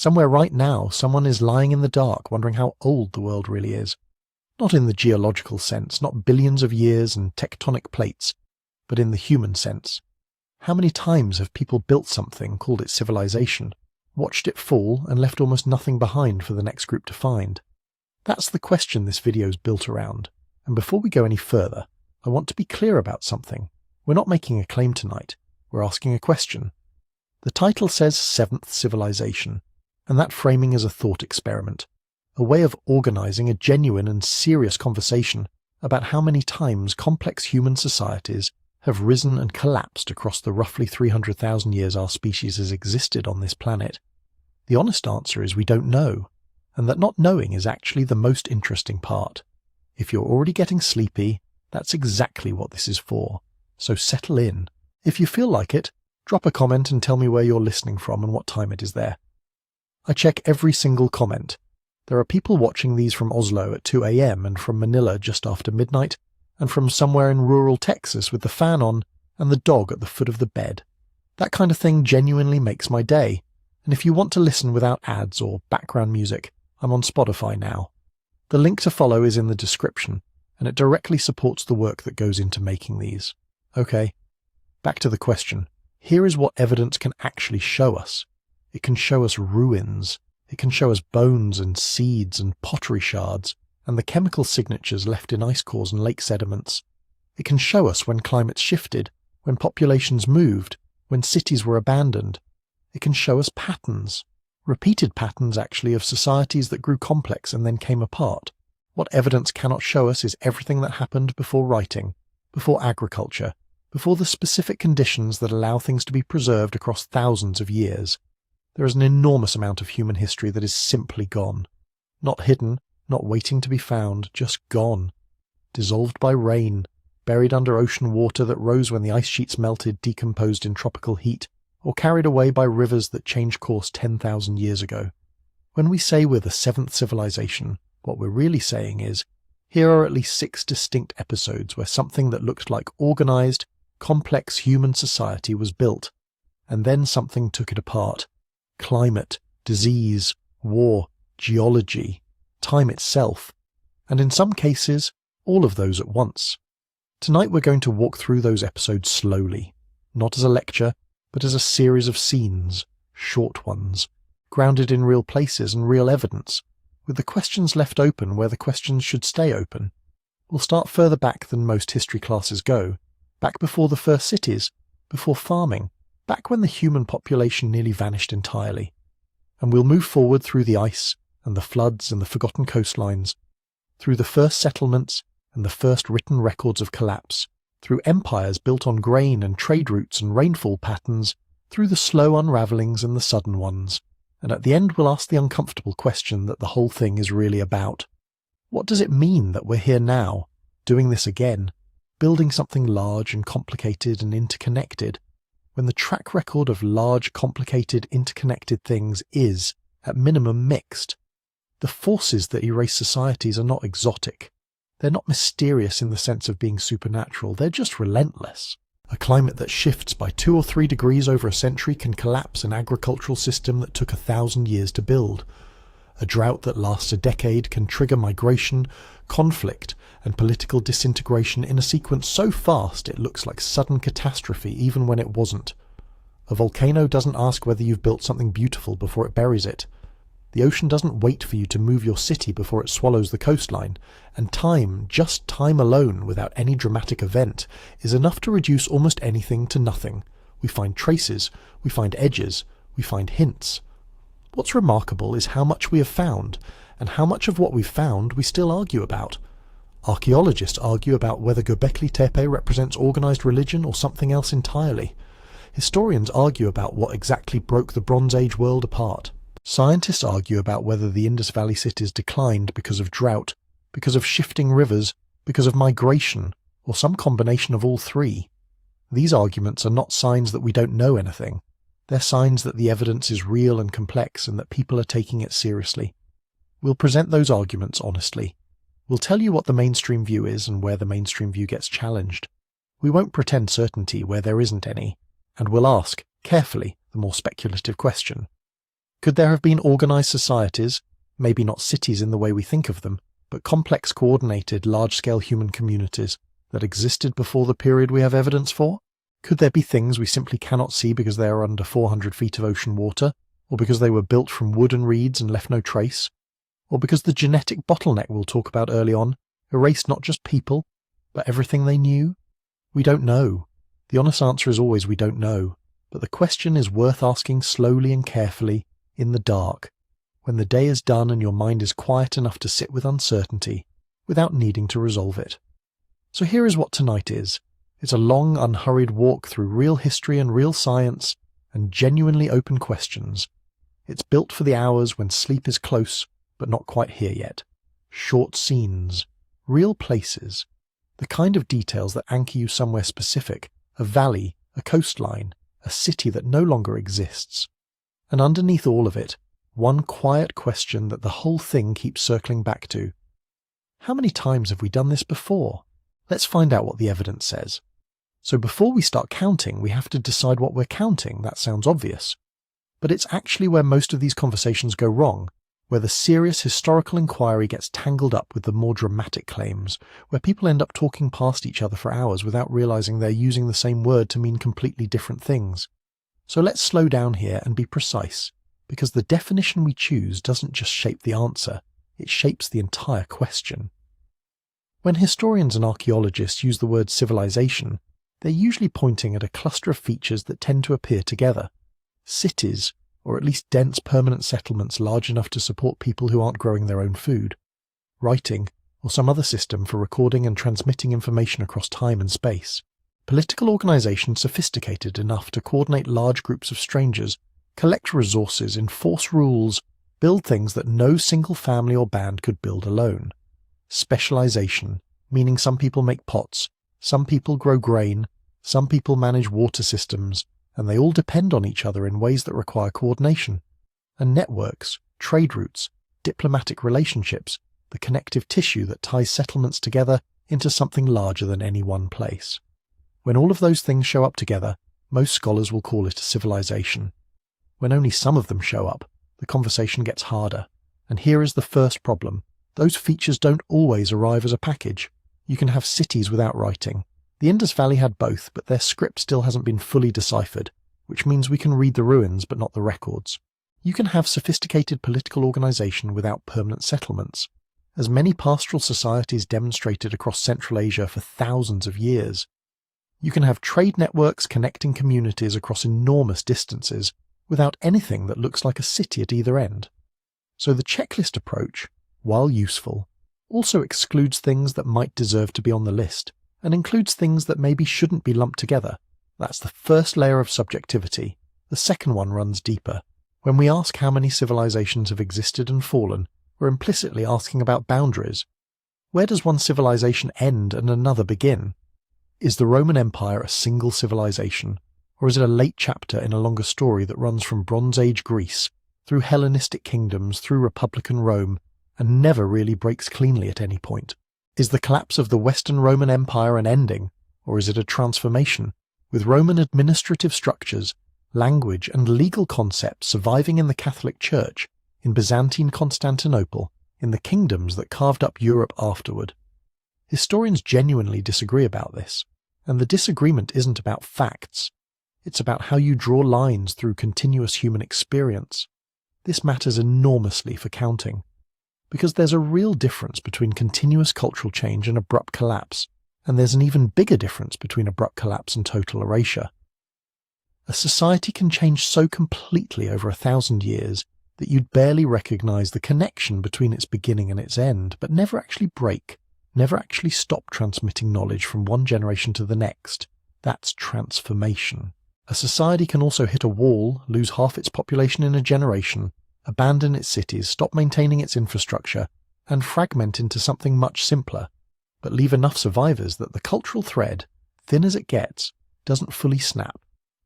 Somewhere right now, someone is lying in the dark wondering how old the world really is. Not in the geological sense, not billions of years and tectonic plates, but in the human sense. How many times have people built something, called it civilization, watched it fall and left almost nothing behind for the next group to find? That's the question this video is built around. And before we go any further, I want to be clear about something. We're not making a claim tonight. We're asking a question. The title says Seventh Civilization, and that framing is a thought experiment, a way of organizing a genuine and serious conversation about how many times complex human societies have risen and collapsed across the roughly 300,000 years our species has existed on this planet. The honest answer is we don't know, and that not knowing is actually the most interesting part. If you're already getting sleepy, that's exactly what this is for. So settle in. If you feel like it, drop a comment and tell me where you're listening from and what time it is there. I check every single comment. There are people watching these from Oslo at 2 a.m. and from Manila just after midnight, and from somewhere in rural Texas with the fan on and the dog at the foot of the bed. That kind of thing genuinely makes my day. And if you want to listen without ads or background music, I'm on Spotify now. The link to follow is in the description, and it directly supports the work that goes into making these. Okay, back to the question. Here is what evidence can actually show us. It can show us ruins. It can show us bones and seeds and pottery shards, and the chemical signatures left in ice cores and lake sediments. It can show us when climates shifted, when populations moved, when cities were abandoned. It can show us patterns. Repeated patterns, actually, of societies that grew complex and then came apart. What evidence cannot show us is everything that happened before writing, before agriculture, before the specific conditions that allow things to be preserved across thousands of years. There is an enormous amount of human history that is simply gone. Not hidden, not waiting to be found, just gone. Dissolved by rain, buried under ocean water that rose when the ice sheets melted, decomposed in tropical heat, or carried away by rivers that changed course 10,000 years ago. When we say we're the seventh civilization, what we're really saying is, here are at least 6 distinct episodes where something that looked like organized, complex human society was built, and then something took it apart. Climate, disease, war, geology, time itself, and in some cases, all of those at once. Tonight we're going to walk through those episodes slowly, not as a lecture, but as a series of scenes, short ones, grounded in real places and real evidence, with the questions left open where the questions should stay open. We'll start further back than most history classes go, back before the first cities, before farming, back when the human population nearly vanished entirely. And we'll move forward through the ice and the floods and the forgotten coastlines, through the first settlements and the first written records of collapse, through empires built on grain and trade routes and rainfall patterns, through the slow unravelings and the sudden ones. And at the end we'll ask the uncomfortable question that the whole thing is really about. What does it mean that we're here now, doing this again, building something large and complicated and interconnected, when the track record of large, complicated, interconnected things is, at minimum, mixed? The forces that erase societies are not exotic. They're not mysterious in the sense of being supernatural, they're just relentless. A climate that shifts by 2 or 3 degrees over a century can collapse an agricultural system that took 1,000 years to build. A drought that lasts a decade can trigger migration, conflict, and political disintegration in a sequence so fast it looks like sudden catastrophe even when it wasn't. A volcano doesn't ask whether you've built something beautiful before it buries it. The ocean doesn't wait for you to move your city before it swallows the coastline, and time, just time alone without any dramatic event, is enough to reduce almost anything to nothing. We find traces, we find edges, we find hints. What's remarkable is how much we have found, and how much of what we've found we still argue about. Archaeologists argue about whether Göbekli Tepe represents organized religion or something else entirely. Historians argue about what exactly broke the Bronze Age world apart. Scientists argue about whether the Indus Valley cities declined because of drought, because of shifting rivers, because of migration, or some combination of all three. These arguments are not signs that we don't know anything. They're signs that the evidence is real and complex and that people are taking it seriously. We'll present those arguments honestly. We'll tell you what the mainstream view is and where the mainstream view gets challenged. We won't pretend certainty where there isn't any, and we'll ask, carefully, the more speculative question. Could there have been organized societies, maybe not cities in the way we think of them, but complex, coordinated, large-scale human communities that existed before the period we have evidence for? Could there be things we simply cannot see because they are under 400 feet of ocean water, or because they were built from wood and reeds and left no trace? Or because the genetic bottleneck we'll talk about early on erased not just people, but everything they knew? We don't know. The honest answer is always we don't know, but the question is worth asking slowly and carefully, in the dark, when the day is done and your mind is quiet enough to sit with uncertainty without needing to resolve it. So here is what tonight is. It's a long, unhurried walk through real history and real science and genuinely open questions. It's built for the hours when sleep is close but not quite here yet. Short scenes, real places, the kind of details that anchor you somewhere specific, a valley, a coastline, a city that no longer exists. And underneath all of it, one quiet question that the whole thing keeps circling back to. How many times have we done this before? Let's find out what the evidence says. So before we start counting, we have to decide what we're counting. That sounds obvious. But it's actually where most of these conversations go wrong, where the serious historical inquiry gets tangled up with the more dramatic claims, where people end up talking past each other for hours without realizing they're using the same word to mean completely different things. So let's slow down here and be precise, because the definition we choose doesn't just shape the answer, it shapes the entire question. When historians and archaeologists use the word civilization, they're usually pointing at a cluster of features that tend to appear together. Cities, or at least dense permanent settlements large enough to support people who aren't growing their own food. Writing, or some other system for recording and transmitting information across time and space. Political organization sophisticated enough to coordinate large groups of strangers, collect resources, enforce rules, build things that no single family or band could build alone. Specialization, meaning some people make pots, some people grow grain, some people manage water systems, and they all depend on each other in ways that require coordination. And networks, trade routes, diplomatic relationships, the connective tissue that ties settlements together into something larger than any one place. When all of those things show up together, most scholars will call it a civilization. When only some of them show up, the conversation gets harder. And here is the first problem. Those features don't always arrive as a package. You can have cities without writing. The Indus Valley had both, but their script still hasn't been fully deciphered, which means we can read the ruins but not the records. You can have sophisticated political organization without permanent settlements, as many pastoral societies demonstrated across Central Asia for thousands of years. You can have trade networks connecting communities across enormous distances without anything that looks like a city at either end. So the checklist approach, while useful, also excludes things that might deserve to be on the list, and includes things that maybe shouldn't be lumped together. That's the first layer of subjectivity. The second one runs deeper. When we ask how many civilizations have existed and fallen, we're implicitly asking about boundaries. Where does one civilization end and another begin? Is the Roman Empire a single civilization, or is it a late chapter in a longer story that runs from Bronze Age Greece, through Hellenistic kingdoms, through Republican Rome, and never really breaks cleanly at any point? Is the collapse of the Western Roman Empire an ending, or is it a transformation, with Roman administrative structures, language and legal concepts surviving in the Catholic Church, in Byzantine Constantinople, in the kingdoms that carved up Europe afterward? Historians genuinely disagree about this, and the disagreement isn't about facts. It's about how you draw lines through continuous human experience. This matters enormously for counting, because there's a real difference between continuous cultural change and abrupt collapse, and there's an even bigger difference between abrupt collapse and total erasure. A society can change so completely over 1,000 years that you'd barely recognize the connection between its beginning and its end, but never actually break, never actually stop transmitting knowledge from one generation to the next. That's transformation. A society can also hit a wall, lose half its population in a generation, abandon its cities, stop maintaining its infrastructure, and fragment into something much simpler, but leave enough survivors that the cultural thread, thin as it gets, doesn't fully snap.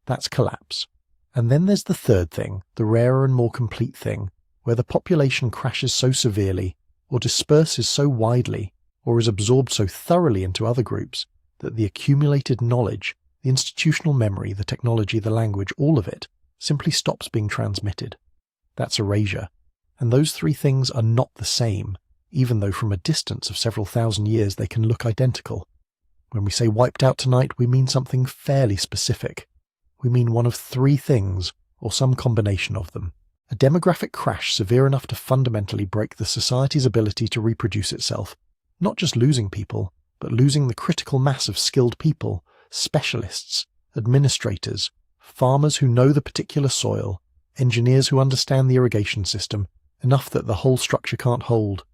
That's collapse. And then there's the third thing, the rarer and more complete thing, where the population crashes so severely, or disperses so widely, or is absorbed so thoroughly into other groups, that the accumulated knowledge, the institutional memory, the technology, the language, all of it, simply stops being transmitted. That's erasure. And those three things are not the same, even though from a distance of several thousand years they can look identical. When we say wiped out tonight, we mean something fairly specific. We mean one of three things, or some combination of them. A demographic crash severe enough to fundamentally break the society's ability to reproduce itself, not just losing people, but losing the critical mass of skilled people, specialists, administrators, farmers who know the particular soil, engineers who understand the irrigation system, enough that the whole structure can't hold.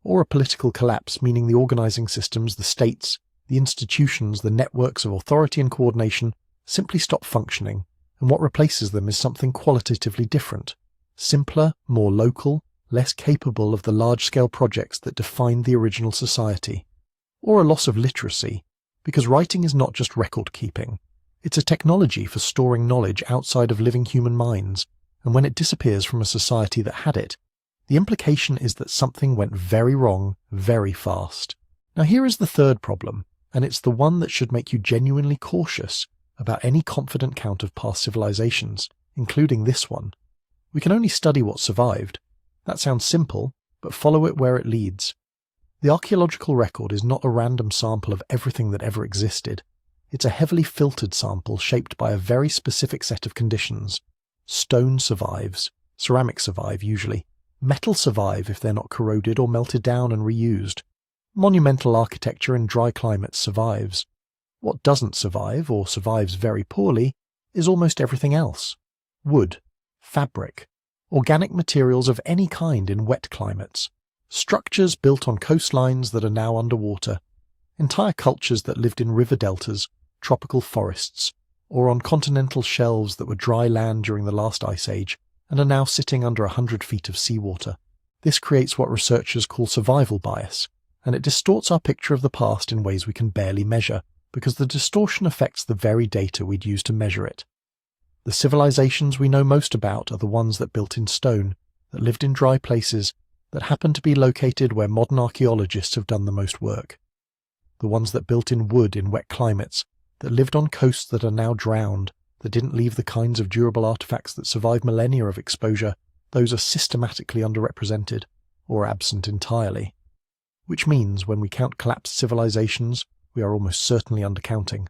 Or a political collapse, meaning the organizing systems, the states, the institutions, the networks of authority and coordination simply stop functioning, and what replaces them is something qualitatively different, simpler, more local, less capable of the large-scale projects that defined the original society. Or a loss of literacy, because writing is not just record-keeping. It's a technology for storing knowledge outside of living human minds, and when it disappears from a society that had it, the implication is that something went very wrong very fast. Now here is the third problem, and it's the one that should make you genuinely cautious about any confident count of past civilizations, including this one. We can only study what survived. That sounds simple, but follow it where it leads. The archaeological record is not a random sample of everything that ever existed. It's a heavily filtered sample shaped by a very specific set of conditions. Stone survives, ceramics survive usually, metal survive if they're not corroded or melted down and reused. Monumental architecture in dry climates survives. What doesn't survive, or survives very poorly, is almost everything else. Wood, fabric, organic materials of any kind in wet climates, structures built on coastlines that are now underwater, entire cultures that lived in river deltas, tropical forests, or on continental shelves that were dry land during the last ice age and are now sitting under 100 feet of seawater. This creates what researchers call survival bias, and it distorts our picture of the past in ways we can barely measure, because the distortion affects the very data we'd use to measure it. The civilizations we know most about are the ones that built in stone, that lived in dry places, that happen to be located where modern archaeologists have done the most work. The ones that built in wood in wet climates, that lived on coasts that are now drowned, that didn't leave the kinds of durable artifacts that survive millennia of exposure, those are systematically underrepresented, or absent entirely. Which means when we count collapsed civilizations, we are almost certainly undercounting.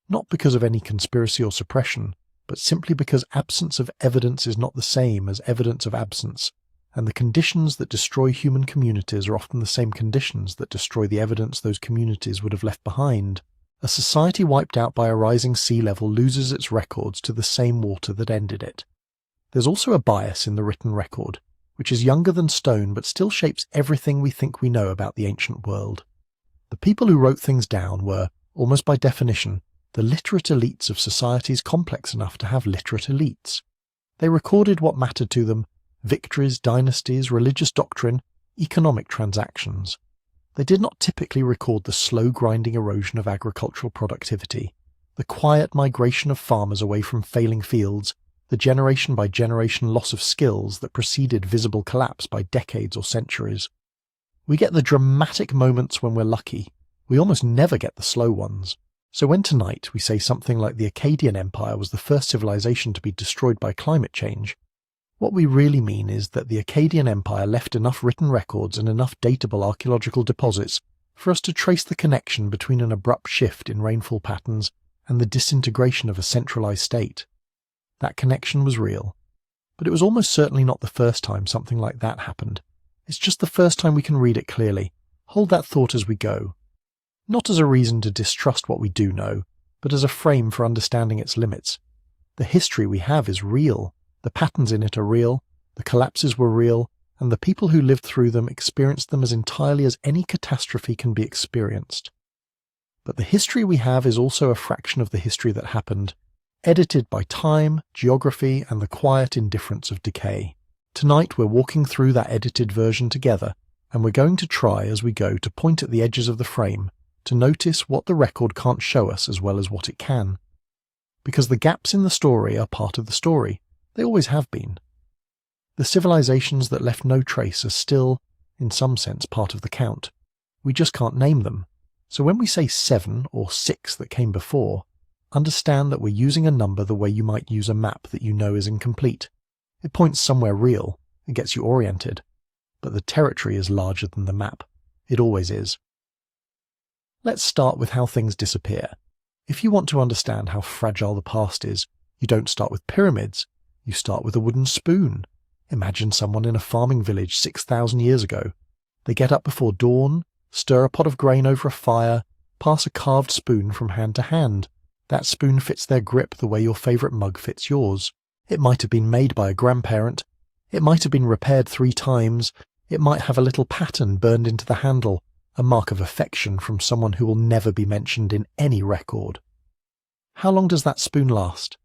Not because of any conspiracy or suppression, but simply because absence of evidence is not the same as evidence of absence, and the conditions that destroy human communities are often the same conditions that destroy the evidence those communities would have left behind. A society wiped out by a rising sea level loses its records to the same water that ended it. There's also a bias in the written record, which is younger than stone but still shapes everything we think we know about the ancient world. The people who wrote things down were, almost by definition, the literate elites of societies complex enough to have literate elites. They recorded what mattered to them: victories, dynasties, religious doctrine, economic transactions. They did not typically record the slow grinding erosion of agricultural productivity, the quiet migration of farmers away from failing fields, the generation by generation loss of skills that preceded visible collapse by decades or centuries. We get the dramatic moments when we're lucky. We almost never get the slow ones. So when tonight we say something like the Akkadian Empire was the first civilization to be destroyed by climate change, what we really mean is that the Akkadian Empire left enough written records and enough datable archaeological deposits for us to trace the connection between an abrupt shift in rainfall patterns and the disintegration of a centralized state. That connection was real, but it was almost certainly not the first time something like that happened. It's just the first time we can read it clearly. Hold that thought as we go. Not as a reason to distrust what we do know, but as a frame for understanding its limits. The history we have is real. The patterns in it are real, the collapses were real, and the people who lived through them experienced them as entirely as any catastrophe can be experienced. But the history we have is also a fraction of the history that happened, edited by time, geography, and the quiet indifference of decay. Tonight we're walking through that edited version together, and we're going to try as we go to point at the edges of the frame, to notice what the record can't show us as well as what it can. Because the gaps in the story are part of the story. They always have been. The civilizations that left no trace are still, in some sense, part of the count. We just can't name them. So when we say 7 or 6 that came before, understand that we're using a number the way you might use a map that you know is incomplete. It points somewhere real. It gets you oriented. But the territory is larger than the map. It always is. Let's start with how things disappear. If you want to understand how fragile the past is, you don't start with pyramids. You start with a wooden spoon. Imagine someone in a farming village 6,000 years ago. They get up before dawn, stir a pot of grain over a fire, pass a carved spoon from hand to hand. That spoon fits their grip the way your favourite mug fits yours. It might have been made by a grandparent. It might have been repaired 3 times. It might have a little pattern burned into the handle, a mark of affection from someone who will never be mentioned in any record. How long does that spoon last?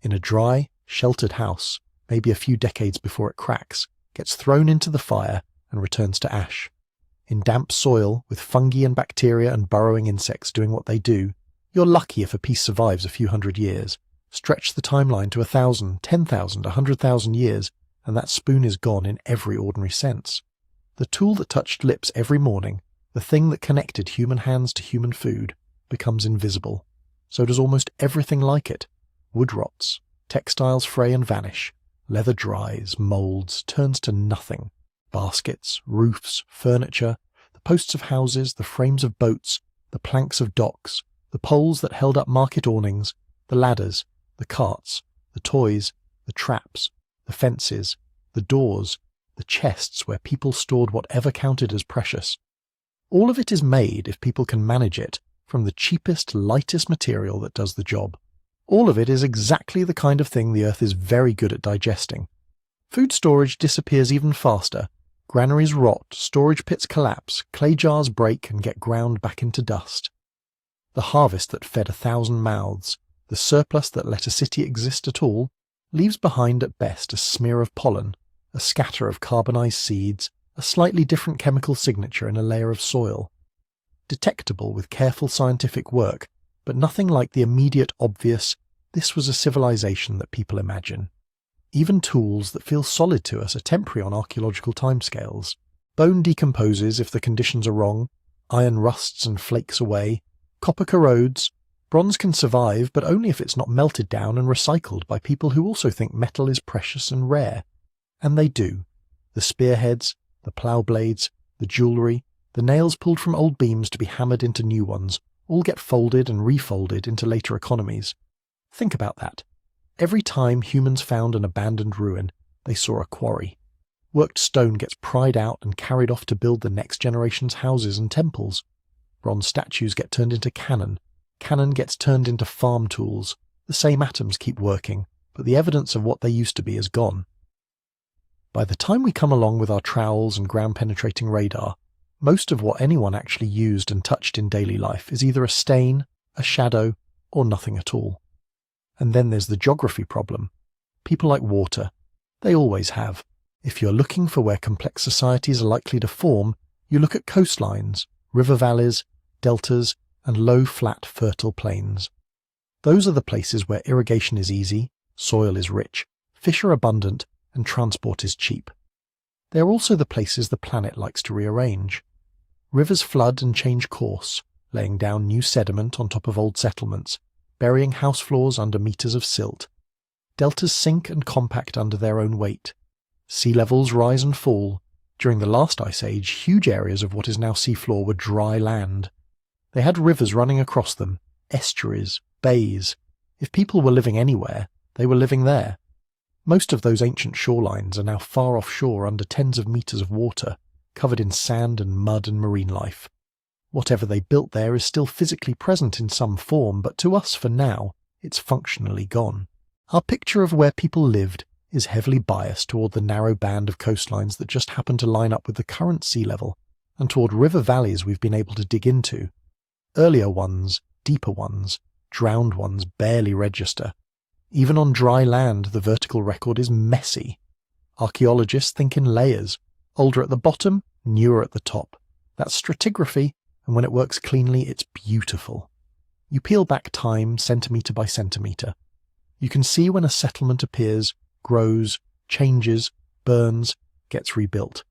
In a dry, sheltered house, maybe a few decades before it cracks, gets thrown into the fire and returns to ash. In damp soil, with fungi and bacteria and burrowing insects doing what they do, you're lucky if a piece survives a few hundred years. Stretch the timeline to 1,000, 10,000, 100,000 years, and that spoon is gone in every ordinary sense. The tool that touched lips every morning, the thing that connected human hands to human food, becomes invisible. So does almost everything like it. Wood rots, textiles fray and vanish, leather dries, moulds, turns to nothing. Baskets, roofs, furniture, the posts of houses, the frames of boats, the planks of docks, the poles that held up market awnings, the ladders, the carts, the toys, the traps, the fences, the doors, the chests where people stored whatever counted as precious. All of it is made, if people can manage it, from the cheapest, lightest material that does the job. All of it is exactly the kind of thing the earth is very good at digesting. Food storage disappears even faster. Granaries rot, storage pits collapse, clay jars break and get ground back into dust. The harvest that fed 1,000 mouths, the surplus that let a city exist at all, leaves behind at best a smear of pollen, a scatter of carbonized seeds, a slightly different chemical signature in a layer of soil. Detectable with careful scientific work, but nothing like the immediate obvious, this was a civilization that people imagine. Even tools that feel solid to us are temporary on archaeological timescales. Bone decomposes if the conditions are wrong, iron rusts and flakes away, copper corrodes, bronze can survive but only if it's not melted down and recycled by people who also think metal is precious and rare. And they do. The spearheads, the plough blades, the jewellery, the nails pulled from old beams to be hammered into new ones, all get folded and refolded into later economies. Think about that. Every time humans found an abandoned ruin, they saw a quarry. Worked stone gets pried out and carried off to build the next generation's houses and temples. Bronze statues get turned into cannon. Cannon gets turned into farm tools. The same atoms keep working, but the evidence of what they used to be is gone. By the time we come along with our trowels and ground-penetrating radar, most of what anyone actually used and touched in daily life is either a stain, a shadow, or nothing at all. And then there's the geography problem. People like water. They always have. If you're looking for where complex societies are likely to form, you look at coastlines, river valleys, deltas, and low, flat, fertile plains. Those are the places where irrigation is easy, soil is rich, fish are abundant, and transport is cheap. They're also the places the planet likes to rearrange. Rivers flood and change course, laying down new sediment on top of old settlements, burying house floors under meters of silt. Deltas sink and compact under their own weight. Sea levels rise and fall. During the last ice age, huge areas of what is now seafloor were dry land. They had rivers running across them, estuaries, bays. If people were living anywhere, they were living there. Most of those ancient shorelines are now far offshore under tens of meters of water, covered in sand and mud and marine life. Whatever they built there is still physically present in some form, but to us, for now, it's functionally gone. Our picture of where people lived is heavily biased toward the narrow band of coastlines that just happen to line up with the current sea level, and toward river valleys we've been able to dig into. Earlier ones, deeper ones, drowned ones barely register. Even on dry land, the vertical record is messy. Archaeologists think in layers, older at the bottom, newer at the top. That's stratigraphy, and when it works cleanly, it's beautiful. You peel back time centimetre by centimetre. You can see when a settlement appears, grows, changes, burns, gets rebuilt.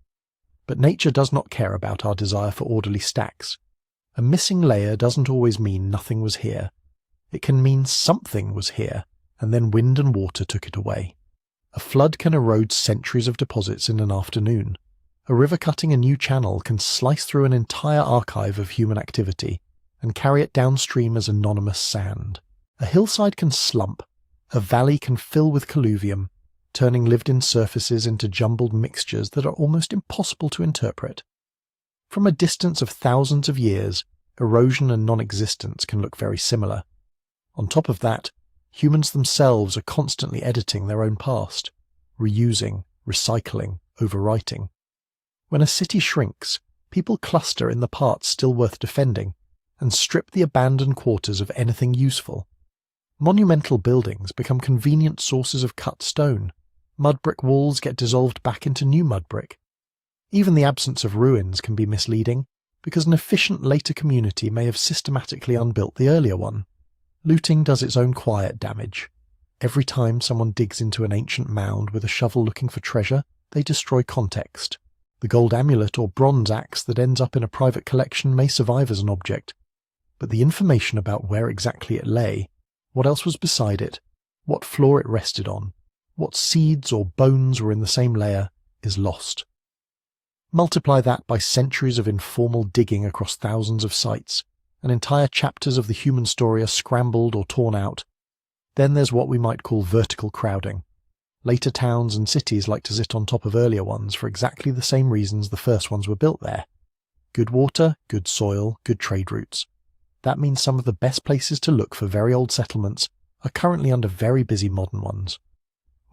But nature does not care about our desire for orderly stacks. A missing layer doesn't always mean nothing was here. It can mean something was here, and then wind and water took it away. A flood can erode centuries of deposits in an afternoon. A river cutting a new channel can slice through an entire archive of human activity and carry it downstream as anonymous sand. A hillside can slump. A valley can fill with colluvium, turning lived-in surfaces into jumbled mixtures that are almost impossible to interpret. From a distance of thousands of years, erosion and non-existence can look very similar. On top of that, humans themselves are constantly editing their own past, reusing, recycling, overwriting. When a city shrinks, people cluster in the parts still worth defending and strip the abandoned quarters of anything useful. Monumental buildings become convenient sources of cut stone. Mud brick walls get dissolved back into new mud brick. Even the absence of ruins can be misleading, because an efficient later community may have systematically unbuilt the earlier one. Looting does its own quiet damage. Every time someone digs into an ancient mound with a shovel looking for treasure, they destroy context. The gold amulet or bronze axe that ends up in a private collection may survive as an object, but the information about where exactly it lay, what else was beside it, what floor it rested on, what seeds or bones were in the same layer, is lost. Multiply that by centuries of informal digging across thousands of sites, and entire chapters of the human story are scrambled or torn out. Then there's what we might call vertical crowding. Later towns and cities like to sit on top of earlier ones for exactly the same reasons the first ones were built there. Good water, good soil, good trade routes. That means some of the best places to look for very old settlements are currently under very busy modern ones.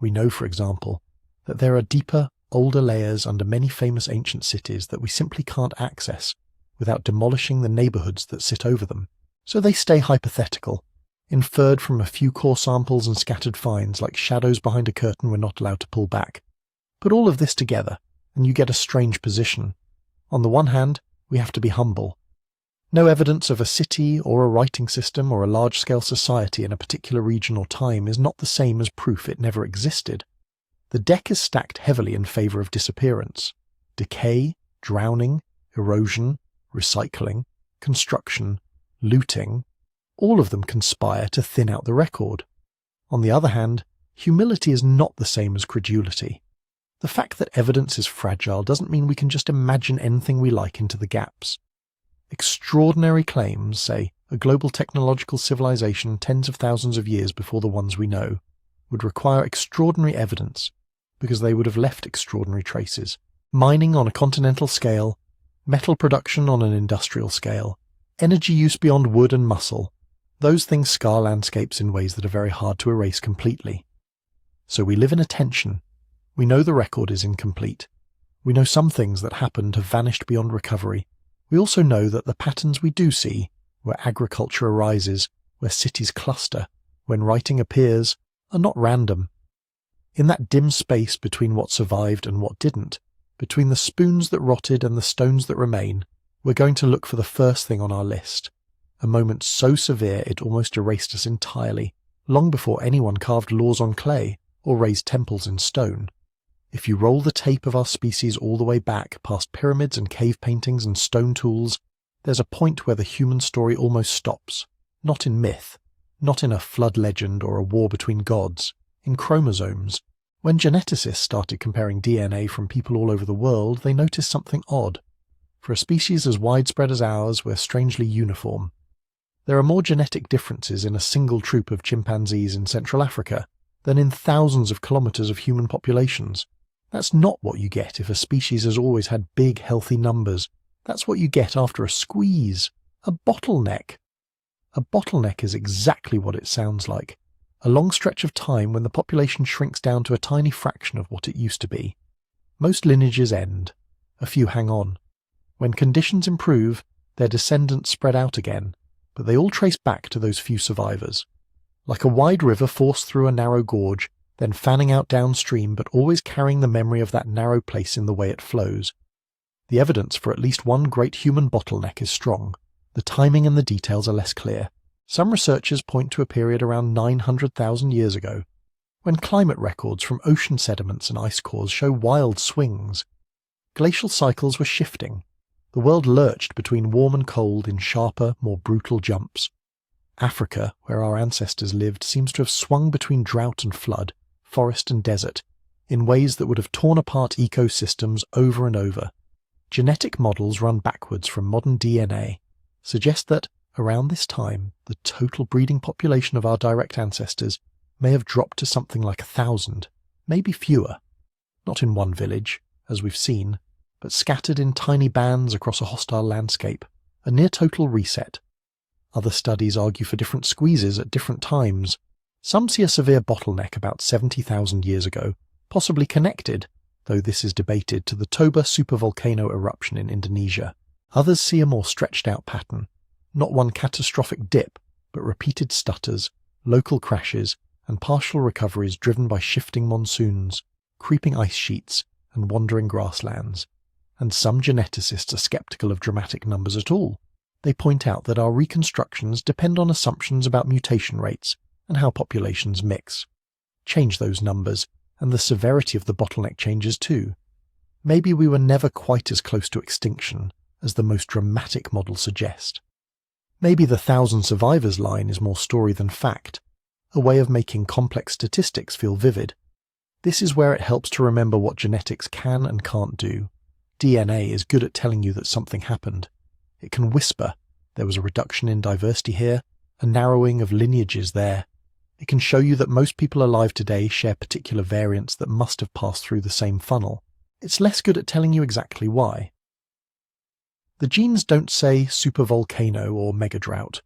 We know, for example, that there are deeper, older layers under many famous ancient cities that we simply can't access without demolishing the neighborhoods that sit over them. So they stay hypothetical, inferred from a few core samples and scattered finds like shadows behind a curtain we're not allowed to pull back. Put all of this together, and you get a strange position. On the one hand, we have to be humble. No evidence of a city or a writing system or a large-scale society in a particular region or time is not the same as proof it never existed. The deck is stacked heavily in favour of disappearance. Decay, drowning, erosion, recycling, construction, looting, all of them conspire to thin out the record. On the other hand, humility is not the same as credulity. The fact that evidence is fragile doesn't mean we can just imagine anything we like into the gaps. Extraordinary claims, say, a global technological civilization tens of thousands of years before the ones we know, would require extraordinary evidence, because they would have left extraordinary traces. Mining on a continental scale, metal production on an industrial scale, energy use beyond wood and muscle, those things scar landscapes in ways that are very hard to erase completely. So we live in a tension. We know the record is incomplete. We know some things that happened have vanished beyond recovery. We also know that the patterns we do see, where agriculture arises, where cities cluster, when writing appears, are not random. In that dim space between what survived and what didn't, between the spoons that rotted and the stones that remain, we're going to look for the first thing on our list, a moment so severe it almost erased us entirely, long before anyone carved laws on clay or raised temples in stone. If you roll the tape of our species all the way back past pyramids and cave paintings and stone tools, there's a point where the human story almost stops, not in myth, not in a flood legend or a war between gods, in chromosomes. When geneticists started comparing DNA from people all over the world, they noticed something odd. For a species as widespread as ours, we're strangely uniform. There are more genetic differences in a single troop of chimpanzees in Central Africa than in thousands of kilometers of human populations. That's not what you get if a species has always had big, healthy numbers. That's what you get after a squeeze, a bottleneck. A bottleneck is exactly what it sounds like. A long stretch of time when the population shrinks down to a tiny fraction of what it used to be. Most lineages end. A few hang on. When conditions improve, their descendants spread out again, but they all trace back to those few survivors. Like a wide river forced through a narrow gorge, then fanning out downstream but always carrying the memory of that narrow place in the way it flows. The evidence for at least one great human bottleneck is strong. The timing and the details are less clear. Some researchers point to a period around 900,000 years ago, when climate records from ocean sediments and ice cores show wild swings. Glacial cycles were shifting. The world lurched between warm and cold in sharper, more brutal jumps. Africa, where our ancestors lived, seems to have swung between drought and flood, forest and desert, in ways that would have torn apart ecosystems over and over. Genetic models run backwards from modern DNA suggest that, around this time, the total breeding population of our direct ancestors may have dropped to something like 1,000, maybe fewer. Not in one village, as we've seen, but scattered in tiny bands across a hostile landscape, a near-total reset. Other studies argue for different squeezes at different times. Some see a severe bottleneck about 70,000 years ago, possibly connected, though this is debated, to the Toba supervolcano eruption in Indonesia. Others see a more stretched-out pattern, not one catastrophic dip, but repeated stutters, local crashes, and partial recoveries driven by shifting monsoons, creeping ice sheets, and wandering grasslands. And some geneticists are skeptical of dramatic numbers at all. They point out that our reconstructions depend on assumptions about mutation rates and how populations mix. Change those numbers, and the severity of the bottleneck changes too. Maybe we were never quite as close to extinction as the most dramatic models suggest. Maybe the 1,000 survivors line is more story than fact, a way of making complex statistics feel vivid. This is where it helps to remember what genetics can and can't do. DNA is good at telling you that something happened. It can whisper, there was a reduction in diversity here, a narrowing of lineages there. It can show you that most people alive today share particular variants that must have passed through the same funnel. It's less good at telling you exactly why. The genes don't say supervolcano or megadrought.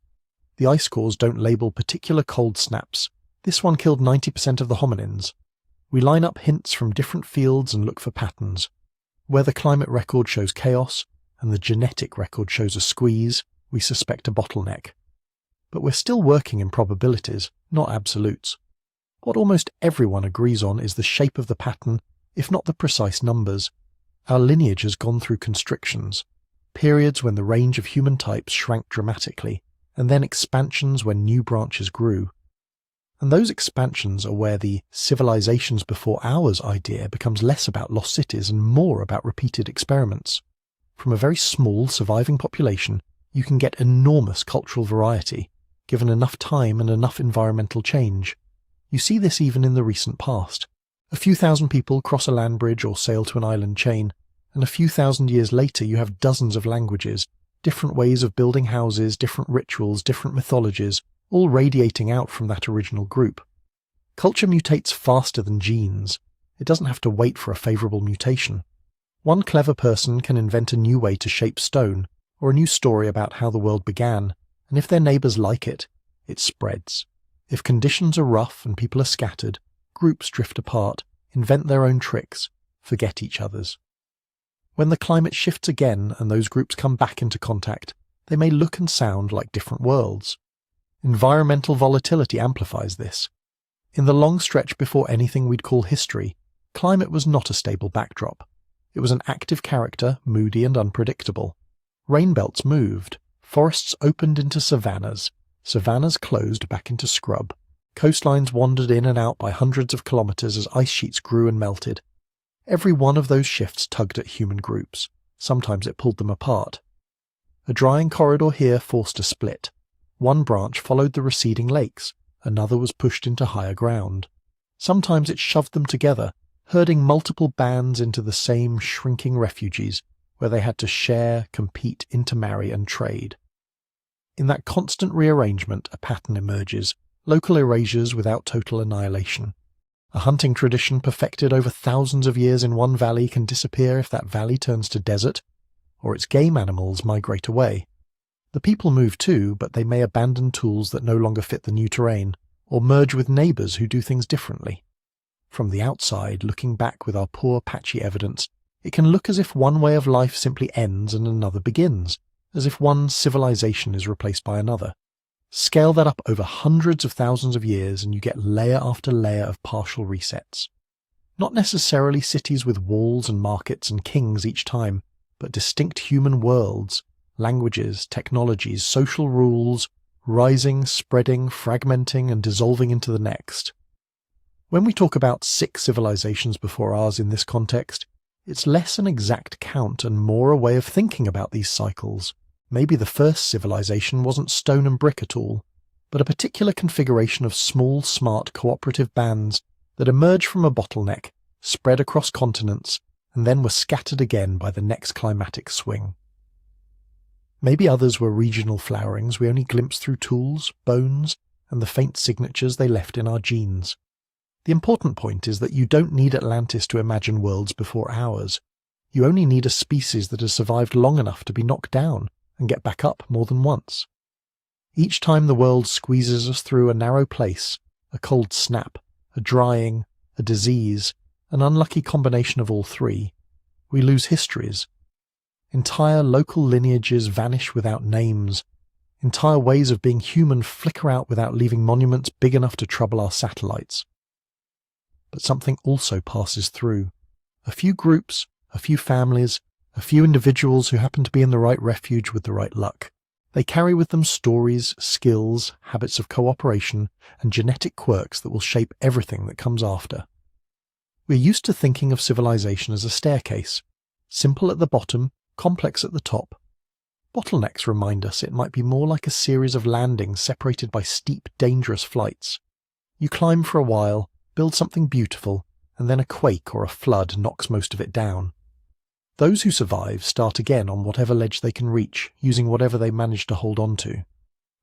The ice cores don't label particular cold snaps. This one killed 90% of the hominins. We line up hints from different fields and look for patterns. Where the climate record shows chaos and the genetic record shows a squeeze, we suspect a bottleneck. But we're still working in probabilities, not absolutes. What almost everyone agrees on is the shape of the pattern, if not the precise numbers. Our lineage has gone through constrictions, periods when the range of human types shrank dramatically, and then expansions when new branches grew. And those expansions are where the civilizations before ours idea becomes less about lost cities and more about repeated experiments. From a very small surviving population, you can get enormous cultural variety, given enough time and enough environmental change. You see this even in the recent past. A few thousand people cross a land bridge or sail to an island chain, and a few thousand years later you have dozens of languages, different ways of building houses, different rituals, different mythologies, all radiating out from that original group. Culture mutates faster than genes. It doesn't have to wait for a favourable mutation. One clever person can invent a new way to shape stone, or a new story about how the world began, and if their neighbours like it, it spreads. If conditions are rough and people are scattered, groups drift apart, invent their own tricks, forget each other's. When the climate shifts again and those groups come back into contact, they may look and sound like different worlds. Environmental volatility amplifies this. In the long stretch before anything we'd call history, climate was not a stable backdrop. It was an active character, moody and unpredictable. Rainbelts moved, forests opened into savannas, savannas closed back into scrub, coastlines wandered in and out by hundreds of kilometres as ice sheets grew and melted. Every one of those shifts tugged at human groups. Sometimes it pulled them apart. A drying corridor here forced a split. One branch followed the receding lakes, another was pushed into higher ground. Sometimes it shoved them together, herding multiple bands into the same shrinking refuges, where they had to share, compete, intermarry and trade. In that constant rearrangement a pattern emerges, local erasures without total annihilation. A hunting tradition perfected over thousands of years in one valley can disappear if that valley turns to desert, or its game animals migrate away. The people move too, but they may abandon tools that no longer fit the new terrain, or merge with neighbours who do things differently. From the outside, looking back with our poor patchy evidence, it can look as if one way of life simply ends and another begins, as if one civilization is replaced by another. Scale that up over hundreds of thousands of years and you get layer after layer of partial resets. Not necessarily cities with walls and markets and kings each time, but distinct human worlds, languages, technologies, social rules, rising, spreading, fragmenting and dissolving into the next. When we talk about 6 civilizations before ours in this context, it's less an exact count and more a way of thinking about these cycles. Maybe the first civilization wasn't stone and brick at all, but a particular configuration of small, smart, cooperative bands that emerge from a bottleneck, spread across continents, and then were scattered again by the next climatic swing. Maybe others were regional flowerings we only glimpsed through tools, bones, and the faint signatures they left in our genes. The important point is that you don't need Atlantis to imagine worlds before ours. You only need a species that has survived long enough to be knocked down and get back up more than once. Each time the world squeezes us through a narrow place, a cold snap, a drying, a disease, an unlucky combination of all three, we lose histories. Entire local lineages vanish without names. Entire ways of being human flicker out without leaving monuments big enough to trouble our satellites. But something also passes through. A few groups, a few families, a few individuals who happen to be in the right refuge with the right luck. They carry with them stories, skills, habits of cooperation, and genetic quirks that will shape everything that comes after. We're used to thinking of civilization as a staircase, simple at the bottom, complex at the top. Bottlenecks remind us it might be more like a series of landings separated by steep, dangerous flights. You climb for a while, build something beautiful, and then a quake or a flood knocks most of it down. Those who survive start again on whatever ledge they can reach, using whatever they manage to hold on to.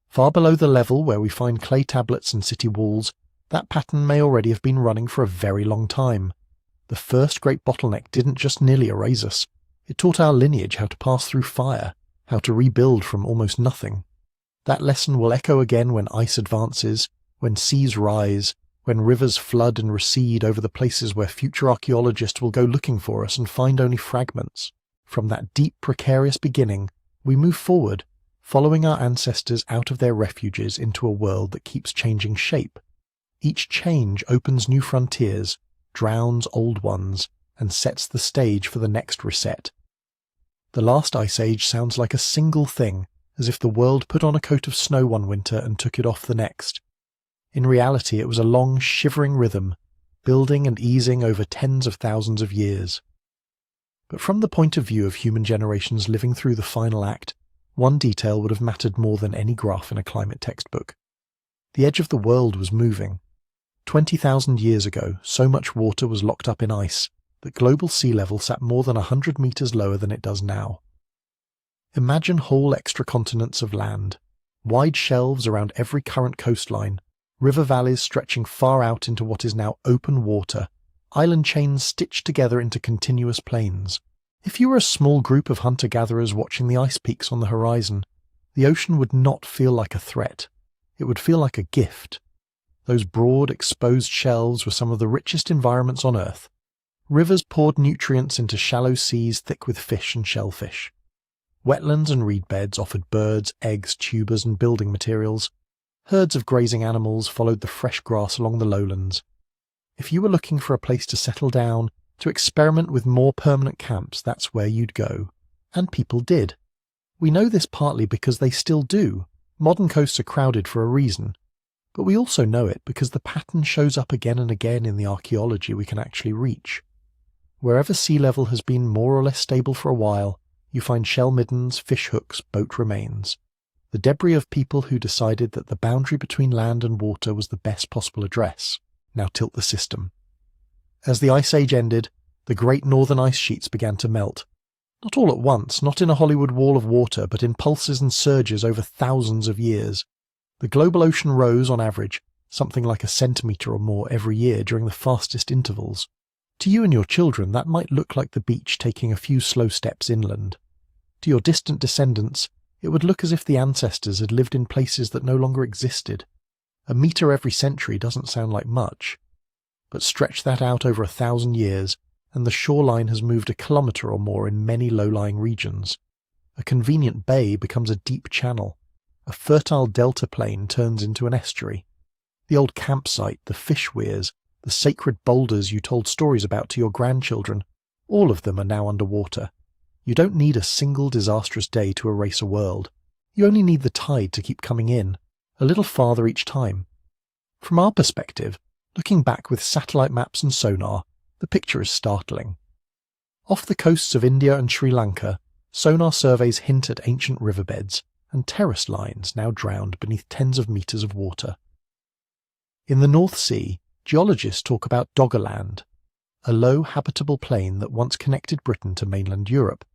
Far below the level where we find clay tablets and city walls, that pattern may already have been running for a very long time. The first great bottleneck didn't just nearly erase us, it taught our lineage how to pass through fire, how to rebuild from almost nothing. That lesson will echo again when ice advances, when seas rise, when rivers flood and recede over the places where future archaeologists will go looking for us and find only fragments. From that deep, precarious beginning, we move forward, following our ancestors out of their refuges into a world that keeps changing shape. Each change opens new frontiers, drowns old ones, and sets the stage for the next reset. The last ice age sounds like a single thing, as if the world put on a coat of snow one winter and took it off the next. In reality, it was a long, shivering rhythm, building and easing over tens of thousands of years. But from the point of view of human generations living through the final act, one detail would have mattered more than any graph in a climate textbook. The edge of the world was moving. 20,000 years ago, so much water was locked up in ice that global sea level sat more than 100 meters lower than it does now. Imagine whole extra-continents of land, wide shelves around every current coastline, river valleys stretching far out into what is now open water, island chains stitched together into continuous plains. If you were a small group of hunter-gatherers watching the ice peaks on the horizon, the ocean would not feel like a threat. It would feel like a gift. Those broad, exposed shelves were some of the richest environments on Earth. Rivers poured nutrients into shallow seas thick with fish and shellfish. Wetlands and reed beds offered birds, eggs, tubers, and building materials. Herds of grazing animals followed the fresh grass along the lowlands. If you were looking for a place to settle down, to experiment with more permanent camps, that's where you'd go. And people did. We know this partly because they still do. Modern coasts are crowded for a reason. But we also know it because the pattern shows up again and again in the archaeology we can actually reach. Wherever sea level has been more or less stable for a while, you find shell middens, fish hooks, boat remains. The debris of people who decided that the boundary between land and water was the best possible address. Now tilt the system. As the Ice Age ended, the great northern ice sheets began to melt. Not all at once, not in a Hollywood wall of water, but in pulses and surges over thousands of years. The global ocean rose, on average, something like a centimetre or more every year during the fastest intervals. To you and your children, that might look like the beach taking a few slow steps inland. To your distant descendants, it would look as if the ancestors had lived in places that no longer existed. A metre every century doesn't sound like much. But stretch that out over 1,000 years, and the shoreline has moved a kilometre or more in many low-lying regions. A convenient bay becomes a deep channel. A fertile delta plain turns into an estuary. The old campsite, the fish weirs, the sacred boulders you told stories about to your grandchildren, all of them are now underwater. You don't need a single disastrous day to erase a world. You only need the tide to keep coming in, a little farther each time. From our perspective, looking back with satellite maps and sonar, the picture is startling. Off the coasts of India and Sri Lanka, sonar surveys hint at ancient riverbeds and terrace lines now drowned beneath tens of meters of water. In the North Sea, geologists talk about Doggerland. a low habitable plain that once connected Britain to mainland Europe,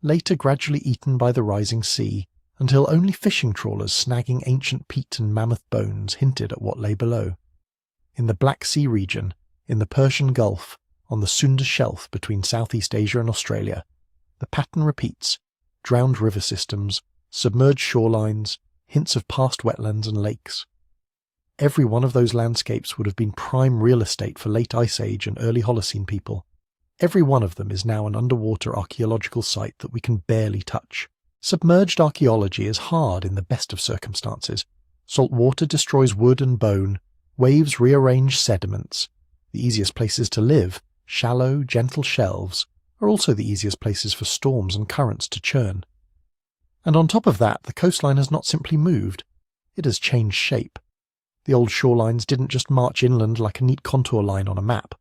later gradually eaten by the rising sea, until only fishing trawlers snagging ancient peat and mammoth bones hinted at what lay below. In the Black Sea region, in the Persian Gulf, on the Sunda Shelf between Southeast Asia and Australia, the pattern repeats: drowned river systems, submerged shorelines, hints of past wetlands and lakes. Every one of those landscapes would have been prime real estate for late Ice Age and early Holocene people. Every one of them is now an underwater archaeological site that we can barely touch. Submerged archaeology is hard in the best of circumstances. Salt water destroys wood and bone, waves rearrange sediments. The easiest places to live, shallow, gentle shelves, are also the easiest places for storms and currents to churn. And on top of that, the coastline has not simply moved, it has changed shape. The old shorelines didn't just march inland like a neat contour line on a map.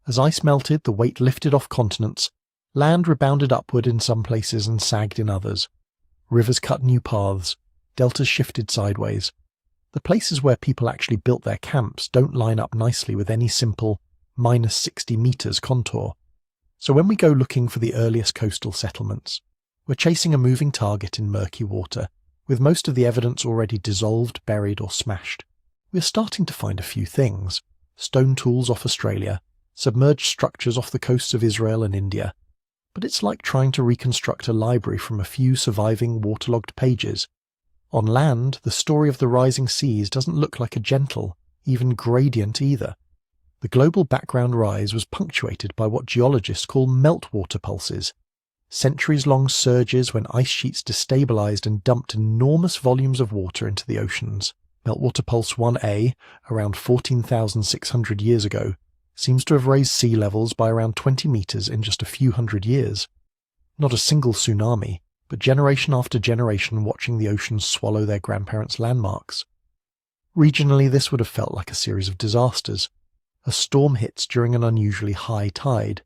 As ice melted, the weight lifted off continents, land rebounded upward in some places and sagged in others. Rivers cut new paths, deltas shifted sideways. The places where people actually built their camps don't line up nicely with any simple minus 60 meters contour. So when we go looking for the earliest coastal settlements, we're chasing a moving target in murky water, with most of the evidence already dissolved, buried or smashed. We're starting to find a few things: stone tools off Australia, submerged structures off the coasts of Israel and India, but it's like trying to reconstruct a library from a few surviving waterlogged pages. On land, the story of the rising seas doesn't look like a gentle, even gradient either. The global background rise was punctuated by what geologists call meltwater pulses, centuries-long surges when ice sheets destabilized and dumped enormous volumes of water into the oceans. Meltwater pulse 1A, around 14,600 years ago, seems to have raised sea levels by around 20 meters in just a few hundred years. Not a single tsunami, but generation after generation watching the oceans swallow their grandparents' landmarks. Regionally, this would have felt like a series of disasters. A storm hits during an unusually high tide.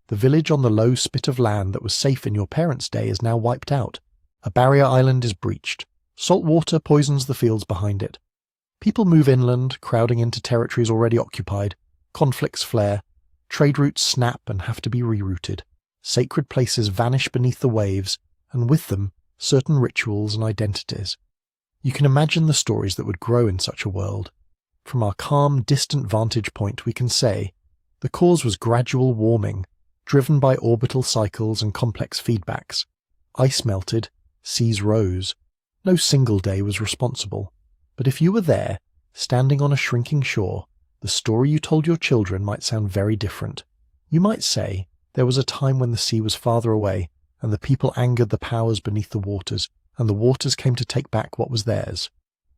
The village on the low spit of land that was safe in your parents' day is now wiped out. A barrier island is breached. Salt water poisons the fields behind it. People move inland, crowding into territories already occupied. Conflicts flare. Trade routes snap and have to be rerouted. Sacred places vanish beneath the waves, and with them, certain rituals and identities. You can imagine the stories that would grow in such a world. From our calm, distant vantage point, we can say, the cause was gradual warming, driven by orbital cycles and complex feedbacks. Ice melted, seas rose. No single day was responsible. But if you were there, standing on a shrinking shore, the story you told your children might sound very different. You might say, there was a time when the sea was farther away, and the people angered the powers beneath the waters, and the waters came to take back what was theirs.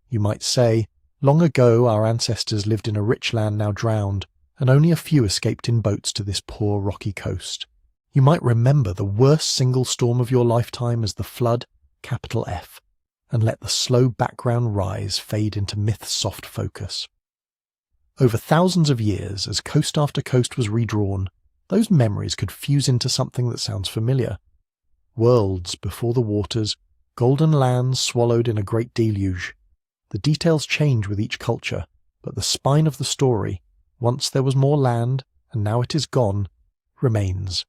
You might say, long ago our ancestors lived in a rich land now drowned, and only a few escaped in boats to this poor rocky coast. You might remember the worst single storm of your lifetime as the flood, capital F, and let the slow background rise fade into myth's soft focus. Over thousands of years, as coast after coast was redrawn, those memories could fuse into something that sounds familiar. Worlds before the waters, golden lands swallowed in a great deluge. The details change with each culture, but the spine of the story, once there was more land and now it is gone, remains.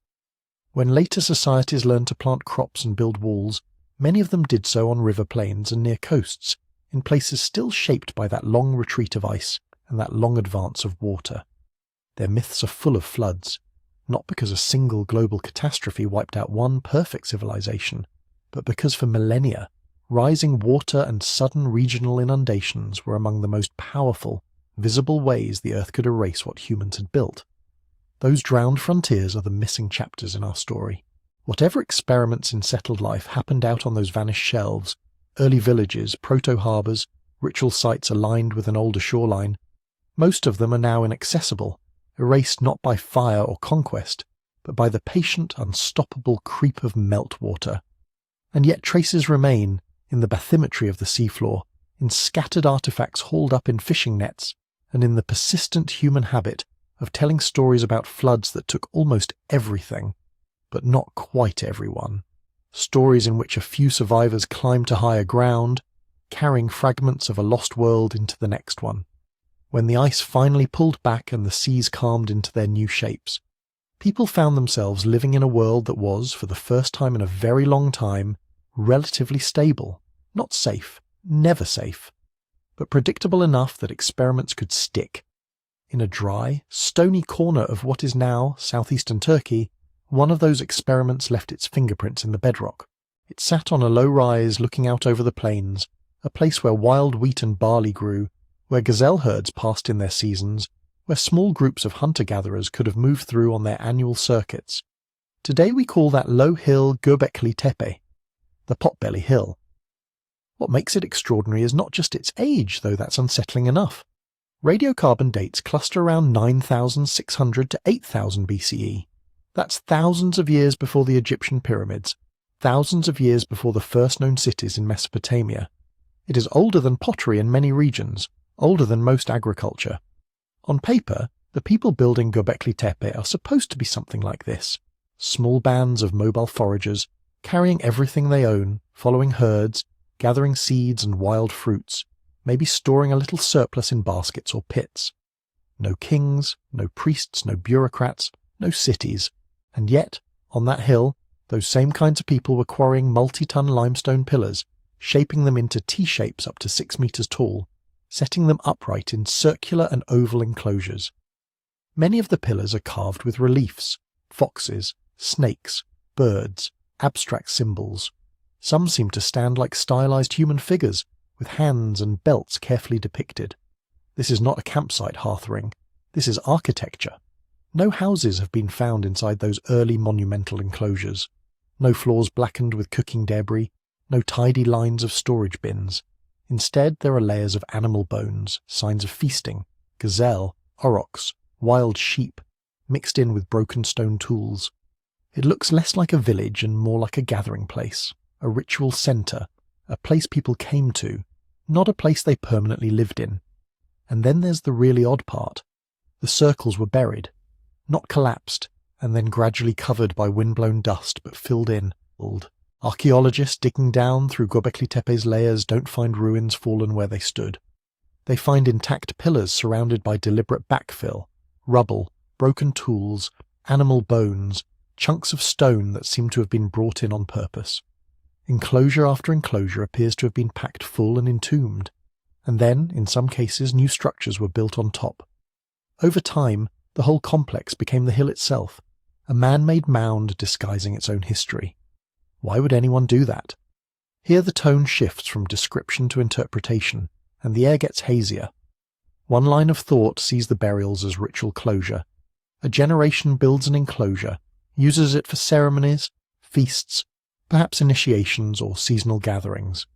When later societies learned to plant crops and build walls, many of them did so on river plains and near coasts, in places still shaped by that long retreat of ice and that long advance of water. Their myths are full of floods, not because a single global catastrophe wiped out one perfect civilization, but because for millennia, rising water and sudden regional inundations were among the most powerful, visible ways the Earth could erase what humans had built. Those drowned frontiers are the missing chapters in our story. Whatever experiments in settled life happened out on those vanished shelves, early villages, proto-harbours, ritual sites aligned with an older shoreline, most of them are now inaccessible, erased not by fire or conquest, but by the patient, unstoppable creep of meltwater. And yet traces remain in the bathymetry of the seafloor, in scattered artifacts hauled up in fishing nets, and in the persistent human habit of telling stories about floods that took almost everything, but not quite everyone. Stories in which a few survivors climbed to higher ground, carrying fragments of a lost world into the next one. When the ice finally pulled back and the seas calmed into their new shapes, people found themselves living in a world that was, for the first time in a very long time, relatively stable. Not safe, never safe, but predictable enough that experiments could stick. In a dry, stony corner of what is now southeastern Turkey, one of those experiments left its fingerprints in the bedrock. It sat on a low rise looking out over the plains, a place where wild wheat and barley grew, where gazelle herds passed in their seasons, where small groups of hunter-gatherers could have moved through on their annual circuits. Today we call that low hill Göbekli Tepe, the Potbelly Hill. What makes it extraordinary is not just its age, though that's unsettling enough. Radiocarbon dates cluster around 9,600 to 8,000 BCE. That's thousands of years before the Egyptian pyramids, thousands of years before the first known cities in Mesopotamia. It is older than pottery in many regions, older than most agriculture. On paper, the people building Göbekli Tepe are supposed to be something like this. Small bands of mobile foragers, carrying everything they own, following herds, gathering seeds and wild fruits, maybe storing a little surplus in baskets or pits. No kings, no priests, no bureaucrats, no cities. And yet, on that hill, those same kinds of people were quarrying multi-ton limestone pillars, shaping them into T-shapes up to 6 meters tall, setting them upright in circular and oval enclosures. Many of the pillars are carved with reliefs, foxes, snakes, birds, abstract symbols. Some seem to stand like stylized human figures, with hands and belts carefully depicted. This is not a campsite hearthring. This is architecture. No houses have been found inside those early monumental enclosures. No floors blackened with cooking debris, no tidy lines of storage bins. Instead, there are layers of animal bones, signs of feasting, gazelle, aurochs, wild sheep, mixed in with broken stone tools. It looks less like a village and more like a gathering place, a ritual centre, a place people came to, not a place they permanently lived in. And then there's the really odd part. The circles were buried, not collapsed, and then gradually covered by wind-blown dust but filled in. Archaeologists digging down through Göbekli Tepe's layers don't find ruins fallen where they stood. They find intact pillars surrounded by deliberate backfill, rubble, broken tools, animal bones, chunks of stone that seem to have been brought in on purpose. Enclosure after enclosure appears to have been packed full and entombed, and then, in some cases, new structures were built on top. Over time, the whole complex became the hill itself, a man-made mound disguising its own history. Why would anyone do that? Here the tone shifts from description to interpretation, and the air gets hazier. One line of thought sees the burials as ritual closure. A generation builds an enclosure, uses it for ceremonies, feasts, perhaps initiations or seasonal gatherings.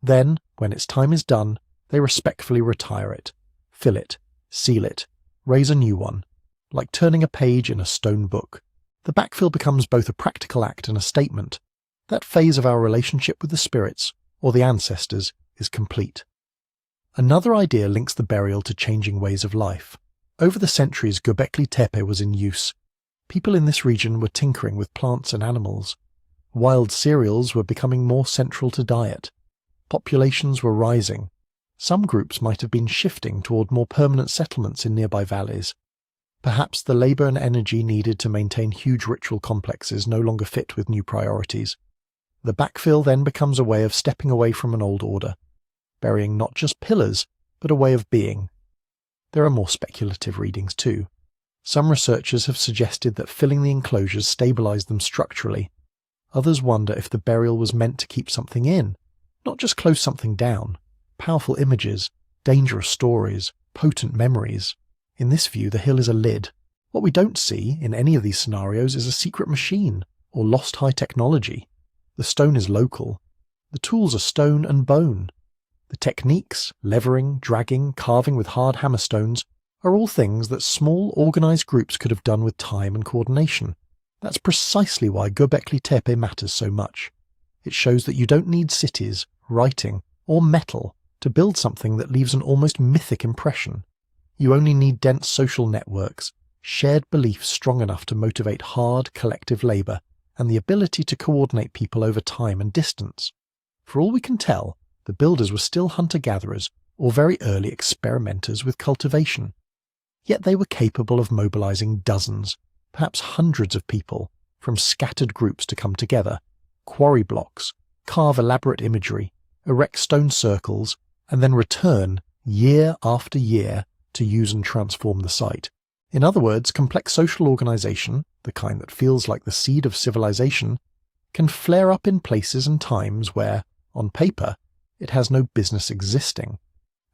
Then, when its time is done, they respectfully retire it, fill it, seal it, raise a new one, like turning a page in a stone book. The backfill becomes both a practical act and a statement. That phase of our relationship with the spirits, or the ancestors, is complete. Another idea links the burial to changing ways of life. Over the centuries, Göbekli Tepe was in use. People in this region were tinkering with plants and animals. Wild cereals were becoming more central to diet. Populations were rising. Some groups might have been shifting toward more permanent settlements in nearby valleys. Perhaps the labour and energy needed to maintain huge ritual complexes no longer fit with new priorities. The backfill then becomes a way of stepping away from an old order, burying not just pillars, but a way of being. There are more speculative readings too. Some researchers have suggested that filling the enclosures stabilised them structurally. Others wonder if the burial was meant to keep something in, not just close something down. Powerful images, dangerous stories, potent memories. In this view, the hill is a lid. What we don't see in any of these scenarios is a secret machine or lost high technology. The stone is local. The tools are stone and bone. The techniques, levering, dragging, carving with hard hammerstones, are all things that small, organised groups could have done with time and coordination. That's precisely why Göbekli Tepe matters so much. It shows that you don't need cities, writing, or metal to build something that leaves an almost mythic impression. You only need dense social networks, shared beliefs strong enough to motivate hard, collective labour, and the ability to coordinate people over time and distance. For all we can tell, the builders were still hunter-gatherers, or very early experimenters with cultivation. Yet they were capable of mobilizing dozens, perhaps hundreds of people from scattered groups to come together, quarry blocks, carve elaborate imagery, erect stone circles, and then return year after year to use and transform the site. In other words, complex social organization, the kind that feels like the seed of civilization, can flare up in places and times where, on paper, it has no business existing,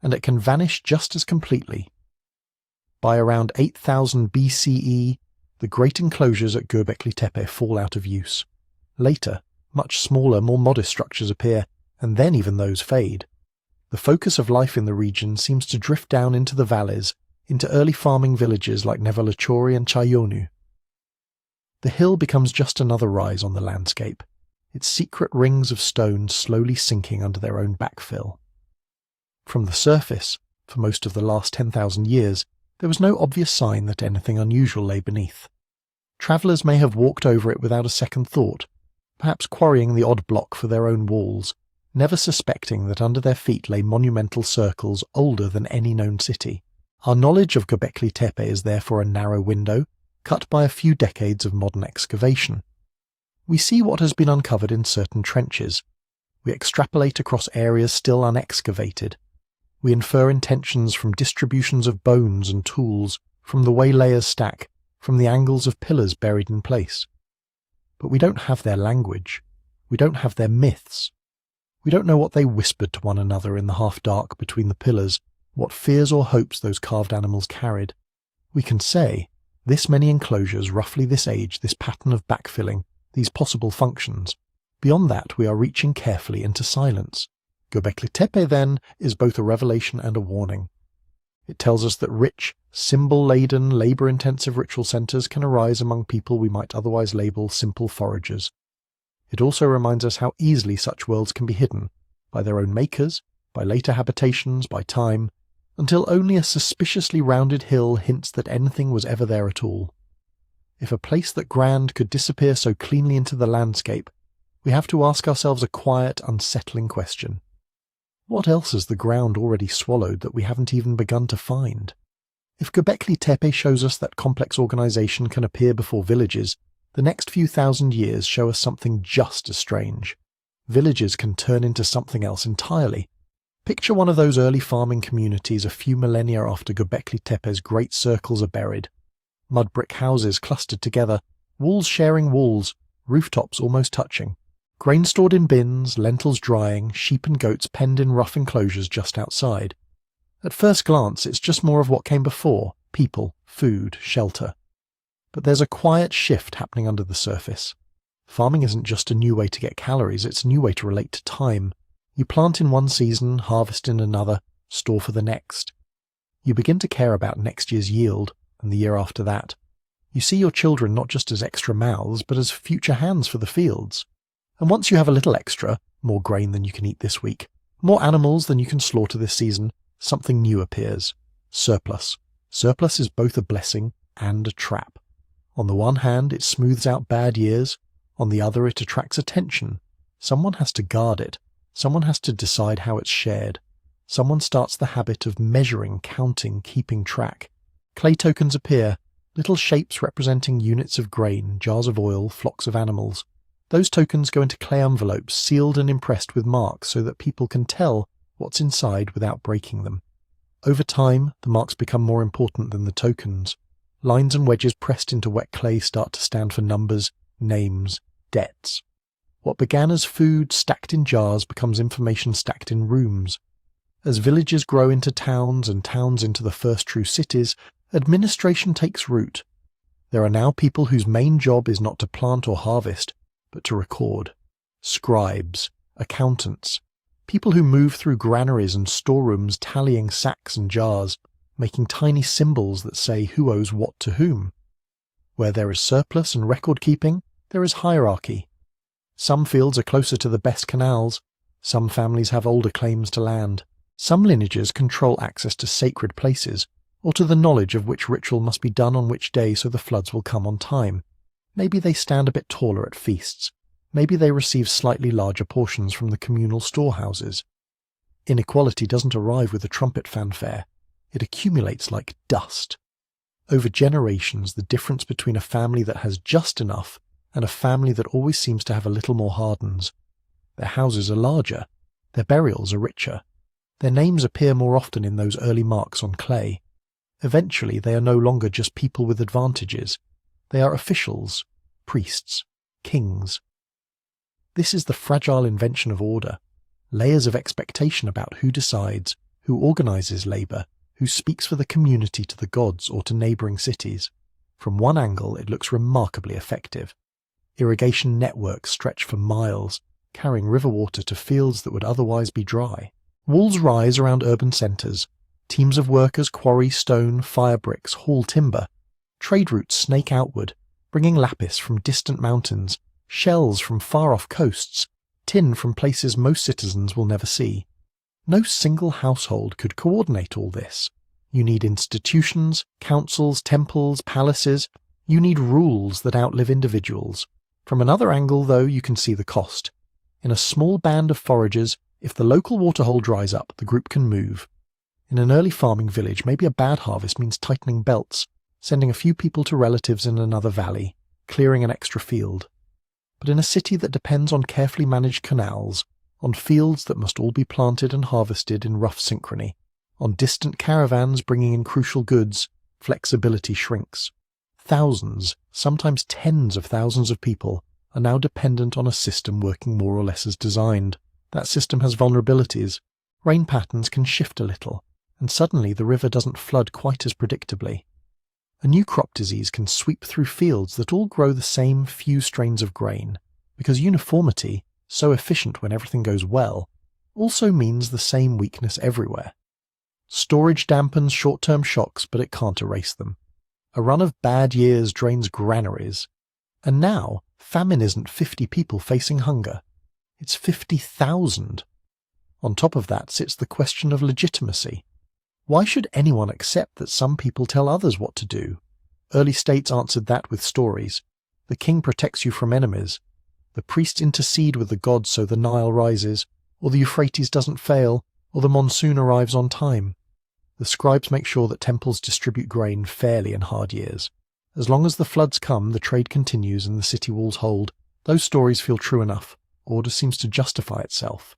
and it can vanish just as completely. By around 8000 BCE, the great enclosures at Göbekli Tepe fall out of use. Later, much smaller, more modest structures appear, and then even those fade. The focus of life in the region seems to drift down into the valleys, into early farming villages like Nevalachori and Chayonu. The hill becomes just another rise on the landscape, its secret rings of stone slowly sinking under their own backfill. From the surface, for most of the last 10,000 years, there was no obvious sign that anything unusual lay beneath. Travellers may have walked over it without a second thought, perhaps quarrying the odd block for their own walls, never suspecting that under their feet lay monumental circles older than any known city. Our knowledge of Göbekli Tepe is therefore a narrow window, cut by a few decades of modern excavation. We see what has been uncovered in certain trenches. We extrapolate across areas still unexcavated. We infer intentions from distributions of bones and tools, from the way layers stack, from the angles of pillars buried in place. But we don't have their language. We don't have their myths. We don't know what they whispered to one another in the half-dark between the pillars, what fears or hopes those carved animals carried. We can say, this many enclosures, roughly this age, this pattern of backfilling, these possible functions. Beyond that, we are reaching carefully into silence. Göbekli Tepe, then, is both a revelation and a warning. It tells us that rich, symbol-laden, labour-intensive ritual centres can arise among people we might otherwise label simple foragers. It also reminds us how easily such worlds can be hidden, by their own makers, by later habitations, by time, until only a suspiciously rounded hill hints that anything was ever there at all. If a place that grand could disappear so cleanly into the landscape, we have to ask ourselves a quiet, unsettling question. What else has the ground already swallowed that we haven't even begun to find? If Göbekli Tepe shows us that complex organisation can appear before villages, the next few thousand years show us something just as strange. Villages can turn into something else entirely. Picture one of those early farming communities a few millennia after Göbekli Tepe's great circles are buried. Mud brick houses clustered together, walls sharing walls, rooftops almost touching. Grain stored in bins, lentils drying, sheep and goats penned in rough enclosures just outside. At first glance, it's just more of what came before: people, food, shelter. But there's a quiet shift happening under the surface. Farming isn't just a new way to get calories, it's a new way to relate to time. You plant in one season, harvest in another, store for the next. You begin to care about next year's yield, and the year after that. You see your children not just as extra mouths, but as future hands for the fields. And once you have a little extra, more grain than you can eat this week, more animals than you can slaughter this season, something new appears. Surplus. Surplus is both a blessing and a trap. On the one hand, it smooths out bad years. On the other, it attracts attention. Someone has to guard it. Someone has to decide how it's shared. Someone starts the habit of measuring, counting, keeping track. Clay tokens appear, little shapes representing units of grain, jars of oil, flocks of animals. Those tokens go into clay envelopes, sealed and impressed with marks so that people can tell what's inside without breaking them. Over time, the marks become more important than the tokens. Lines and wedges pressed into wet clay start to stand for numbers, names, debts. What began as food stacked in jars becomes information stacked in rooms. As villages grow into towns and towns into the first true cities, administration takes root. There are now people whose main job is not to plant or harvest, but to record. Scribes, accountants, people who move through granaries and storerooms tallying sacks and jars, making tiny symbols that say who owes what to whom. Where there is surplus and record-keeping, there is hierarchy. Some fields are closer to the best canals. Some families have older claims to land. Some lineages control access to sacred places, or to the knowledge of which ritual must be done on which day so the floods will come on time. Maybe they stand a bit taller at feasts. Maybe they receive slightly larger portions from the communal storehouses. Inequality doesn't arrive with a trumpet fanfare. It accumulates like dust. Over generations, the difference between a family that has just enough and a family that always seems to have a little more hardens. Their houses are larger. Their burials are richer. Their names appear more often in those early marks on clay. Eventually, they are no longer just people with advantages. They are officials, priests, kings. This is the fragile invention of order. Layers of expectation about who decides, who organizes labor, who speaks for the community to the gods or to neighboring cities. From one angle, it looks remarkably effective. Irrigation networks stretch for miles, carrying river water to fields that would otherwise be dry. Walls rise around urban centers. Teams of workers quarry stone, fire bricks, haul timber. Trade routes snake outward, bringing lapis from distant mountains, shells from far-off coasts, tin from places most citizens will never see. No single household could coordinate all this. You need institutions, councils, temples, palaces. You need rules that outlive individuals. From another angle, though, you can see the cost. In a small band of foragers, if the local waterhole dries up, the group can move. In an early farming village, maybe a bad harvest means tightening belts, sending a few people to relatives in another valley, clearing an extra field. But in a city that depends on carefully managed canals, on fields that must all be planted and harvested in rough synchrony, on distant caravans bringing in crucial goods, flexibility shrinks. Thousands, sometimes tens of thousands of people are now dependent on a system working more or less as designed. That system has vulnerabilities. Rain patterns can shift a little, and suddenly the river doesn't flood quite as predictably. A new crop disease can sweep through fields that all grow the same few strains of grain, because uniformity, so efficient when everything goes well, also means the same weakness everywhere. Storage dampens short-term shocks, but it can't erase them. A run of bad years drains granaries. And now, famine isn't 50 people facing hunger. It's 50,000. On top of that sits the question of legitimacy. Why should anyone accept that some people tell others what to do? Early states answered that with stories. The king protects you from enemies. The priests intercede with the gods so the Nile rises, or the Euphrates doesn't fail, or the monsoon arrives on time. The scribes make sure that temples distribute grain fairly in hard years. As long as the floods come, the trade continues and the city walls hold. Those stories feel true enough. Order seems to justify itself.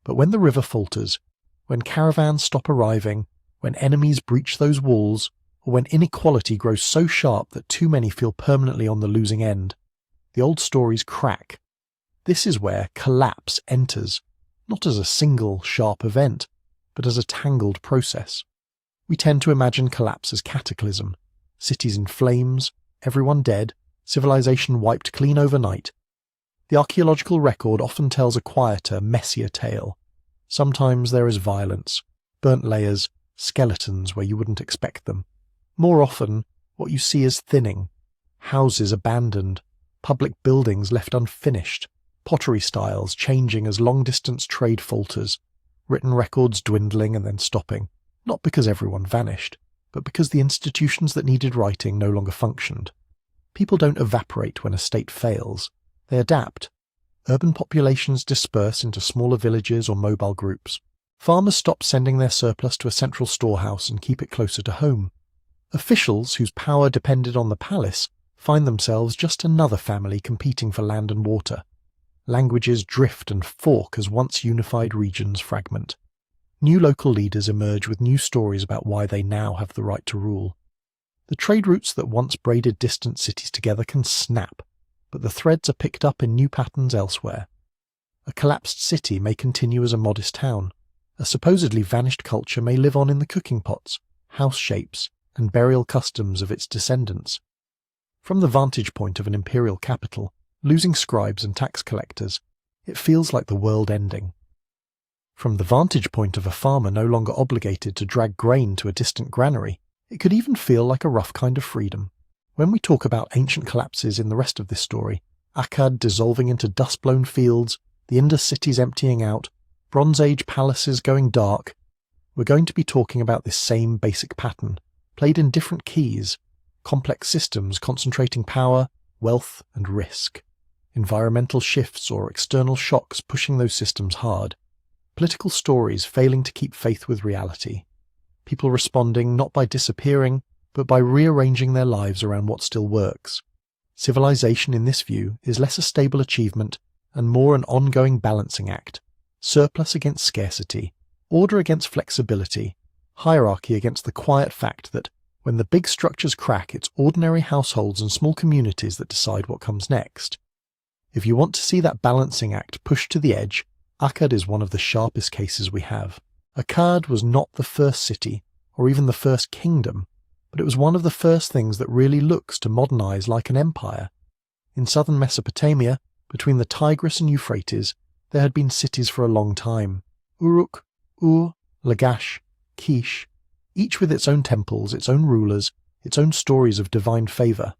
But when the river falters, when caravans stop arriving, when enemies breach those walls, or when inequality grows so sharp that too many feel permanently on the losing end, the old stories crack. This is where collapse enters, not as a single, sharp event, but as a tangled process. We tend to imagine collapse as cataclysm, cities in flames, everyone dead, civilization wiped clean overnight. The archaeological record often tells a quieter, messier tale. Sometimes there is violence, burnt layers, skeletons where you wouldn't expect them. More often, what you see is thinning, houses abandoned, public buildings left unfinished, pottery styles changing as long-distance trade falters, written records dwindling and then stopping, not because everyone vanished, but because the institutions that needed writing no longer functioned. People don't evaporate when a state fails. They adapt. Urban populations disperse into smaller villages or mobile groups. Farmers stop sending their surplus to a central storehouse and keep it closer to home. Officials whose power depended on the palace find themselves just another family competing for land and water. Languages drift and fork as once unified regions fragment. New local leaders emerge with new stories about why they now have the right to rule. The trade routes that once braided distant cities together can snap, but the threads are picked up in new patterns elsewhere. A collapsed city may continue as a modest town. A supposedly vanished culture may live on in the cooking pots, house shapes, and burial customs of its descendants. From the vantage point of an imperial capital, losing scribes and tax collectors, it feels like the world ending. From the vantage point of a farmer no longer obligated to drag grain to a distant granary, it could even feel like a rough kind of freedom. When we talk about ancient collapses in the rest of this story, Akkad dissolving into dust-blown fields, the Indus cities emptying out, Bronze Age palaces going dark, we're going to be talking about this same basic pattern, played in different keys, complex systems concentrating power, wealth, and risk. Environmental shifts or external shocks pushing those systems hard. Political stories failing to keep faith with reality. People responding not by disappearing, but by rearranging their lives around what still works. Civilization in this view is less a stable achievement and more an ongoing balancing act, surplus against scarcity, order against flexibility, hierarchy against the quiet fact that when the big structures crack, it's ordinary households and small communities that decide what comes next. If you want to see that balancing act pushed to the edge, Akkad is one of the sharpest cases we have. Akkad was not the first city, or even the first kingdom, but it was one of the first things that really looks to modernize like an empire. In southern Mesopotamia, between the Tigris and Euphrates, there had been cities for a long time. Uruk, Ur, Lagash, Kish, each with its own temples, its own rulers, its own stories of divine favor.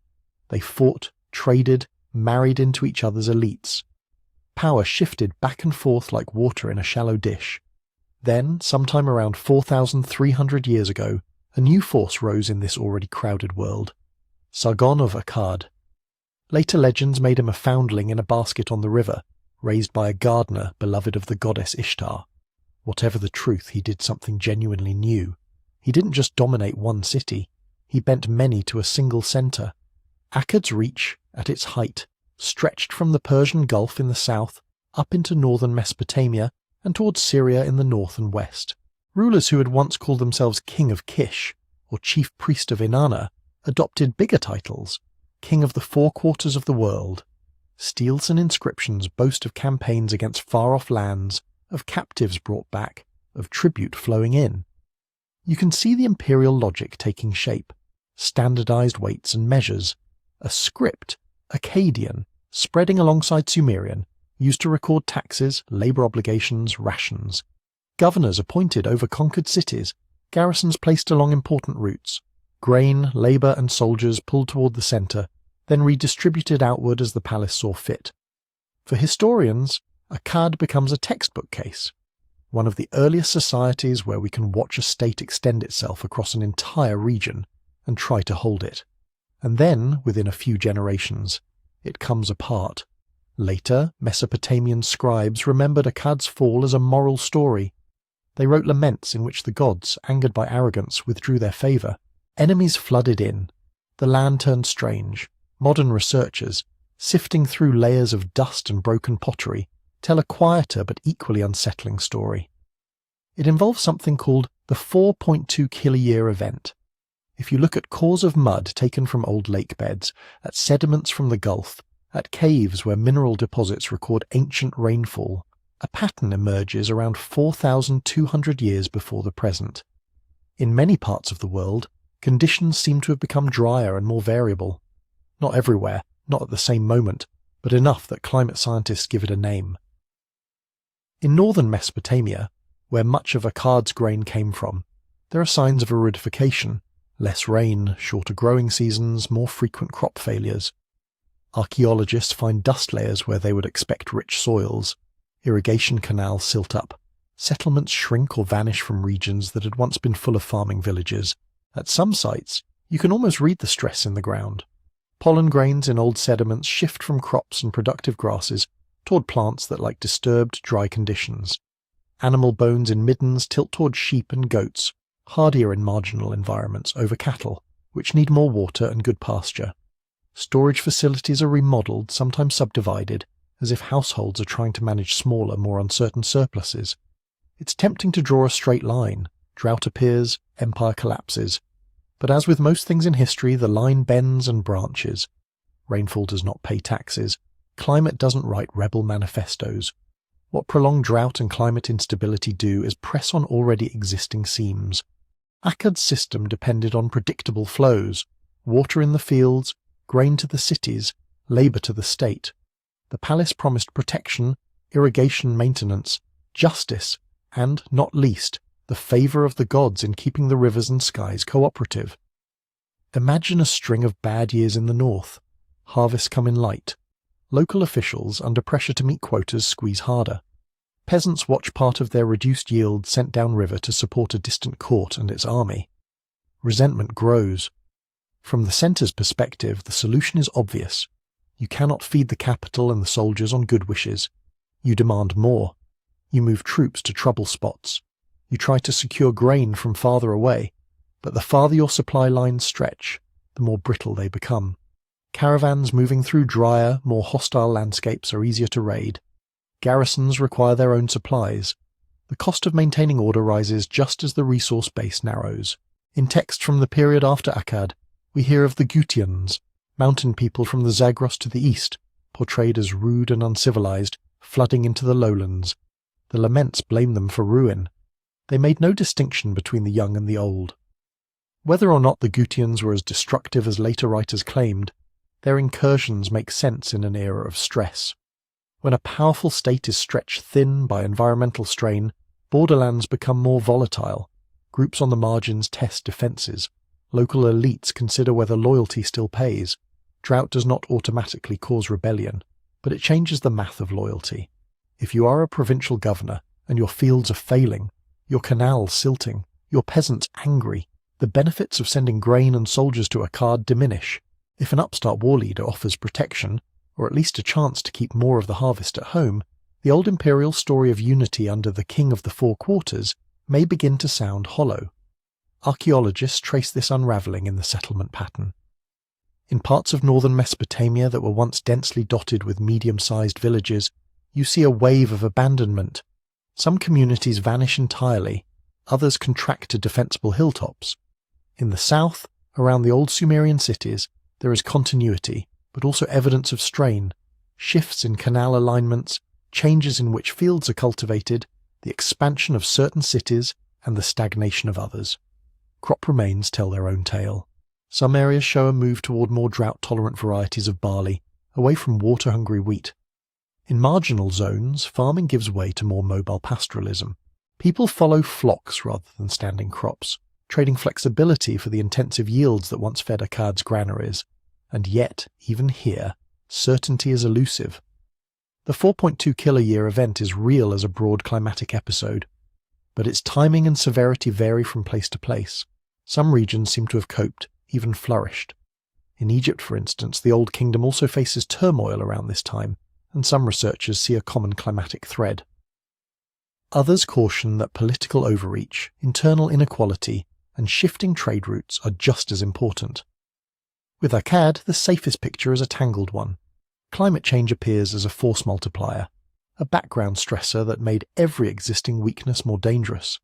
They fought, traded, married into each other's elites. Power shifted back and forth like water in a shallow dish. Then, sometime around 4,300 years ago, a new force rose in this already crowded world. Sargon of Akkad. Later legends made him a foundling in a basket on the river, raised by a gardener beloved of the goddess Ishtar. Whatever the truth, he did something genuinely new. He didn't just dominate one city, he bent many to a single centre. Akkad's reach, at its height, stretched from the Persian Gulf in the south up into northern Mesopotamia and towards Syria in the north and west. Rulers who had once called themselves King of Kish or Chief Priest of Inanna adopted bigger titles, King of the Four Quarters of the World. Steles and inscriptions boast of campaigns against far-off lands, of captives brought back, of tribute flowing in. You can see the imperial logic taking shape, standardized weights and measures, a script, Akkadian, spreading alongside Sumerian, used to record taxes, labor obligations, rations. Governors appointed over conquered cities, garrisons placed along important routes. Grain, labor and soldiers pulled toward the center, then redistributed outward as the palace saw fit. For historians, Akkad becomes a textbook case, one of the earliest societies where we can watch a state extend itself across an entire region and try to hold it. And then, within a few generations, it comes apart. Later, Mesopotamian scribes remembered Akkad's fall as a moral story. They wrote laments in which the gods, angered by arrogance, withdrew their favour. Enemies flooded in. The land turned strange. Modern researchers, sifting through layers of dust and broken pottery, tell a quieter but equally unsettling story. It involves something called the 4.2 kiloyear event. If you look at cores of mud taken from old lake beds, at sediments from the Gulf, at caves where mineral deposits record ancient rainfall, a pattern emerges around 4,200 years before the present. In many parts of the world, conditions seem to have become drier and more variable. Not everywhere, not at the same moment, but enough that climate scientists give it a name. In northern Mesopotamia, where much of Akkad's grain came from, there are signs of aridification. Less rain, shorter growing seasons, more frequent crop failures. Archaeologists find dust layers where they would expect rich soils. Irrigation canals silt up. Settlements shrink or vanish from regions that had once been full of farming villages. At some sites, you can almost read the stress in the ground. Pollen grains in old sediments shift from crops and productive grasses toward plants that like disturbed, dry conditions. Animal bones in middens tilt toward sheep and goats, hardier in marginal environments over cattle, which need more water and good pasture. Storage facilities are remodeled, sometimes subdivided, as if households are trying to manage smaller, more uncertain surpluses. It's tempting to draw a straight line. Drought appears, empire collapses. But as with most things in history, the line bends and branches. Rainfall does not pay taxes. Climate doesn't write rebel manifestos. What prolonged drought and climate instability do is press on already existing seams. Akkad's system depended on predictable flows, water in the fields, grain to the cities, labour to the state. The palace promised protection, irrigation maintenance, justice, and, not least, the favour of the gods in keeping the rivers and skies cooperative. Imagine a string of bad years in the north. Harvests come in light. Local officials, under pressure to meet quotas, squeeze harder. Peasants watch part of their reduced yield sent downriver to support a distant court and its army. Resentment grows. From the centre's perspective, the solution is obvious. You cannot feed the capital and the soldiers on good wishes. You demand more. You move troops to trouble spots. You try to secure grain from farther away, but the farther your supply lines stretch, the more brittle they become. Caravans moving through drier, more hostile landscapes are easier to raid. Garrisons require their own supplies. The cost of maintaining order rises just as the resource base narrows. In text from the period after Akkad, we hear of the Gutians, mountain people from the Zagros to the east, portrayed as rude and uncivilized, flooding into the lowlands. The laments blame them for ruin. They made no distinction between the young and the old. Whether or not the Gutians were as destructive as later writers claimed, their incursions make sense in an era of stress. When a powerful state is stretched thin by environmental strain, borderlands become more volatile. Groups on the margins test defences. Local elites consider whether loyalty still pays. Drought does not automatically cause rebellion, but it changes the math of loyalty. If you are a provincial governor and your fields are failing, your canals silting, your peasants angry, the benefits of sending grain and soldiers to Akkad diminish. If an upstart war leader offers protection, or at least a chance to keep more of the harvest at home, the old imperial story of unity under the King of the Four Quarters may begin to sound hollow. Archaeologists trace this unraveling in the settlement pattern. In parts of northern Mesopotamia that were once densely dotted with medium-sized villages, you see a wave of abandonment. Some communities vanish entirely, others contract to defensible hilltops. In the south, around the old Sumerian cities, there is continuity, but also evidence of strain, shifts in canal alignments, changes in which fields are cultivated, the expansion of certain cities, and the stagnation of others. Crop remains tell their own tale. Some areas show a move toward more drought-tolerant varieties of barley, away from water-hungry wheat. In marginal zones, farming gives way to more mobile pastoralism. People follow flocks rather than standing crops, trading flexibility for the intensive yields that once fed Akkad's granaries. And yet, even here, certainty is elusive. The 4.2 kilo-year event is real as a broad climatic episode, but its timing and severity vary from place to place. Some regions seem to have coped, even flourished. In Egypt, for instance, the Old Kingdom also faces turmoil around this time, and some researchers see a common climatic thread. Others caution that political overreach, internal inequality, and shifting trade routes are just as important. With Akkad, the safest picture is a tangled one. Climate change appears as a force multiplier, a background stressor that made every existing weakness more dangerous.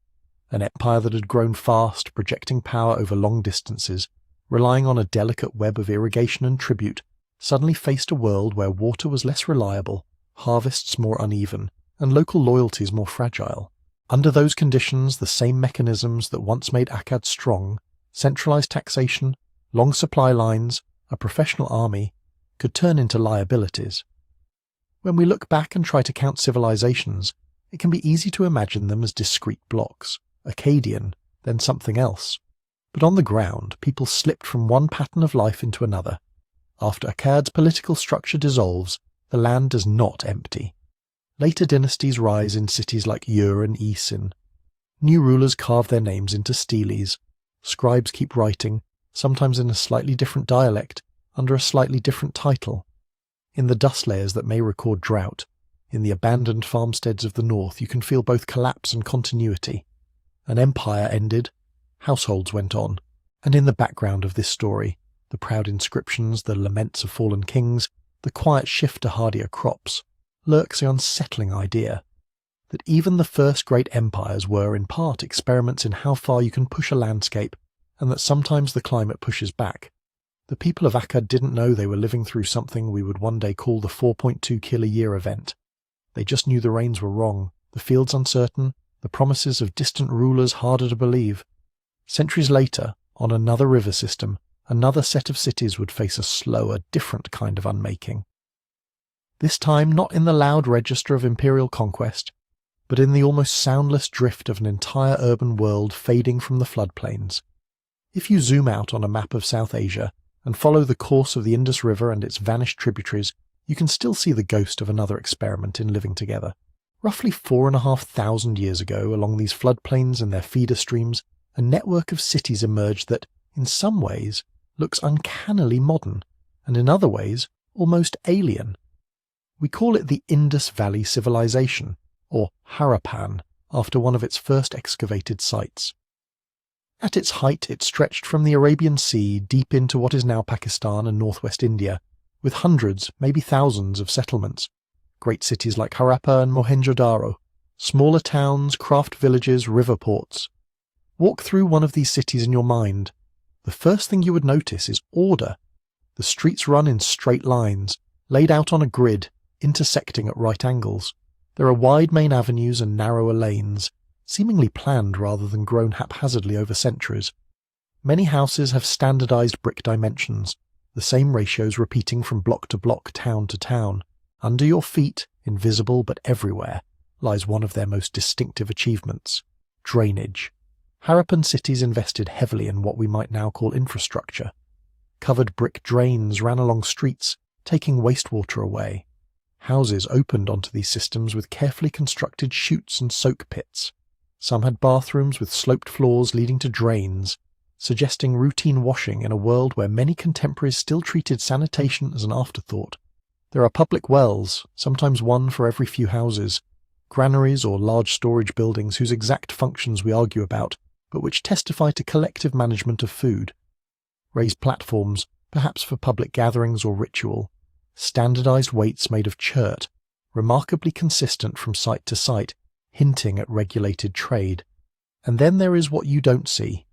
An empire that had grown fast, projecting power over long distances, relying on a delicate web of irrigation and tribute, suddenly faced a world where water was less reliable, harvests more uneven, and local loyalties more fragile. Under those conditions, the same mechanisms that once made Akkad strong, centralized taxation, long supply lines, a professional army, could turn into liabilities. When we look back and try to count civilizations, it can be easy to imagine them as discrete blocks, Akkadian, then something else. But on the ground, people slipped from one pattern of life into another. After Akkad's political structure dissolves, the land does not empty. Later dynasties rise in cities like Ur and Isin. New rulers carve their names into steles. Scribes keep writing, sometimes in a slightly different dialect, under a slightly different title. In the dust layers that may record drought, in the abandoned farmsteads of the north, you can feel both collapse and continuity. An empire ended, households went on, and in the background of this story, the proud inscriptions, the laments of fallen kings, the quiet shift to hardier crops, lurks the unsettling idea that even the first great empires were in part experiments in how far you can push a landscape, and that sometimes the climate pushes back. The people of Akkad didn't know they were living through something we would one day call the 4.2 kilo-year event. They just knew the rains were wrong, the fields uncertain, the promises of distant rulers harder to believe. Centuries later, on another river system, another set of cities would face a slower, different kind of unmaking. This time not in the loud register of imperial conquest, but in the almost soundless drift of an entire urban world fading from the floodplains. If you zoom out on a map of South Asia and follow the course of the Indus River and its vanished tributaries, you can still see the ghost of another experiment in living together. Roughly 4,500 years ago, along these floodplains and their feeder streams, a network of cities emerged that, in some ways, looks uncannily modern, and in other ways, almost alien. We call it the Indus Valley civilization, or Harappan, after one of its first excavated sites. At its height, it stretched from the Arabian Sea deep into what is now Pakistan and northwest India, with hundreds, maybe thousands of settlements. Great cities like Harappa and Mohenjo-daro, smaller towns, craft villages, river ports. Walk through one of these cities in your mind. The first thing you would notice is order. The streets run in straight lines, laid out on a grid, intersecting at right angles. There are wide main avenues and narrower lanes, seemingly planned rather than grown haphazardly over centuries. Many houses have standardized brick dimensions, the same ratios repeating from block to block, town to town. Under your feet, invisible but everywhere, lies one of their most distinctive achievements: drainage. Harappan cities invested heavily in what we might now call infrastructure. Covered brick drains ran along streets, taking wastewater away. Houses opened onto these systems with carefully constructed chutes and soak pits. Some had bathrooms with sloped floors leading to drains, suggesting routine washing in a world where many contemporaries still treated sanitation as an afterthought. There are public wells, sometimes one for every few houses, granaries or large storage buildings whose exact functions we argue about, but which testify to collective management of food. Raised platforms, perhaps for public gatherings or ritual. Standardized weights made of chert, remarkably consistent from site to site, hinting at regulated trade. And then there is what you don't see.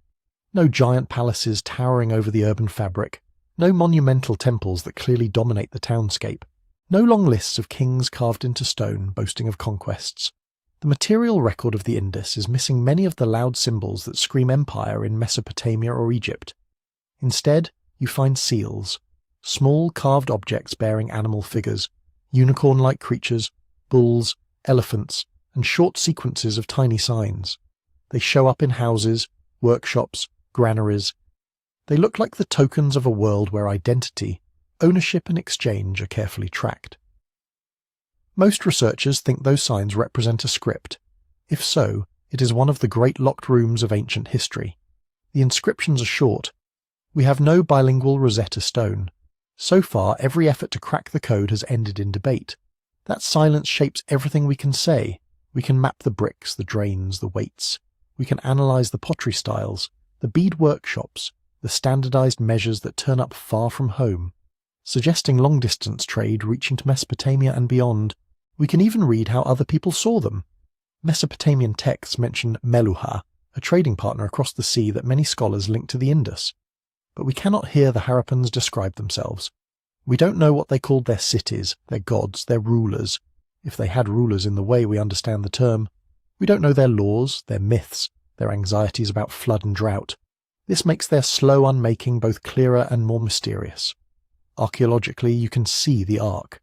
No giant palaces towering over the urban fabric, no monumental temples that clearly dominate the townscape, no long lists of kings carved into stone boasting of conquests. The material record of the Indus is missing many of the loud symbols that scream empire in Mesopotamia or Egypt. Instead, you find seals, small carved objects bearing animal figures, unicorn-like creatures, bulls, elephants, and short sequences of tiny signs. They show up in houses, workshops, granaries. They look like the tokens of a world where identity, ownership and exchange are carefully tracked. Most researchers think those signs represent a script. If so, it is one of the great locked rooms of ancient history. The inscriptions are short. We have no bilingual Rosetta Stone. So far, every effort to crack the code has ended in debate. That silence shapes everything we can say. We can map the bricks, the drains, the weights. We can analyze the pottery styles, the bead workshops, the standardized measures that turn up far from home, suggesting long-distance trade reaching to Mesopotamia and beyond. We can even read how other people saw them. Mesopotamian texts mention Meluha, a trading partner across the sea that many scholars link to the Indus. But we cannot hear the Harappans describe themselves. We don't know what they called their cities, their gods, their rulers, if they had rulers in the way we understand the term. We don't know their laws, their myths, their anxieties about flood and drought. This makes their slow unmaking both clearer and more mysterious. Archaeologically, you can see the arc.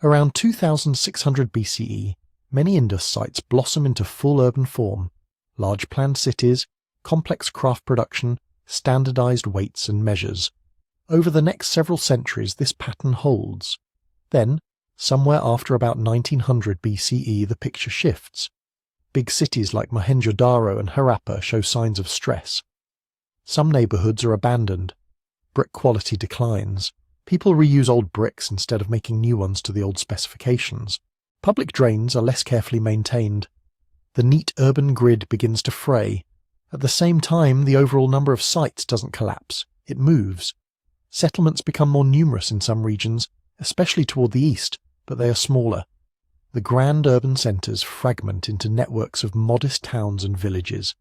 Around 2600 BCE, many Indus sites blossom into full urban form, large planned cities, complex craft production, standardized weights and measures. Over the next several centuries, this pattern holds. Then, somewhere after about 1900 BCE, the picture shifts. Big cities like Mohenjo-daro and Harappa show signs of stress. Some neighborhoods are abandoned. Brick quality declines. People reuse old bricks instead of making new ones to the old specifications. Public drains are less carefully maintained. The neat urban grid begins to fray. At the same time, the overall number of sites doesn't collapse. It moves. Settlements become more numerous in some regions, especially toward the east, but they are smaller. The grand urban centres fragment into networks of modest towns and villages.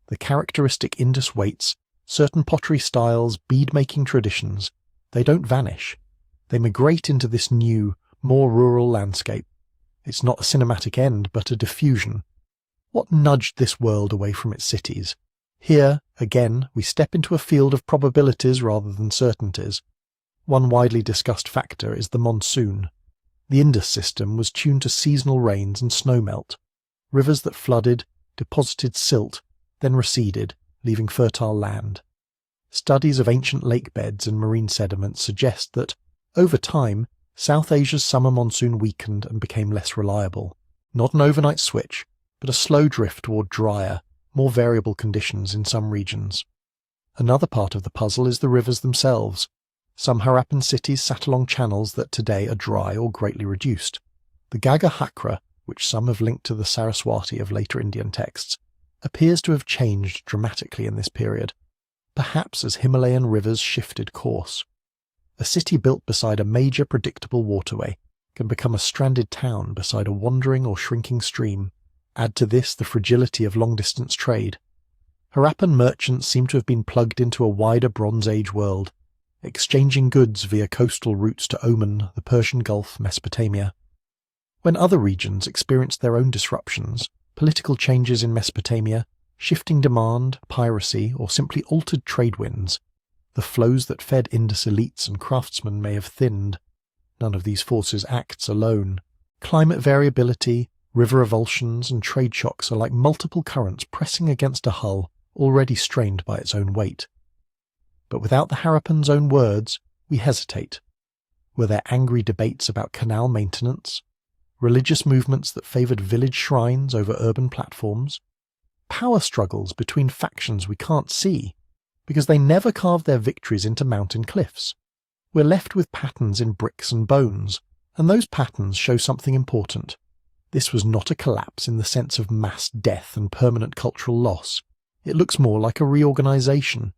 The characteristic Indus weights, certain pottery styles, bead-making traditions, they don't vanish. They migrate into this new, more rural landscape. It's not a cinematic end, but a diffusion. What nudged this world away from its cities? Here, again, we step into a field of probabilities rather than certainties. One widely discussed factor is the monsoon. The Indus system was tuned to seasonal rains and snowmelt. Rivers that flooded, deposited silt, then receded, leaving fertile land. Studies of ancient lake beds and marine sediments suggest that, over time, South Asia's summer monsoon weakened and became less reliable. Not an overnight switch, but a slow drift toward drier, more variable conditions in some regions. Another part of the puzzle is the rivers themselves. Some Harappan cities sat along channels that today are dry or greatly reduced. The Gaga Hakra, which some have linked to the Saraswati of later Indian texts, appears to have changed dramatically in this period, perhaps as Himalayan rivers shifted course. A city built beside a major predictable waterway can become a stranded town beside a wandering or shrinking stream. Add to this the fragility of long-distance trade. Harappan merchants seem to have been plugged into a wider Bronze Age world, exchanging goods via coastal routes to Oman, the Persian Gulf, Mesopotamia. When other regions experienced their own disruptions, political changes in Mesopotamia, shifting demand, piracy, or simply altered trade winds, the flows that fed Indus elites and craftsmen may have thinned. None of these forces acts alone. Climate variability, river avulsions, and trade shocks are like multiple currents pressing against a hull already strained by its own weight. But without the Harappans' own words, we hesitate. Were there angry debates about canal maintenance? Religious movements that favoured village shrines over urban platforms? Power struggles between factions we can't see, because they never carved their victories into mountain cliffs. We're left with patterns in bricks and bones, and those patterns show something important. This was not a collapse in the sense of mass death and permanent cultural loss. It looks more like a reorganisation.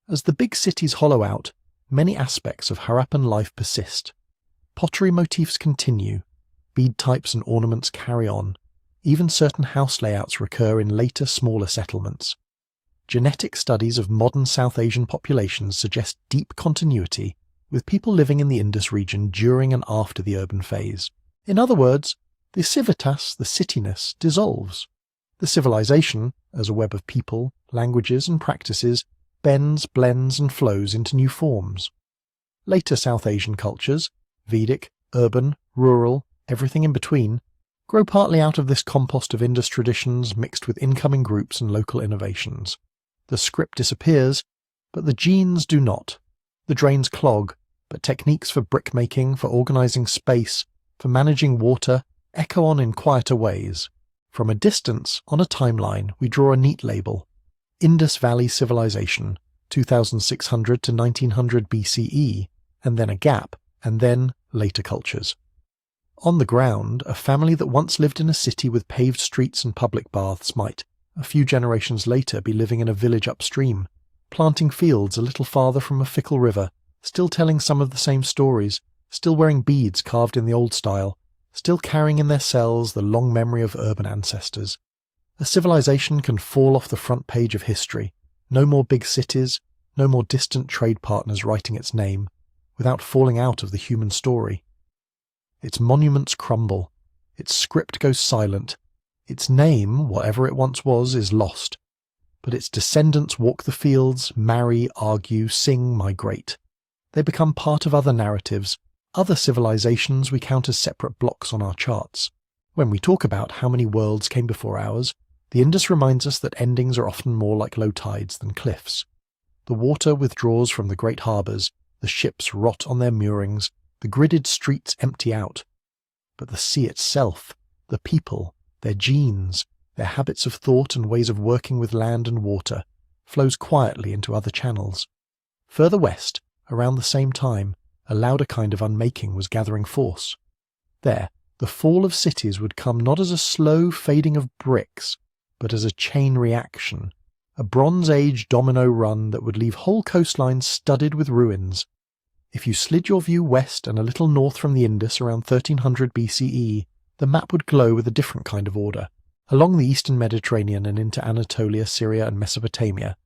As the big cities hollow out, many aspects of Harappan life persist. Pottery motifs continue, bead types and ornaments carry on, even certain house layouts recur in later, smaller settlements. Genetic studies of modern South Asian populations suggest deep continuity with people living in the Indus region during and after the urban phase. In other words, the civitas, the cityness, dissolves. The civilization, as a web of people, languages and practices, bends, blends and flows into new forms. Later South Asian cultures, Vedic, urban, rural, everything in between, grow partly out of this compost of Indus traditions mixed with incoming groups and local innovations. The script disappears, but the genes do not. The drains clog, but techniques for brick-making, for organising space, for managing water, echo on in quieter ways. From a distance, on a timeline, we draw a neat label. Indus Valley Civilization, 2600 to 1900 BCE, and then a gap, and then later cultures. On the ground, a family that once lived in a city with paved streets and public baths might, a few generations later, be living in a village upstream, planting fields a little farther from a fickle river, still telling some of the same stories, still wearing beads carved in the old style, still carrying in their cells the long memory of urban ancestors. A civilization can fall off the front page of history, no more big cities, no more distant trade partners writing its name, without falling out of the human story. Its monuments crumble, its script goes silent, its name, whatever it once was, is lost. But its descendants walk the fields, marry, argue, sing, migrate. They become part of other narratives, other civilizations we count as separate blocks on our charts. When we talk about how many worlds came before ours, the Indus reminds us that endings are often more like low tides than cliffs. The water withdraws from the great harbours, the ships rot on their moorings, the gridded streets empty out. But the sea itself, the people, their genes, their habits of thought and ways of working with land and water, flows quietly into other channels. Further west, around the same time, a louder kind of unmaking was gathering force. There, the fall of cities would come not as a slow fading of bricks, but as a chain reaction, a Bronze Age domino run that would leave whole coastlines studded with ruins. If you slid your view west and a little north from the Indus around 1300 BCE, the map would glow with a different kind of order. Along the eastern Mediterranean and into Anatolia, Syria and Mesopotamia,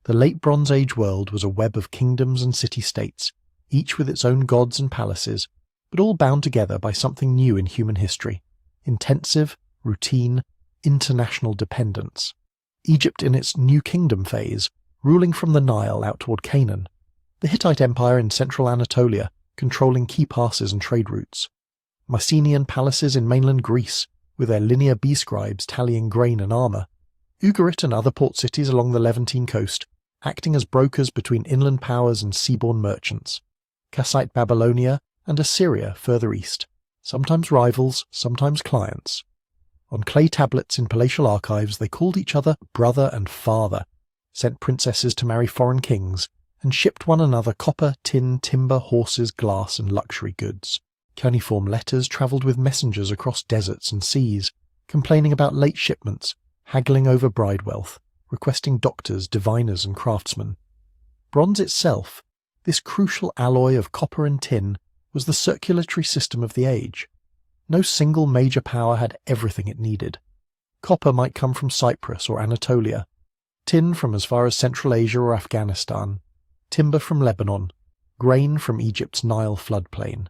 the late Bronze Age world was a web of kingdoms and city-states, each with its own gods and palaces, but all bound together by something new in human history: intensive, routine, international dependence. Egypt in its New Kingdom phase, ruling from the Nile out toward Canaan. The Hittite Empire in central Anatolia, controlling key passes and trade routes. Mycenaean palaces in mainland Greece, with their linear bee-scribes tallying grain and armour. Ugarit and other port cities along the Levantine coast, acting as brokers between inland powers and seaborne merchants. Kassite Babylonia and Assyria further east, sometimes rivals, sometimes clients. On clay tablets in palatial archives they called each other brother and father, sent princesses to marry foreign kings, and shipped one another copper, tin, timber, horses, glass and luxury goods. Cuneiform letters travelled with messengers across deserts and seas, complaining about late shipments, haggling over bride wealth, requesting doctors, diviners and craftsmen. Bronze itself, this crucial alloy of copper and tin, was the circulatory system of the age. No single major power had everything it needed. Copper might come from Cyprus or Anatolia, tin from as far as Central Asia or Afghanistan, timber from Lebanon, grain from Egypt's Nile floodplain.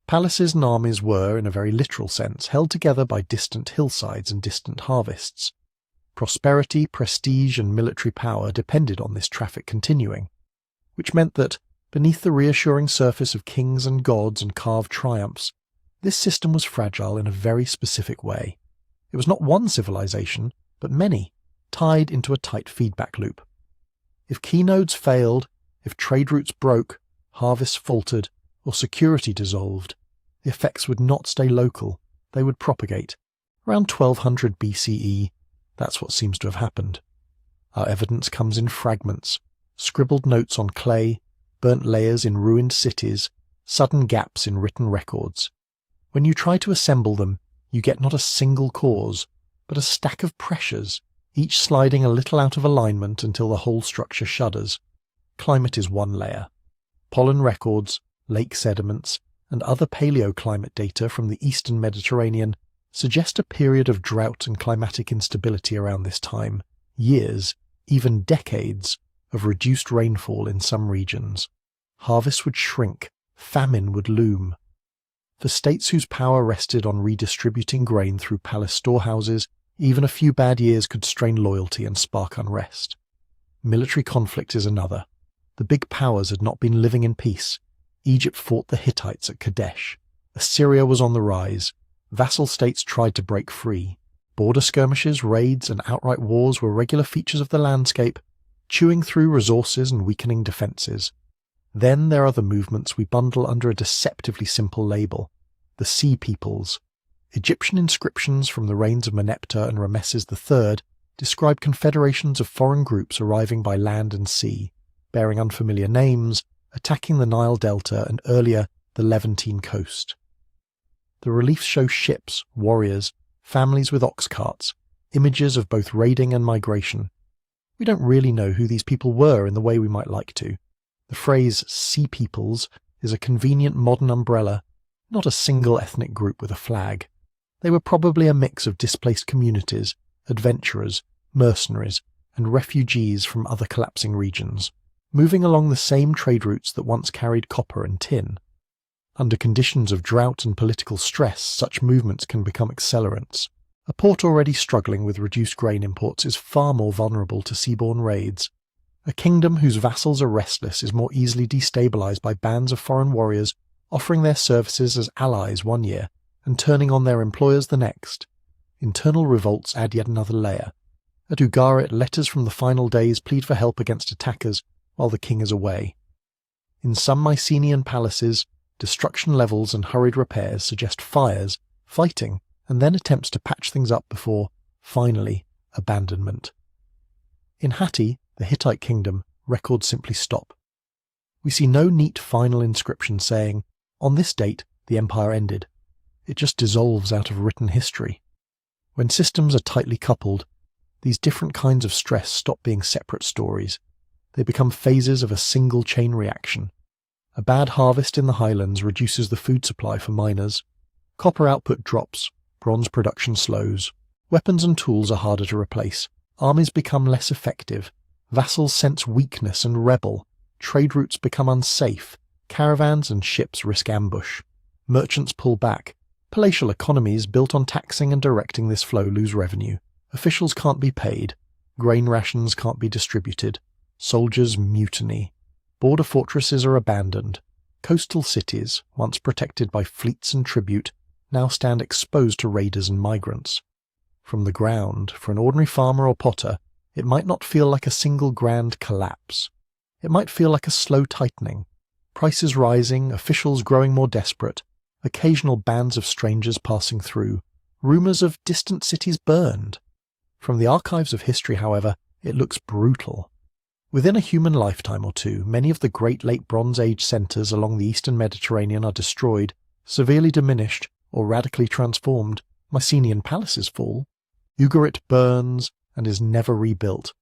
Palaces and armies were, in a very literal sense, held together by distant hillsides and distant harvests. Prosperity, prestige and military power depended on this traffic continuing, which meant that, beneath the reassuring surface of kings and gods and carved triumphs, this system was fragile in a very specific way. It was not one civilization, but many, tied into a tight feedback loop. If keynodes failed, if trade routes broke, harvests faltered, or security dissolved, the effects would not stay local, they would propagate. Around 1200 BCE, that's what seems to have happened. Our evidence comes in fragments, scribbled notes on clay, burnt layers in ruined cities, sudden gaps in written records. When you try to assemble them, you get not a single cause, but a stack of pressures, each sliding a little out of alignment until the whole structure shudders. Climate is one layer. Pollen records, lake sediments, and other paleoclimate data from the eastern Mediterranean suggest a period of drought and climatic instability around this time, years, even decades, of reduced rainfall in some regions. Harvests would shrink, famine would loom. For states whose power rested on redistributing grain through palace storehouses, even a few bad years could strain loyalty and spark unrest. Military conflict is another. The big powers had not been living in peace. Egypt fought the Hittites at Kadesh. Assyria was on the rise. Vassal states tried to break free. Border skirmishes, raids, and outright wars were regular features of the landscape, chewing through resources and weakening defences. Then there are the movements we bundle under a deceptively simple label, the Sea Peoples. Egyptian inscriptions from the reigns of Meneptah and Rameses III describe confederations of foreign groups arriving by land and sea, bearing unfamiliar names, attacking the Nile Delta and earlier the Levantine coast. The reliefs show ships, warriors, families with ox carts, images of both raiding and migration. We don't really know who these people were in the way we might like to. The phrase Sea Peoples is a convenient modern umbrella, not a single ethnic group with a flag. They were probably a mix of displaced communities, adventurers, mercenaries, and refugees from other collapsing regions, moving along the same trade routes that once carried copper and tin. Under conditions of drought and political stress, such movements can become accelerants. A port already struggling with reduced grain imports is far more vulnerable to seaborne raids. A kingdom whose vassals are restless is more easily destabilized by bands of foreign warriors offering their services as allies one year and turning on their employers the next. Internal revolts add yet another layer. At Ugarit, letters from the final days plead for help against attackers while the king is away. In some Mycenaean palaces, destruction levels and hurried repairs suggest fires, fighting, and then attempts to patch things up before, finally, abandonment. In Hatti, the Hittite kingdom, records simply stop. We see no neat final inscription saying, on this date, the empire ended. It just dissolves out of written history. When systems are tightly coupled, these different kinds of stress stop being separate stories. They become phases of a single chain reaction. A bad harvest in the highlands reduces the food supply for miners. Copper output drops, bronze production slows. Weapons and tools are harder to replace. Armies become less effective. Vassals sense weakness and rebel. Trade routes become unsafe. Caravans and ships risk ambush. Merchants pull back. Palatial economies built on taxing and directing this flow lose revenue. Officials can't be paid. Grain rations can't be distributed. Soldiers mutiny. Border fortresses are abandoned. Coastal cities, once protected by fleets and tribute, now stand exposed to raiders and migrants. From the ground, for an ordinary farmer or potter, it might not feel like a single grand collapse. It might feel like a slow tightening. Prices rising, officials growing more desperate, occasional bands of strangers passing through, rumours of distant cities burned. From the archives of history, however, it looks brutal. Within a human lifetime or two, many of the great late Bronze Age centres along the eastern Mediterranean are destroyed, Severely diminished or radically transformed, Mycenaean palaces fall. Ugarit burns and is never rebuilt.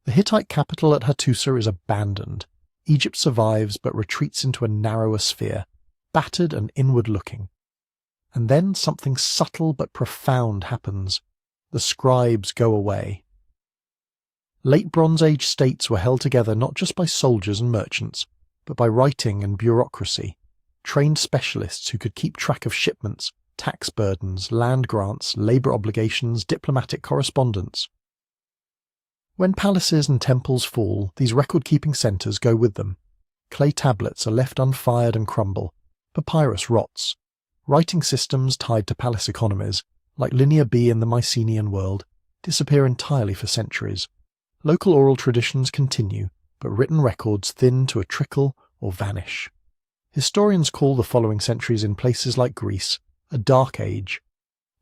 The Hittite capital at Hattusa is abandoned. Egypt survives but retreats into a narrower sphere, battered and inward-looking. And then something subtle but profound happens. The scribes go away. Late Bronze Age states were held together not just by soldiers and merchants, but by writing and bureaucracy, trained specialists who could keep track of shipments, tax burdens, land grants, labour obligations, diplomatic correspondence. When palaces and temples fall, these record-keeping centres go with them. Clay tablets are left unfired and crumble. Papyrus rots. Writing systems tied to palace economies, like Linear B in the Mycenaean world, disappear entirely for centuries. Local oral traditions continue, but written records thin to a trickle or vanish. Historians call the following centuries in places like Greece a dark age,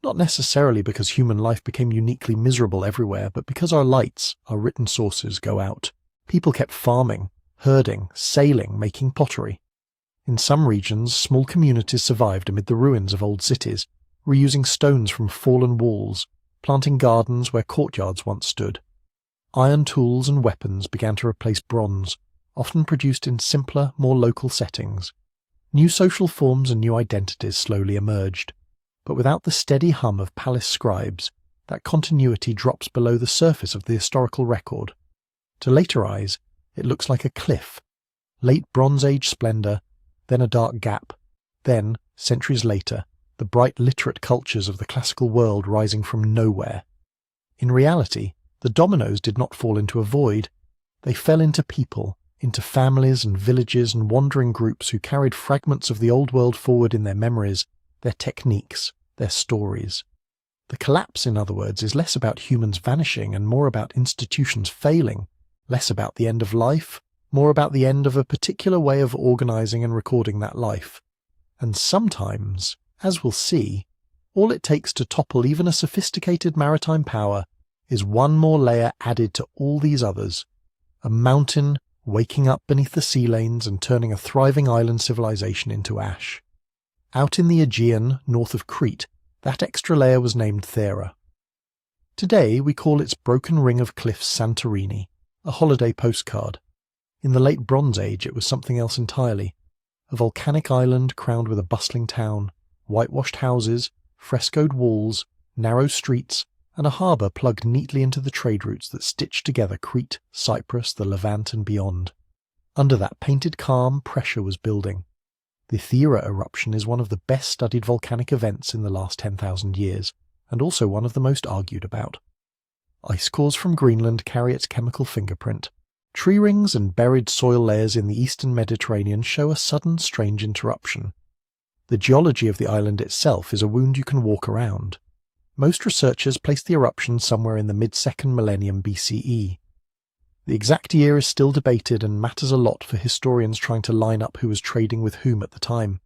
not necessarily because human life became uniquely miserable everywhere, but because our lights, our written sources, go out. People kept farming, herding, sailing, making pottery. In some regions, small communities survived amid the ruins of old cities, reusing stones from fallen walls, planting gardens where courtyards once stood. Iron tools and weapons began to replace bronze, often produced in simpler, more local settings. New social forms and new identities slowly emerged. But without the steady hum of palace scribes, that continuity drops below the surface of the historical record. To later eyes, it looks like a cliff. Late Bronze Age splendour, then a dark gap, then, centuries later, the bright literate cultures of the classical world rising from nowhere. In reality, the dominoes did not fall into a void. They fell into people, into families and villages and wandering groups who carried fragments of the old world forward in their memories, their techniques, their stories. The collapse, in other words, is less about humans vanishing and more about institutions failing, less about the end of life, more about the end of a particular way of organising and recording that life. And sometimes, as we'll see, all it takes to topple even a sophisticated maritime power is one more layer added to all these others, a mountain waking up beneath the sea lanes and turning a thriving island civilization into ash. Out in the Aegean, north of Crete, that extra layer was named Thera. Today we call its broken ring of cliffs Santorini, a holiday postcard. In the late Bronze Age it was something else entirely, a volcanic island crowned with a bustling town, whitewashed houses, frescoed walls, narrow streets, and a harbour plugged neatly into the trade routes that stitched together Crete, Cyprus, the Levant and beyond. Under that painted calm, pressure was building. The Thera eruption is one of the best-studied volcanic events in the last 10,000 years, and also one of the most argued about. Ice cores from Greenland carry its chemical fingerprint. Tree rings and buried soil layers in the eastern Mediterranean show a sudden, strange interruption. The geology of the island itself is a wound you can walk around. Most researchers place the eruption somewhere in the mid-2nd millennium BCE. The exact year is still debated and matters a lot for historians trying to line up who was trading with whom at the time.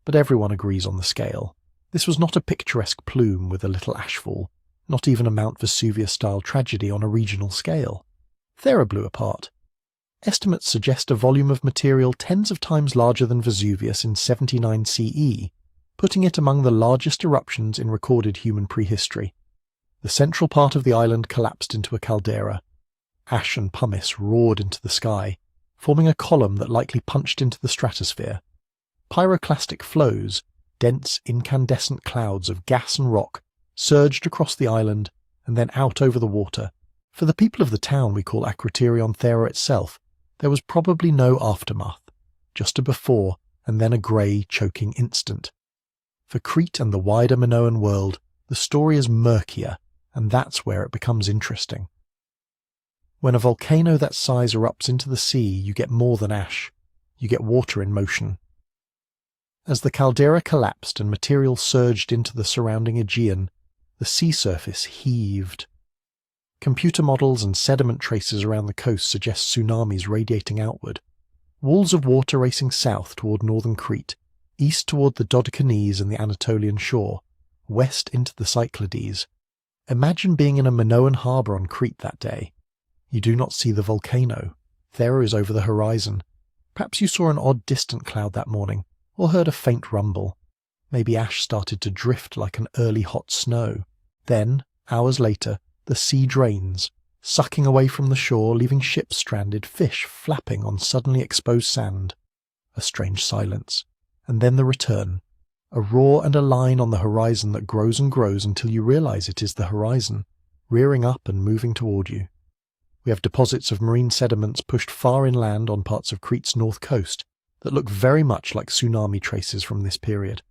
But everyone agrees on the scale. This was not a picturesque plume with a little ashfall, not even a Mount Vesuvius-style tragedy on a regional scale. Thera blew apart. Estimates suggest a volume of material tens of times larger than Vesuvius in 79 CE, putting it among the largest eruptions in recorded human prehistory. The central part of the island collapsed into a caldera. Ash and pumice roared into the sky, forming a column that likely punched into the stratosphere. Pyroclastic flows, dense incandescent clouds of gas and rock, surged across the island and then out over the water. For the people of the town we call Akrotirion Thera itself, there was probably no aftermath, just a before and then a grey, choking instant. For Crete and the wider Minoan world, the story is murkier, and that's where it becomes interesting. When a volcano that size erupts into the sea, you get more than ash. You get water in motion. As the caldera collapsed and material surged into the surrounding Aegean, the sea surface heaved. Computer models and sediment traces around the coast suggest tsunamis radiating outward. Walls of water racing south toward northern Crete, east toward the Dodecanese and the Anatolian shore, west into the Cyclades. Imagine being in a Minoan harbour on Crete that day. You do not see the volcano. Thera is over the horizon. Perhaps you saw an odd distant cloud that morning, or heard a faint rumble. Maybe ash started to drift like an early hot snow. Then, hours later, the sea drains, sucking away from the shore, leaving ships stranded, fish flapping on suddenly exposed sand. A strange silence. And then the return. A roar and a line on the horizon that grows and grows until you realize it is the horizon, rearing up and moving toward you. We have deposits of marine sediments pushed far inland on parts of Crete's north coast that look very much like tsunami traces from this period.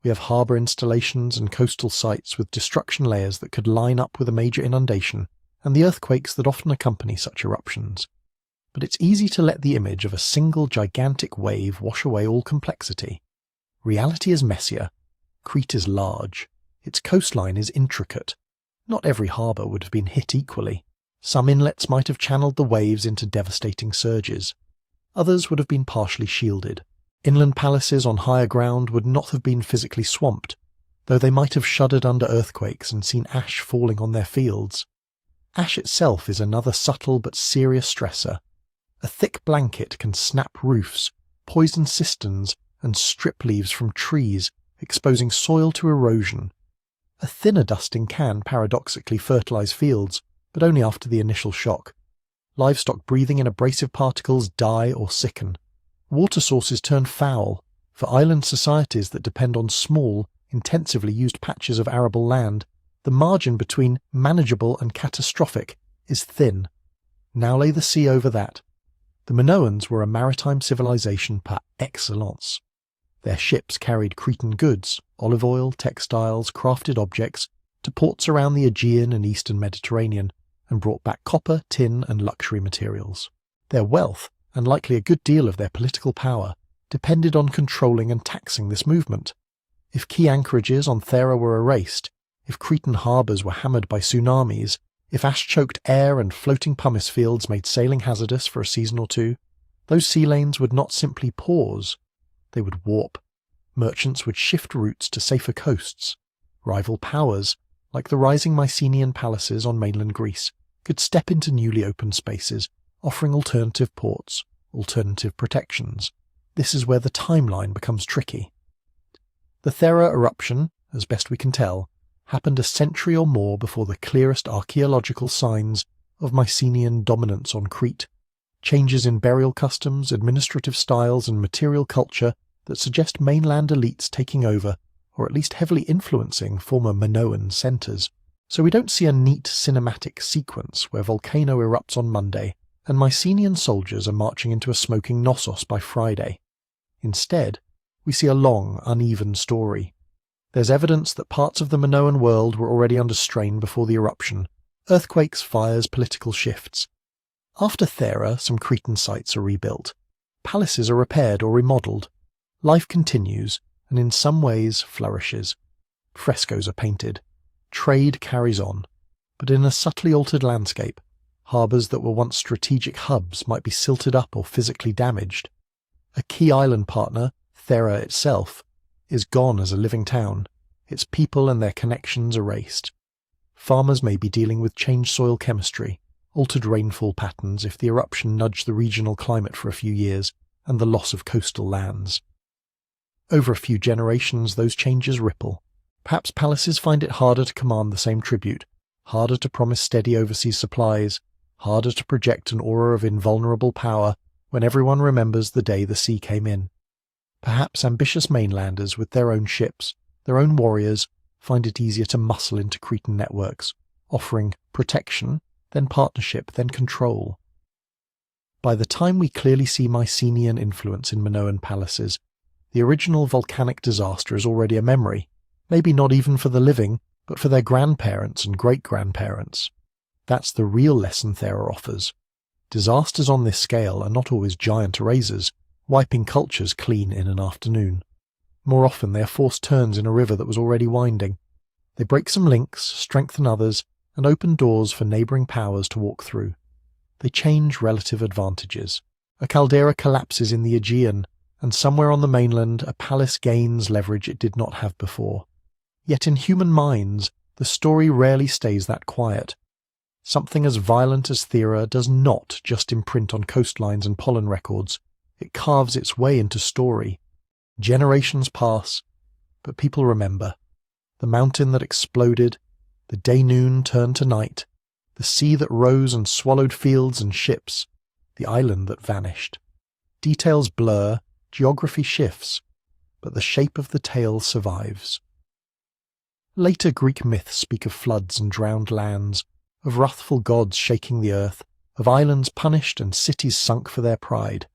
We have harbour installations and coastal sites with destruction layers that could line up with a major inundation and the earthquakes that often accompany such eruptions. But it's easy to let the image of a single gigantic wave wash away all complexity. Reality is messier. Crete is large. Its coastline is intricate. Not every harbour would have been hit equally. Some inlets might have channeled the waves into devastating surges. Others would have been partially shielded. Inland palaces on higher ground would not have been physically swamped, though they might have shuddered under earthquakes and seen ash falling on their fields. Ash itself is another subtle but serious stressor. A thick blanket can snap roofs, poison cisterns, and strip leaves from trees, exposing soil to erosion. A thinner dusting can paradoxically fertilize fields, but only after the initial shock. Livestock breathing in abrasive particles die or sicken. Water sources turn foul. For island societies that depend on small, intensively used patches of arable land, the margin between manageable and catastrophic is thin. Now lay the sea over that. The Minoans were a maritime civilization par excellence. Their ships carried Cretan goods, olive oil, textiles, crafted objects, to ports around the Aegean and eastern Mediterranean, and brought back copper, tin, and luxury materials. Their wealth, and likely a good deal of their political power, depended on controlling and taxing this movement. If key anchorages on Thera were erased, if Cretan harbours were hammered by tsunamis, if ash-choked air and floating pumice fields made sailing hazardous for a season or two, those sea lanes would not simply pause, they would warp. Merchants would shift routes to safer coasts. Rival powers, like the rising Mycenaean palaces on mainland Greece, could step into newly opened spaces, offering alternative ports, alternative protections. This is where the timeline becomes tricky. The Thera eruption, as best we can tell, happened a century or more before the clearest archaeological signs of Mycenaean dominance on Crete, changes in burial customs, administrative styles, and material culture that suggest mainland elites taking over, or at least heavily influencing former Minoan centres. So we don't see a neat cinematic sequence where volcano erupts on Monday and Mycenaean soldiers are marching into a smoking Knossos by Friday. Instead, we see a long, uneven story. There's evidence that parts of the Minoan world were already under strain before the eruption. Earthquakes, fires, political shifts. After Thera, some Cretan sites are rebuilt. Palaces are repaired or remodelled. Life continues, and in some ways flourishes. Frescoes are painted. Trade carries on. But in a subtly altered landscape, harbours that were once strategic hubs might be silted up or physically damaged. A key island partner, Thera itself, is gone as a living town, its people and their connections erased. Farmers may be dealing with changed soil chemistry, altered rainfall patterns if the eruption nudged the regional climate for a few years, and the loss of coastal lands. Over a few generations, those changes ripple. Perhaps palaces find it harder to command the same tribute, harder to promise steady overseas supplies, harder to project an aura of invulnerable power when everyone remembers the day the sea came in. Perhaps ambitious mainlanders with their own ships, their own warriors, find it easier to muscle into Cretan networks, offering protection, then partnership, then control. By the time we clearly see Mycenaean influence in Minoan palaces, the original volcanic disaster is already a memory, maybe not even for the living, but for their grandparents and great-grandparents. That's the real lesson Thera offers. Disasters on this scale are not always giant erasers, wiping cultures clean in an afternoon. More often they are forced turns in a river that was already winding. They break some links, strengthen others, and open doors for neighbouring powers to walk through. They change relative advantages. A caldera collapses in the Aegean, and somewhere on the mainland a palace gains leverage it did not have before. Yet in human minds, the story rarely stays that quiet. Something as violent as Thera does not just imprint on coastlines and pollen records. It carves its way into story. Generations pass, but people remember. The mountain that exploded, the day noon turned to night, the sea that rose and swallowed fields and ships, the island that vanished. Details blur, geography shifts, but the shape of the tale survives. Later Greek myths speak of floods and drowned lands, of wrathful gods shaking the earth, of islands punished and cities sunk for their pride.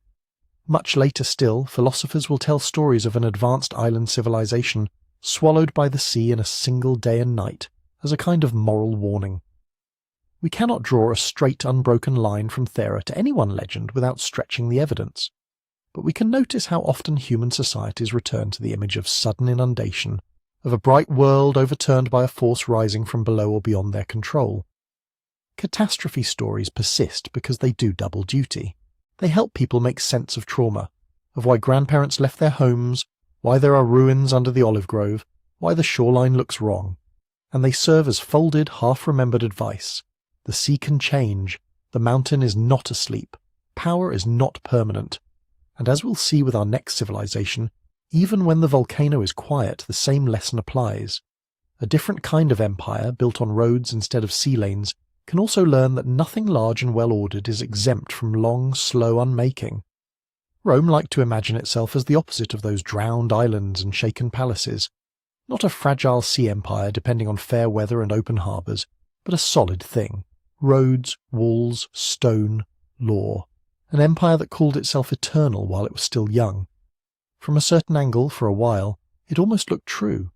Much later still, philosophers will tell stories of an advanced island civilization swallowed by the sea in a single day and night, as a kind of moral warning. We cannot draw a straight, unbroken line from Thera to any one legend without stretching the evidence, but we can notice how often human societies return to the image of sudden inundation, of a bright world overturned by a force rising from below or beyond their control. Catastrophe stories persist because they do double duty. They help people make sense of trauma, of why grandparents left their homes, why there are ruins under the olive grove, why the shoreline looks wrong. And they serve as folded, half-remembered advice. The sea can change, the mountain is not asleep, power is not permanent. And as we'll see with our next civilization, even when the volcano is quiet, the same lesson applies. A different kind of empire, built on roads instead of sea lanes, can also learn that nothing large and well-ordered is exempt from long, slow unmaking. Rome liked to imagine itself as the opposite of those drowned islands and shaken palaces. Not a fragile sea empire depending on fair weather and open harbours, but a solid thing. Roads, walls, stone, law. An empire that called itself eternal while it was still young. From a certain angle, for a while, it almost looked true.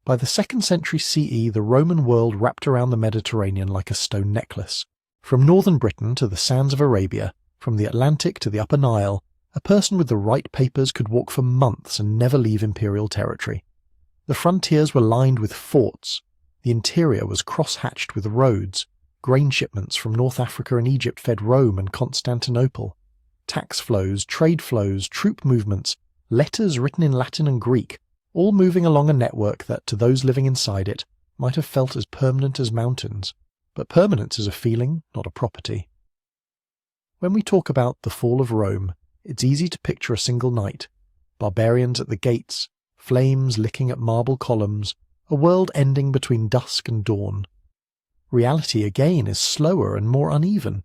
By the 2nd century CE, the Roman world wrapped around the Mediterranean like a stone necklace. From northern Britain to the sands of Arabia, from the Atlantic to the Upper Nile, a person with the right papers could walk for months and never leave imperial territory. The frontiers were lined with forts. The interior was cross-hatched with roads. Grain shipments from North Africa and Egypt fed Rome and Constantinople. Tax flows, trade flows, troop movements, letters written in Latin and Greek, all moving along a network that, to those living inside it, might have felt as permanent as mountains. But permanence is a feeling, not a property. When we talk about the fall of Rome, it's easy to picture a single night, barbarians at the gates, flames licking at marble columns, a world ending between dusk and dawn. Reality, again, is slower and more uneven.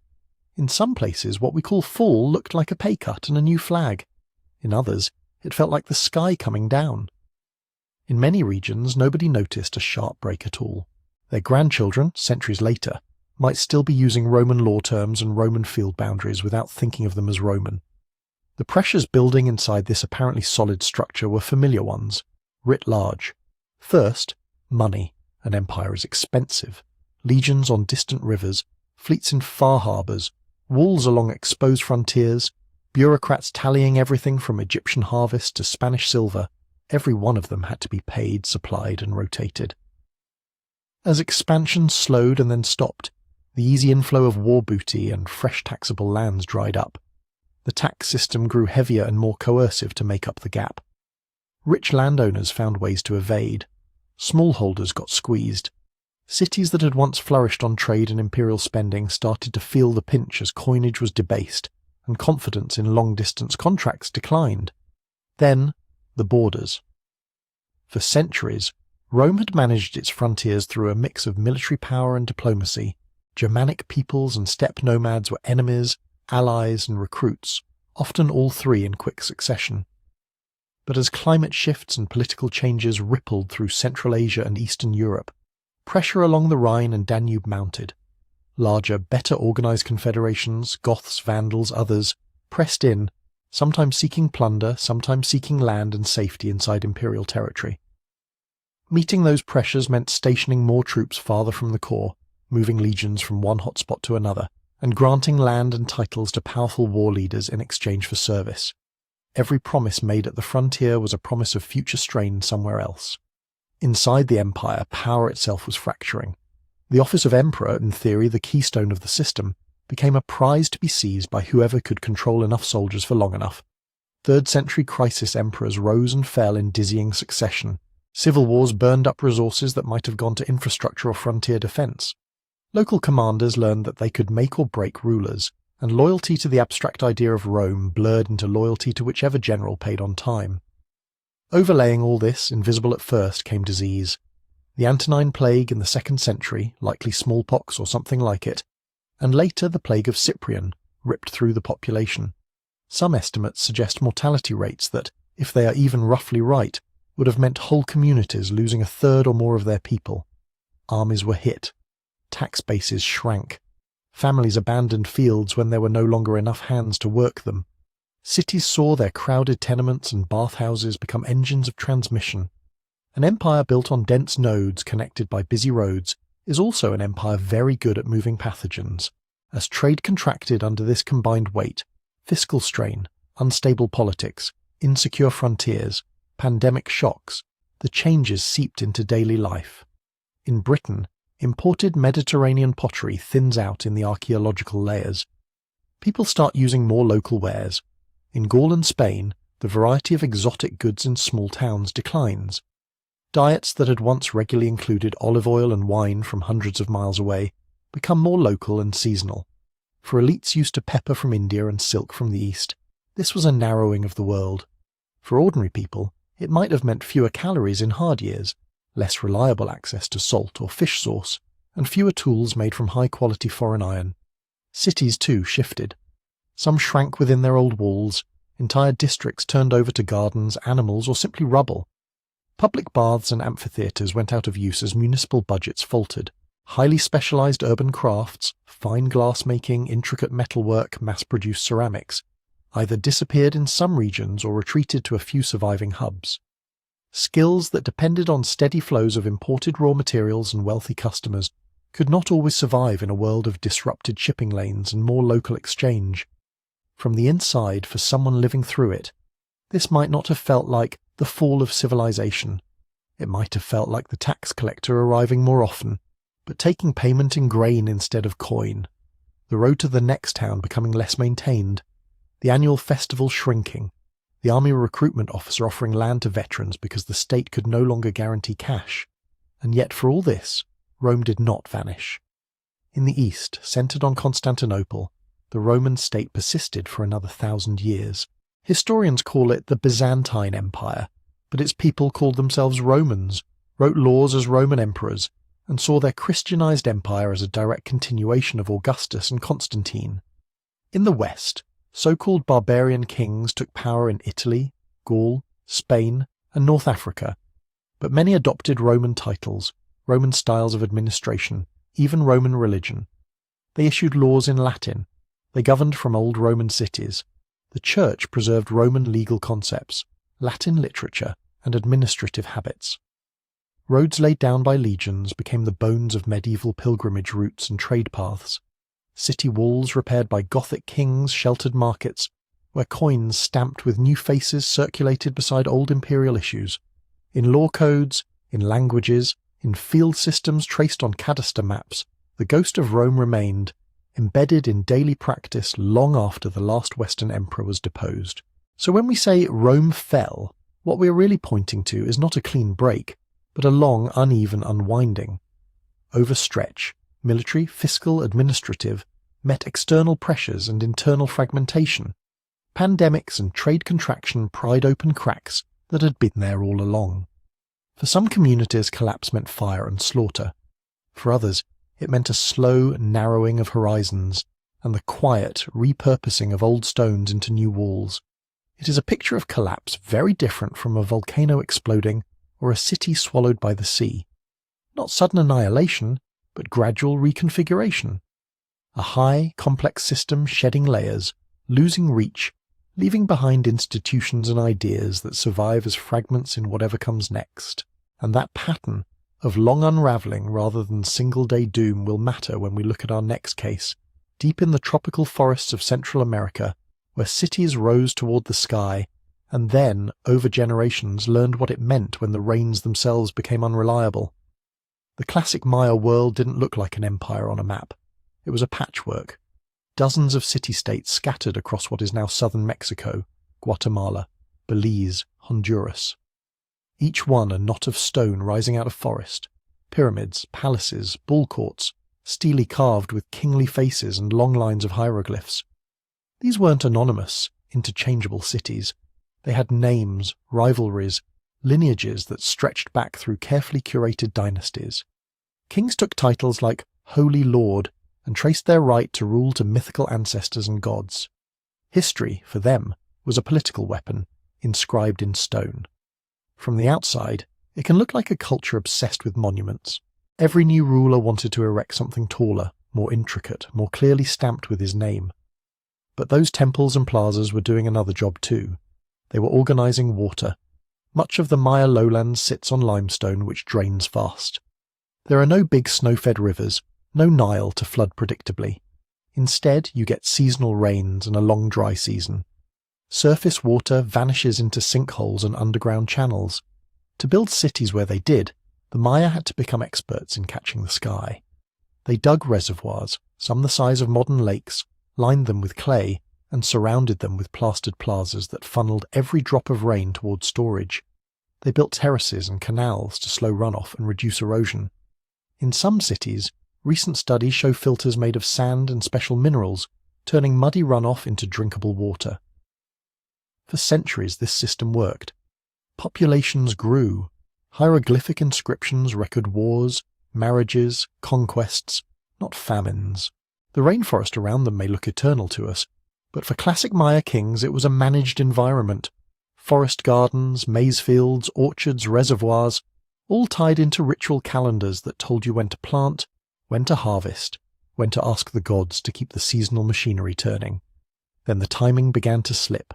In some places, what we call fall looked like a pay cut and a new flag. In others, it felt like the sky coming down. In many regions, nobody noticed a sharp break at all. Their grandchildren, centuries later, might still be using Roman law terms and Roman field boundaries without thinking of them as Roman. The pressures building inside this apparently solid structure were familiar ones, writ large. First, money. An empire is expensive. Legions on distant rivers, fleets in far harbours, walls along exposed frontiers, bureaucrats tallying everything from Egyptian harvest to Spanish silver. Every one of them had to be paid, supplied, and rotated. As expansion slowed and then stopped, the easy inflow of war booty and fresh taxable lands dried up. The tax system grew heavier and more coercive to make up the gap. Rich landowners found ways to evade. Smallholders got squeezed. Cities that had once flourished on trade and imperial spending started to feel the pinch as coinage was debased, and confidence in long-distance contracts declined. Then, the borders. For centuries, Rome had managed its frontiers through a mix of military power and diplomacy. Germanic peoples and steppe nomads were enemies, allies, and recruits, often all three in quick succession. But as climate shifts and political changes rippled through Central Asia and Eastern Europe, pressure along the Rhine and Danube mounted. Larger, better organized confederations, Goths, Vandals, others, pressed in, sometimes seeking plunder, sometimes seeking land and safety inside imperial territory. Meeting those pressures meant stationing more troops farther from the core, moving legions from one hotspot to another, and granting land and titles to powerful war leaders in exchange for service. Every promise made at the frontier was a promise of future strain somewhere else. Inside the empire, power itself was fracturing. The office of emperor, in theory the keystone of the system, became a prize to be seized by whoever could control enough soldiers for long enough. 3rd century crisis emperors rose and fell in dizzying succession. Civil wars burned up resources that might have gone to infrastructure or frontier defense. Local commanders learned that they could make or break rulers, and loyalty to the abstract idea of Rome blurred into loyalty to whichever general paid on time. Overlaying all this, invisible at first, came disease. The Antonine Plague in the 2nd century, likely smallpox or something like it, and later the plague of Cyprian, ripped through the population. Some estimates suggest mortality rates that, if they are even roughly right, would have meant whole communities losing a third or more of their people. Armies were hit. Tax bases shrank. Families abandoned fields when there were no longer enough hands to work them. Cities saw their crowded tenements and bathhouses become engines of transmission. An empire built on dense nodes connected by busy roads is also an empire very good at moving pathogens. As trade contracted under this combined weight, fiscal strain, unstable politics, insecure frontiers, pandemic shocks, the changes seeped into daily life. In Britain, imported Mediterranean pottery thins out in the archaeological layers. People start using more local wares. In Gaul and Spain, the variety of exotic goods in small towns declines. Diets that had once regularly included olive oil and wine from hundreds of miles away become more local and seasonal. For elites used to pepper from India and silk from the East, this was a narrowing of the world. For ordinary people, it might have meant fewer calories in hard years, less reliable access to salt or fish sauce, and fewer tools made from high-quality foreign iron. Cities, too, shifted. Some shrank within their old walls, entire districts turned over to gardens, animals, or simply rubble. Public baths and amphitheatres went out of use as municipal budgets faltered. Highly specialised urban crafts, fine glass-making, intricate metalwork, mass-produced ceramics, either disappeared in some regions or retreated to a few surviving hubs. Skills that depended on steady flows of imported raw materials and wealthy customers could not always survive in a world of disrupted shipping lanes and more local exchange. From the inside, for someone living through it, this might not have felt like the fall of civilization. It might have felt like the tax collector arriving more often, but taking payment in grain instead of coin, the road to the next town becoming less maintained, the annual festival shrinking, the army recruitment officer offering land to veterans because the state could no longer guarantee cash. And yet for all this, Rome did not vanish. In the east, centred on Constantinople, the Roman state persisted for another 1,000 years. Historians call it the Byzantine Empire, but its people called themselves Romans, wrote laws as Roman emperors, and saw their Christianized empire as a direct continuation of Augustus and Constantine. In the west, so-called barbarian kings took power in Italy, Gaul, Spain, and North Africa, but many adopted Roman titles, Roman styles of administration, even Roman religion. They issued laws in Latin. They governed from old Roman cities. The Church preserved Roman legal concepts, Latin literature, and administrative habits. Roads laid down by legions became the bones of medieval pilgrimage routes and trade paths. City walls repaired by Gothic kings sheltered markets, where coins stamped with new faces circulated beside old imperial issues. In law codes, in languages, in field systems traced on cadaster maps, the ghost of Rome remained, embedded in daily practice long after the last Western emperor was deposed. So when we say Rome fell, what we are really pointing to is not a clean break, but a long, uneven unwinding. Overstretch, military, fiscal, administrative, met external pressures and internal fragmentation. Pandemics and trade contraction pried open cracks that had been there all along. For some communities, collapse meant fire and slaughter. For others, it meant a slow narrowing of horizons and the quiet repurposing of old stones into new walls. It is a picture of collapse very different from a volcano exploding or a city swallowed by the sea. Not sudden annihilation, but gradual reconfiguration. A high, complex system shedding layers, losing reach, leaving behind institutions and ideas that survive as fragments in whatever comes next. And that pattern of long unraveling rather than single-day doom will matter when we look at our next case, deep in the tropical forests of Central America, where cities rose toward the sky, and then, over generations, learned what it meant when the rains themselves became unreliable. The classic Maya world didn't look like an empire on a map. It was a patchwork. Dozens of city-states scattered across what is now southern Mexico, Guatemala, Belize, Honduras. Each one a knot of stone rising out of forest, pyramids, palaces, bull courts, steely carved with kingly faces and long lines of hieroglyphs. These weren't anonymous, interchangeable cities. They had names, rivalries, lineages that stretched back through carefully curated dynasties. Kings took titles like Holy Lord and traced their right to rule to mythical ancestors and gods. History, for them, was a political weapon, inscribed in stone. From the outside, it can look like a culture obsessed with monuments. Every new ruler wanted to erect something taller, more intricate, more clearly stamped with his name. But those temples and plazas were doing another job too. They were organizing water. Much of the Maya lowlands sits on limestone which drains fast. There are no big snow-fed rivers, no Nile to flood predictably. Instead, you get seasonal rains and a long dry season. Surface water vanishes into sinkholes and underground channels. To build cities where they did, the Maya had to become experts in catching the sky. They dug reservoirs, some the size of modern lakes, lined them with clay, and surrounded them with plastered plazas that funneled every drop of rain towards storage. They built terraces and canals to slow runoff and reduce erosion. In some cities, recent studies show filters made of sand and special minerals, turning muddy runoff into drinkable water. For centuries this system worked. Populations grew. Hieroglyphic inscriptions record wars, marriages, conquests, not famines. The rainforest around them may look eternal to us, but for classic Maya kings it was a managed environment. Forest gardens, maize fields, orchards, reservoirs, all tied into ritual calendars that told you when to plant, when to harvest, when to ask the gods to keep the seasonal machinery turning. Then the timing began to slip.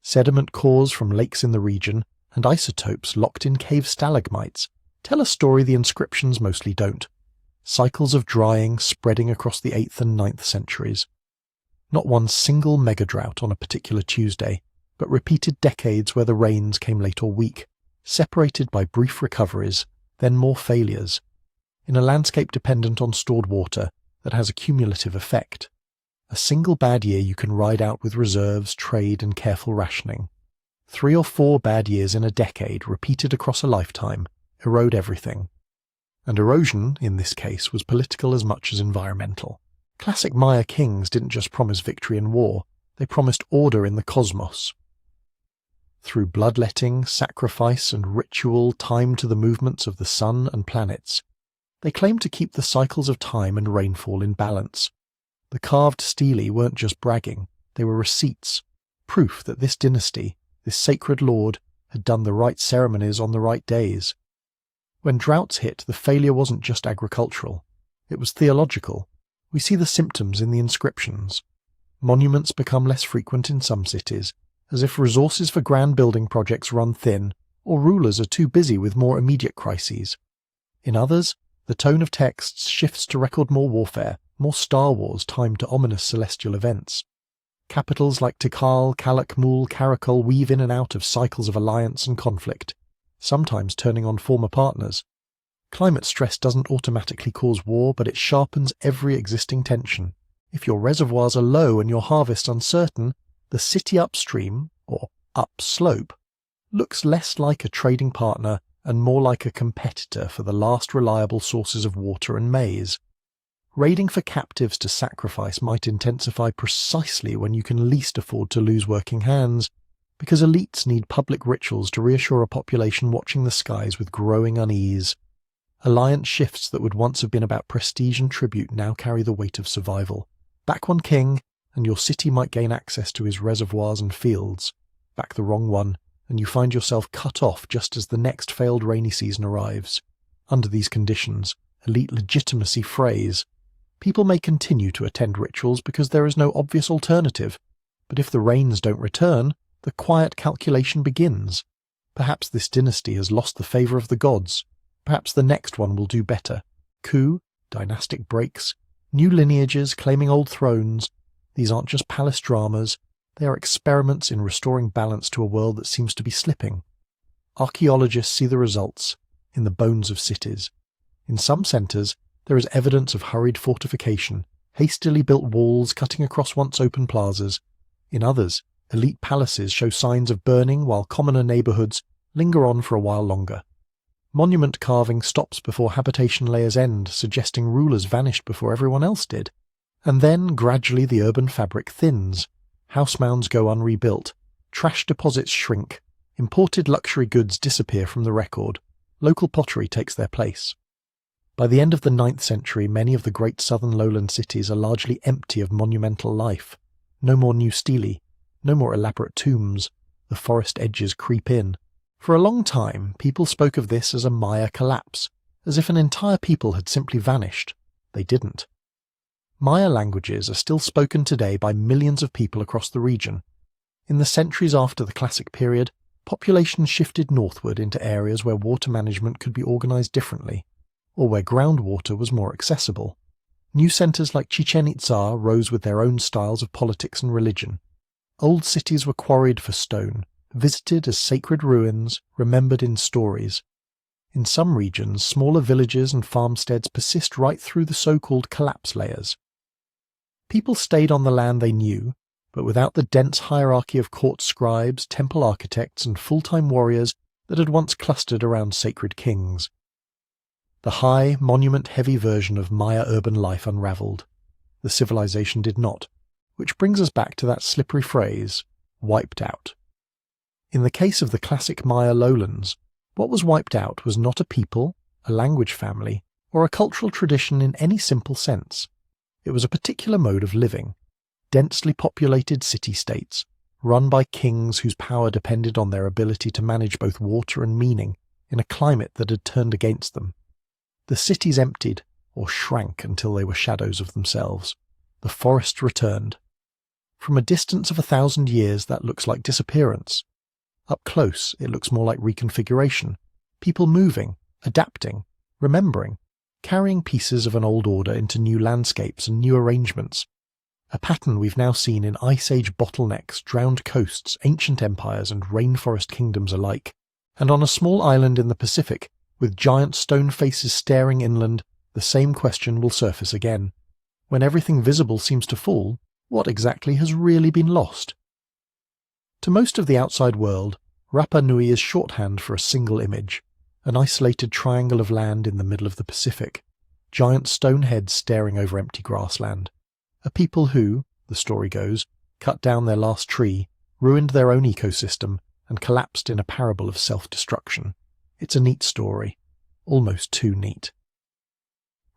Sediment cores from lakes in the region and isotopes locked in cave stalagmites tell a story the inscriptions mostly don't. Cycles of drying spreading across the 8th and 9th centuries. Not one single mega-drought on a particular Tuesday, but repeated decades where the rains came late or weak, separated by brief recoveries, then more failures, in a landscape dependent on stored water that has a cumulative effect. A single bad year you can ride out with reserves, trade, and careful rationing. 3 or 4 bad years in a decade, repeated across a lifetime, erode everything. And erosion, in this case, was political as much as environmental. Classic Maya kings didn't just promise victory in war, they promised order in the cosmos. Through bloodletting, sacrifice, and ritual timed to the movements of the sun and planets, they claimed to keep the cycles of time and rainfall in balance. The carved stelae weren't just bragging, they were receipts, proof that this dynasty, this sacred lord, had done the right ceremonies on the right days. When droughts hit, the failure wasn't just agricultural, it was theological. We see the symptoms in the inscriptions. Monuments become less frequent in some cities, as if resources for grand building projects run thin, or rulers are too busy with more immediate crises. In others, the tone of texts shifts to record more warfare, more Star Wars timed to ominous celestial events. Capitals like Tikal, Calakmul, Karakul weave in and out of cycles of alliance and conflict, sometimes turning on former partners. Climate stress doesn't automatically cause war, but it sharpens every existing tension. If your reservoirs are low and your harvest uncertain, the city upstream, or upslope, looks less like a trading partner and more like a competitor for the last reliable sources of water and maize. Raiding for captives to sacrifice might intensify precisely when you can least afford to lose working hands, because elites need public rituals to reassure a population watching the skies with growing unease. Alliance shifts that would once have been about prestige and tribute now carry the weight of survival. Back one king, and your city might gain access to his reservoirs and fields. Back the wrong one, and you find yourself cut off just as the next failed rainy season arrives. Under these conditions, elite legitimacy frays. People may continue to attend rituals because there is no obvious alternative, but if the rains don't return, the quiet calculation begins. Perhaps this dynasty has lost the favour of the gods. Perhaps the next one will do better. Coup, dynastic breaks, new lineages claiming old thrones. These aren't just palace dramas, they are experiments in restoring balance to a world that seems to be slipping. Archaeologists see the results, in the bones of cities. In some centres, there is evidence of hurried fortification, hastily built walls cutting across once open plazas. In others, elite palaces show signs of burning while commoner neighbourhoods linger on for a while longer. Monument carving stops before habitation layers end, suggesting rulers vanished before everyone else did. And then, gradually, the urban fabric thins. House mounds go unrebuilt. Trash deposits shrink. Imported luxury goods disappear from the record. Local pottery takes their place. By the end of the 9th century, many of the great southern lowland cities are largely empty of monumental life. No more new stelae, no more elaborate tombs. The forest edges creep in. For a long time, people spoke of this as a Maya collapse, as if an entire people had simply vanished. They didn't. Maya languages are still spoken today by millions of people across the region. In the centuries after the Classic period, populations shifted northward into areas where water management could be organized differently, or where groundwater was more accessible. New centers like Chichen Itza rose with their own styles of politics and religion. Old cities were quarried for stone, visited as sacred ruins, remembered in stories. In some regions, smaller villages and farmsteads persist right through the so-called collapse layers. People stayed on the land they knew, but without the dense hierarchy of court scribes, temple architects, and full-time warriors that had once clustered around sacred kings. The high, monument-heavy version of Maya urban life unraveled. The civilization did not, which brings us back to that slippery phrase, wiped out. In the case of the classic Maya lowlands, what was wiped out was not a people, a language family, or a cultural tradition in any simple sense. It was a particular mode of living, densely populated city-states, run by kings whose power depended on their ability to manage both water and meaning in a climate that had turned against them. The cities emptied, or shrank until they were shadows of themselves. The forests returned. From a distance of 1,000 years, that looks like disappearance. Up close, it looks more like reconfiguration. People moving, adapting, remembering, carrying pieces of an old order into new landscapes and new arrangements. A pattern we've now seen in Ice Age bottlenecks, drowned coasts, ancient empires, and rainforest kingdoms alike. And on a small island in the Pacific, with giant stone faces staring inland, the same question will surface again. When everything visible seems to fall, what exactly has really been lost? To most of the outside world, Rapa Nui is shorthand for a single image, an isolated triangle of land in the middle of the Pacific, giant stone heads staring over empty grassland. A people who, the story goes, cut down their last tree, ruined their own ecosystem, and collapsed in a parable of self-destruction. It's a neat story, almost too neat.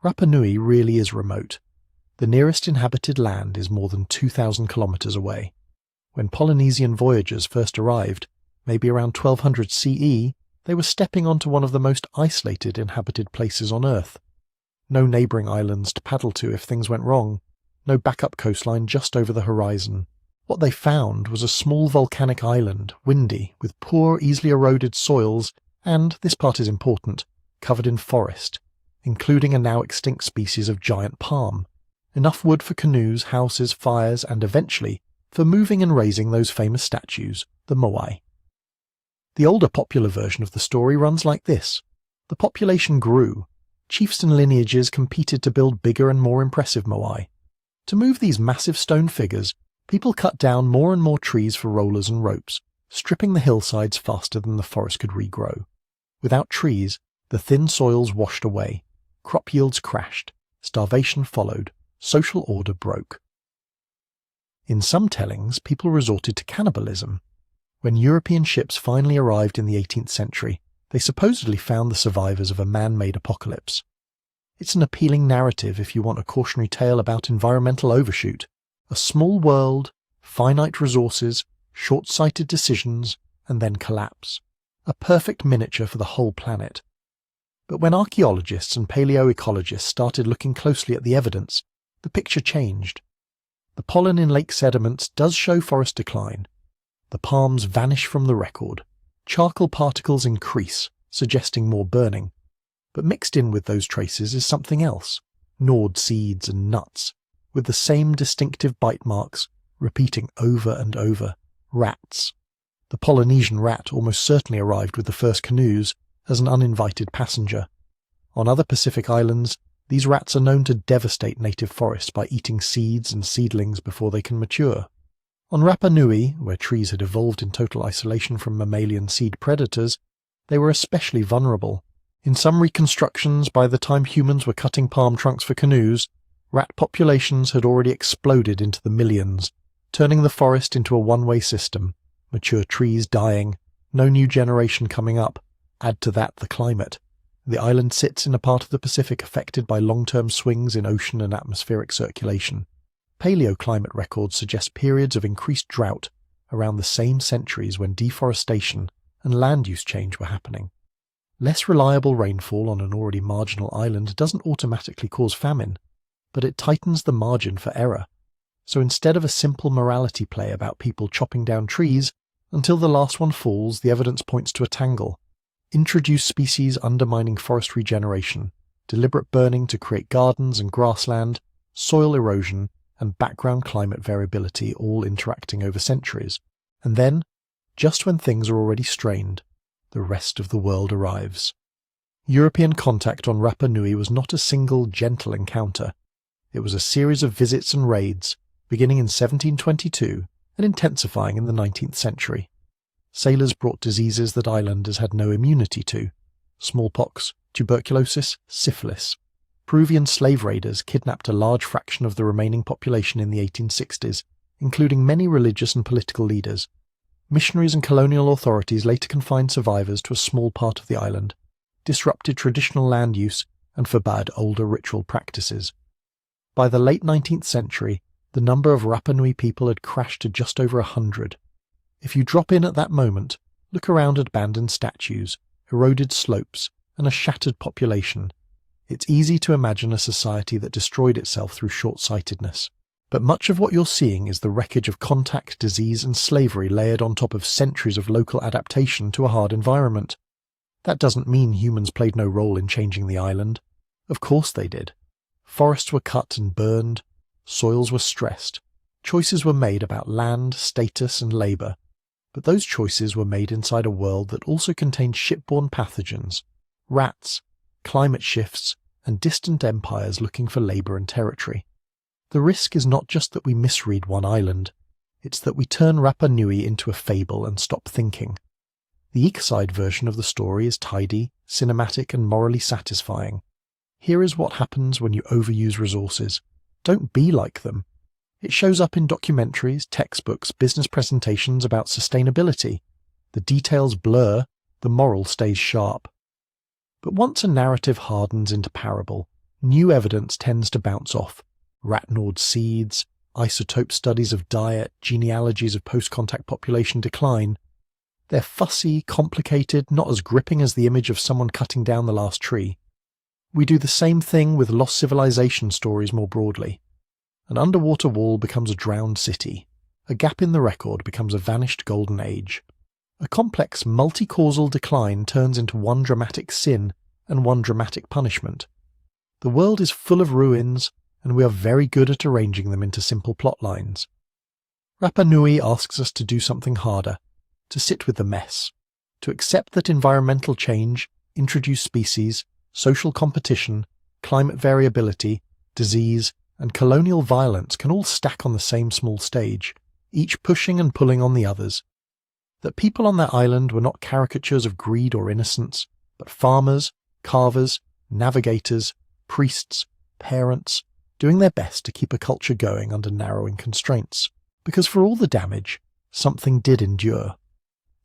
Rapa Nui really is remote. The nearest inhabited land is more than 2,000 kilometers away. When Polynesian voyagers first arrived, maybe around 1200 CE, they were stepping onto one of the most isolated inhabited places on Earth. No neighbouring islands to paddle to if things went wrong, no backup coastline just over the horizon. What they found was a small volcanic island, windy, with poor, easily eroded soils, and, this part is important, covered in forest, including a now extinct species of giant palm. Enough wood for canoes, houses, fires, and eventually, for moving and raising those famous statues, the moai. The older popular version of the story runs like this. The population grew. Chiefs and lineages competed to build bigger and more impressive moai. To move these massive stone figures, people cut down more and more trees for rollers and ropes, stripping the hillsides faster than the forest could regrow. Without trees, the thin soils washed away, crop yields crashed, starvation followed, social order broke. In some tellings, people resorted to cannibalism. When European ships finally arrived in the 18th century, they supposedly found the survivors of a man-made apocalypse. It's an appealing narrative if you want a cautionary tale about environmental overshoot. A small world, finite resources, short-sighted decisions, and then collapse. A perfect miniature for the whole planet. But when archaeologists and paleoecologists started looking closely at the evidence, the picture changed. The pollen in lake sediments does show forest decline. The palms vanish from the record. Charcoal particles increase, suggesting more burning. But mixed in with those traces is something else, gnawed seeds and nuts, with the same distinctive bite marks, repeating over and over. Rats. The Polynesian rat almost certainly arrived with the first canoes as an uninvited passenger. On other Pacific islands, these rats are known to devastate native forests by eating seeds and seedlings before they can mature. On Rapa Nui, where trees had evolved in total isolation from mammalian seed predators, they were especially vulnerable. In some reconstructions, by the time humans were cutting palm trunks for canoes, rat populations had already exploded into the millions, turning the forest into a one-way system, mature trees dying, No new generation coming up. Add to that the climate. The island sits in a part of the Pacific affected by long-term swings in ocean and atmospheric circulation. Paleoclimate records suggest periods of increased drought around the same centuries when deforestation and land use change were happening. Less reliable rainfall on an already marginal island doesn't automatically cause famine, but it tightens the margin for error. So instead of a simple morality play about people chopping down trees, until the last one falls, the evidence points to a tangle. Introduced species undermining forest regeneration, deliberate burning to create gardens and grassland, soil erosion, and background climate variability all interacting over centuries. And then, just when things are already strained, the rest of the world arrives. European contact on Rapa Nui was not a single gentle encounter. It was a series of visits and raids, beginning in 1722 and intensifying in the 19th century. Sailors brought diseases that islanders had no immunity to: smallpox, tuberculosis, syphilis. Peruvian slave raiders kidnapped a large fraction of the remaining population in the 1860s, including many religious and political leaders. Missionaries and colonial authorities later confined survivors to a small part of the island, disrupted traditional land use, and forbade older ritual practices. By the late 19th century, the number of Rapa Nui people had crashed to just over 100. If you drop in at that moment, look around at abandoned statues, eroded slopes, and a shattered population, it's easy to imagine a society that destroyed itself through short-sightedness. But much of what you're seeing is the wreckage of contact, disease, and slavery layered on top of centuries of local adaptation to a hard environment. That doesn't mean humans played no role in changing the island. Of course they did. Forests were cut and burned, soils were stressed, choices were made about land, status, and labour. But those choices were made inside a world that also contained shipborne pathogens, rats, climate shifts, and distant empires looking for labour and territory. The risk is not just that we misread one island, it's that we turn Rapa Nui into a fable and stop thinking. The Ikkad version of the story is tidy, cinematic, and morally satisfying. Here is what happens when you overuse resources. Don't be like them. It shows up in documentaries, textbooks, business presentations about sustainability. The details blur, the moral stays sharp. But once a narrative hardens into parable, new evidence tends to bounce off. Rat-gnawed seeds, isotope studies of diet, genealogies of post-contact population decline. They're fussy, complicated, not as gripping as the image of someone cutting down the last tree. We do the same thing with lost civilization stories more broadly. An underwater wall becomes a drowned city. A gap in the record becomes a vanished golden age. A complex multi-causal decline turns into one dramatic sin and one dramatic punishment. The world is full of ruins, and we are very good at arranging them into simple plot lines. Rapa Nui asks us to do something harder, to sit with the mess, to accept that environmental change, introduced species, social competition, climate variability, disease, and colonial violence can all stack on the same small stage, each pushing and pulling on the others. That people on that island were not caricatures of greed or innocence, but farmers, carvers, navigators, priests, parents, doing their best to keep a culture going under narrowing constraints. Because for all the damage, something did endure.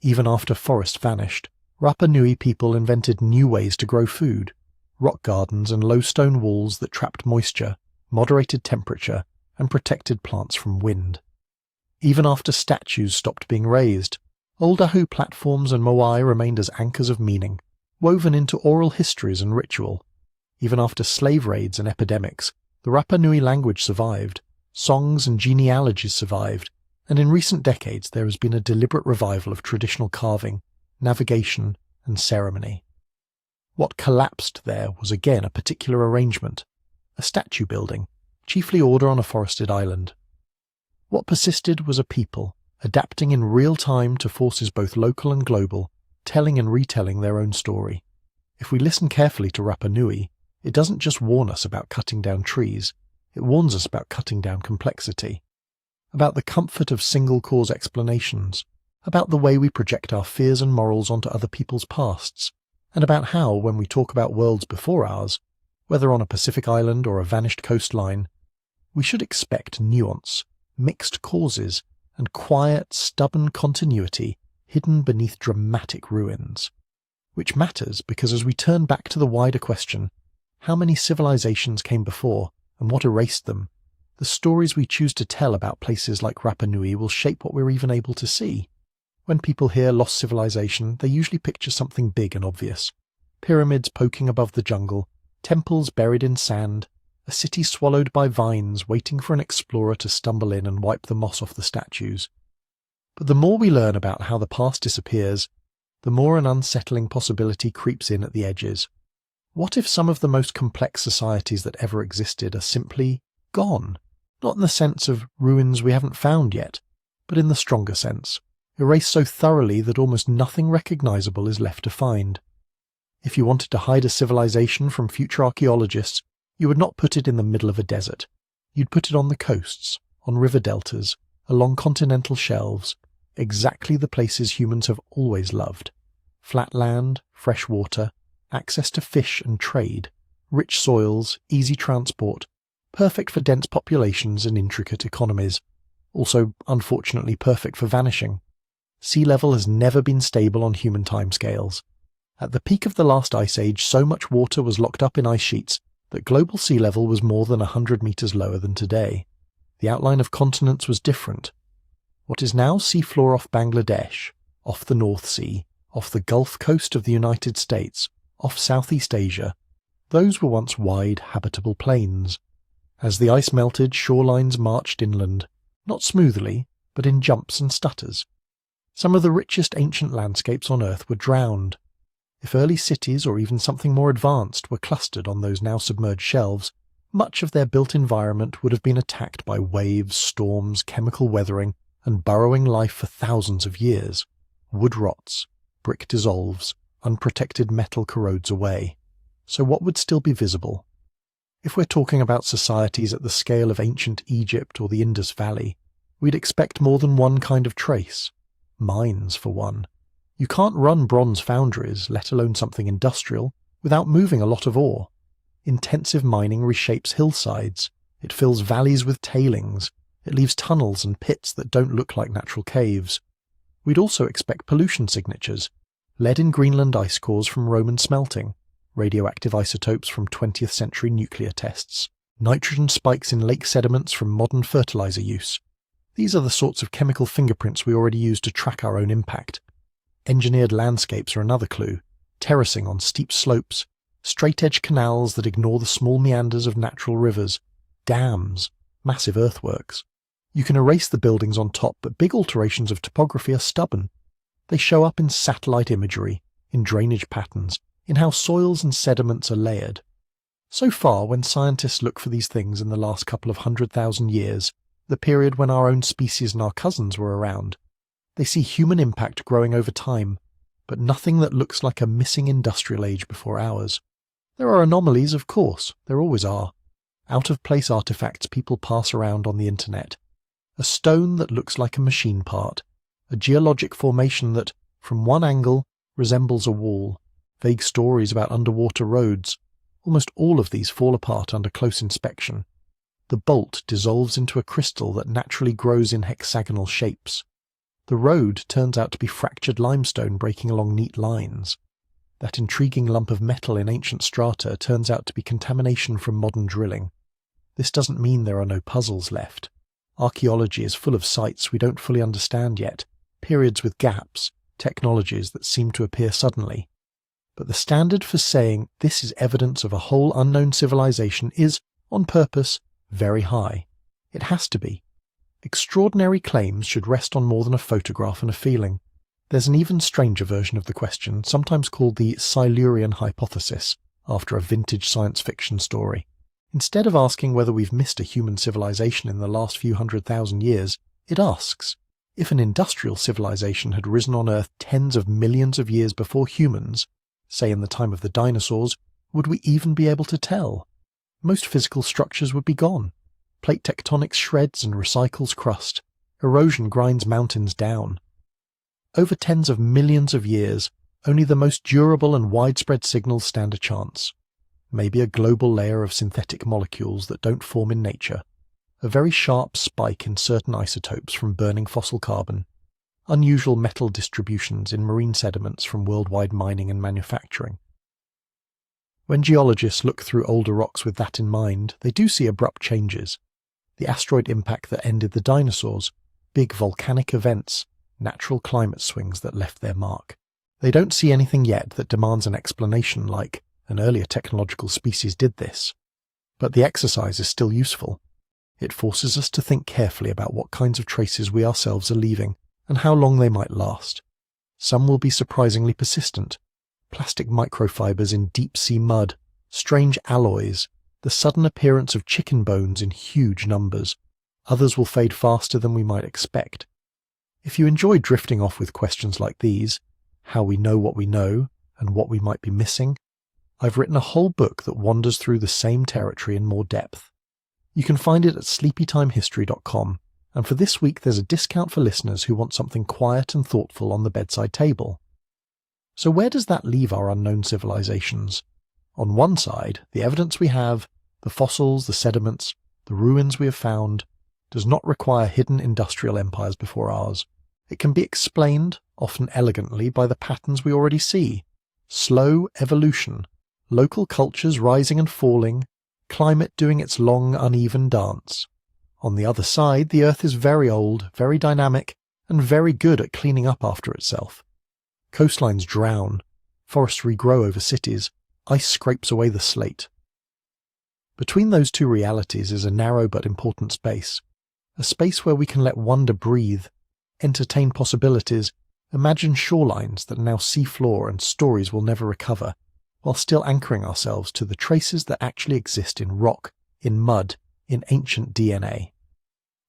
Even after forest vanished, Rapa Nui people invented new ways to grow food, rock gardens and low stone walls that trapped moisture, moderated temperature, and protected plants from wind. Even after statues stopped being raised, old Ahu platforms and moai remained as anchors of meaning, woven into oral histories and ritual. Even after slave raids and epidemics, the Rapa Nui language survived, songs and genealogies survived, and in recent decades there has been a deliberate revival of traditional carving, navigation, and ceremony. What collapsed there was again a particular arrangement, a statue building, chiefly order on a forested island. What persisted was a people, adapting in real time to forces both local and global, telling and retelling their own story. If we listen carefully to Rapa Nui, it doesn't just warn us about cutting down trees, it warns us about cutting down complexity, about the comfort of single-cause explanations, about the way we project our fears and morals onto other people's pasts, and about how, when we talk about worlds before ours, whether on a Pacific island or a vanished coastline, we should expect nuance, mixed causes, and quiet, stubborn continuity hidden beneath dramatic ruins. Which matters because as we turn back to the wider question, how many civilizations came before and what erased them, the stories we choose to tell about places like Rapa Nui will shape what we're even able to see. When people hear lost civilization, they usually picture something big and obvious. Pyramids poking above the jungle, temples buried in sand, a city swallowed by vines waiting for an explorer to stumble in and wipe the moss off the statues. But the more we learn about how the past disappears, the more an unsettling possibility creeps in at the edges. What if some of the most complex societies that ever existed are simply gone? Not in the sense of ruins we haven't found yet, but in the stronger sense, erased so thoroughly that almost nothing recognizable is left to find. If you wanted to hide a civilization from future archaeologists, you would not put it in the middle of a desert. You'd put it on the coasts, on river deltas, along continental shelves, exactly the places humans have always loved. Flat land, fresh water, access to fish and trade, rich soils, easy transport, perfect for dense populations and intricate economies. Also, unfortunately, perfect for vanishing. Sea level has never been stable on human timescales. At the peak of the last ice age, so much water was locked up in ice sheets that global sea level was more than 100 meters lower than today. The outline of continents was different. What is now seafloor off Bangladesh, off the North Sea, off the Gulf Coast of the United States, off Southeast Asia, those were once wide, habitable plains. As the ice melted, shorelines marched inland, not smoothly, but in jumps and stutters. Some of the richest ancient landscapes on Earth were drowned. If early cities, or even something more advanced, were clustered on those now submerged shelves, much of their built environment would have been attacked by waves, storms, chemical weathering, and burrowing life for thousands of years. Wood rots, brick dissolves, unprotected metal corrodes away. So what would still be visible? If we're talking about societies at the scale of ancient Egypt or the Indus Valley, we'd expect more than one kind of trace. Mines, for one. You can't run bronze foundries, let alone something industrial, without moving a lot of ore. Intensive mining reshapes hillsides. It fills valleys with tailings. It leaves tunnels and pits that don't look like natural caves. We'd also expect pollution signatures. Lead in Greenland ice cores from Roman smelting. Radioactive isotopes from 20th century nuclear tests. Nitrogen spikes in lake sediments from modern fertilizer use. These are the sorts of chemical fingerprints we already use to track our own impact. Engineered landscapes are another clue. Terracing on steep slopes, straight-edge canals that ignore the small meanders of natural rivers, dams, massive earthworks. You can erase the buildings on top, but big alterations of topography are stubborn. They show up in satellite imagery, in drainage patterns, in how soils and sediments are layered. So far, when scientists look for these things in the last couple of 100,000 years, the period when our own species and our cousins were around, they see human impact growing over time, but nothing that looks like a missing industrial age before ours. There are anomalies, of course, there always are. Out-of-place artifacts people pass around on the internet. A stone that looks like a machine part, a geologic formation that, from one angle, resembles a wall, vague stories about underwater roads. Almost all of these fall apart under close inspection. The bolt dissolves into a crystal that naturally grows in hexagonal shapes. The road turns out to be fractured limestone breaking along neat lines. That intriguing lump of metal in ancient strata turns out to be contamination from modern drilling. This doesn't mean there are no puzzles left. Archaeology is full of sites we don't fully understand yet, periods with gaps, technologies that seem to appear suddenly. But the standard for saying this is evidence of a whole unknown civilization is, on purpose, very high. It has to be. Extraordinary claims should rest on more than a photograph and a feeling. There's an even stranger version of the question, sometimes called the Silurian hypothesis, after a vintage science fiction story. Instead of asking whether we've missed a human civilization in the last few 100,000 years, it asks, if an industrial civilization had risen on Earth tens of millions of years before humans, say in the time of the dinosaurs, would we even be able to tell? Most physical structures would be gone. Plate tectonics shreds and recycles crust. Erosion grinds mountains down. Over tens of millions of years, only the most durable and widespread signals stand a chance. Maybe a global layer of synthetic molecules that don't form in nature. A very sharp spike in certain isotopes from burning fossil carbon. unusual metal distributions in marine sediments from worldwide mining and manufacturing. When geologists look through older rocks with that in mind, they do see abrupt changes. The asteroid impact that ended the dinosaurs, big volcanic events, natural climate swings that left their mark. They don't see anything yet that demands an explanation like, an earlier technological species did this. But the exercise is still useful. It forces us to think carefully about what kinds of traces we ourselves are leaving and how long they might last. Some will be surprisingly persistent. Plastic microfibers in deep-sea mud, strange alloys, the sudden appearance of chicken bones in huge numbers. Others will fade faster than we might expect. If you enjoy drifting off with questions like these, how we know what we know and what we might be missing, I've written a whole book that wanders through the same territory in more depth. You can find it at sleepytimehistory.com, and for this week there's a discount for listeners who want something quiet and thoughtful on the bedside table. So where does that leave our unknown civilizations? On one side, the evidence we have, the fossils, the sediments, the ruins we have found, does not require hidden industrial empires before ours. It can be explained, often elegantly, by the patterns we already see. Slow evolution, local cultures rising and falling, climate doing its long, uneven dance. On the other side, the Earth is very old, very dynamic, and very good at cleaning up after itself. Coastlines drown, forests regrow over cities, ice scrapes away the slate. Between those two realities is a narrow but important space, a space where we can let wonder breathe, entertain possibilities, imagine shorelines that are now seafloor and stories we'll never recover, while still anchoring ourselves to the traces that actually exist in rock, in mud, in ancient DNA.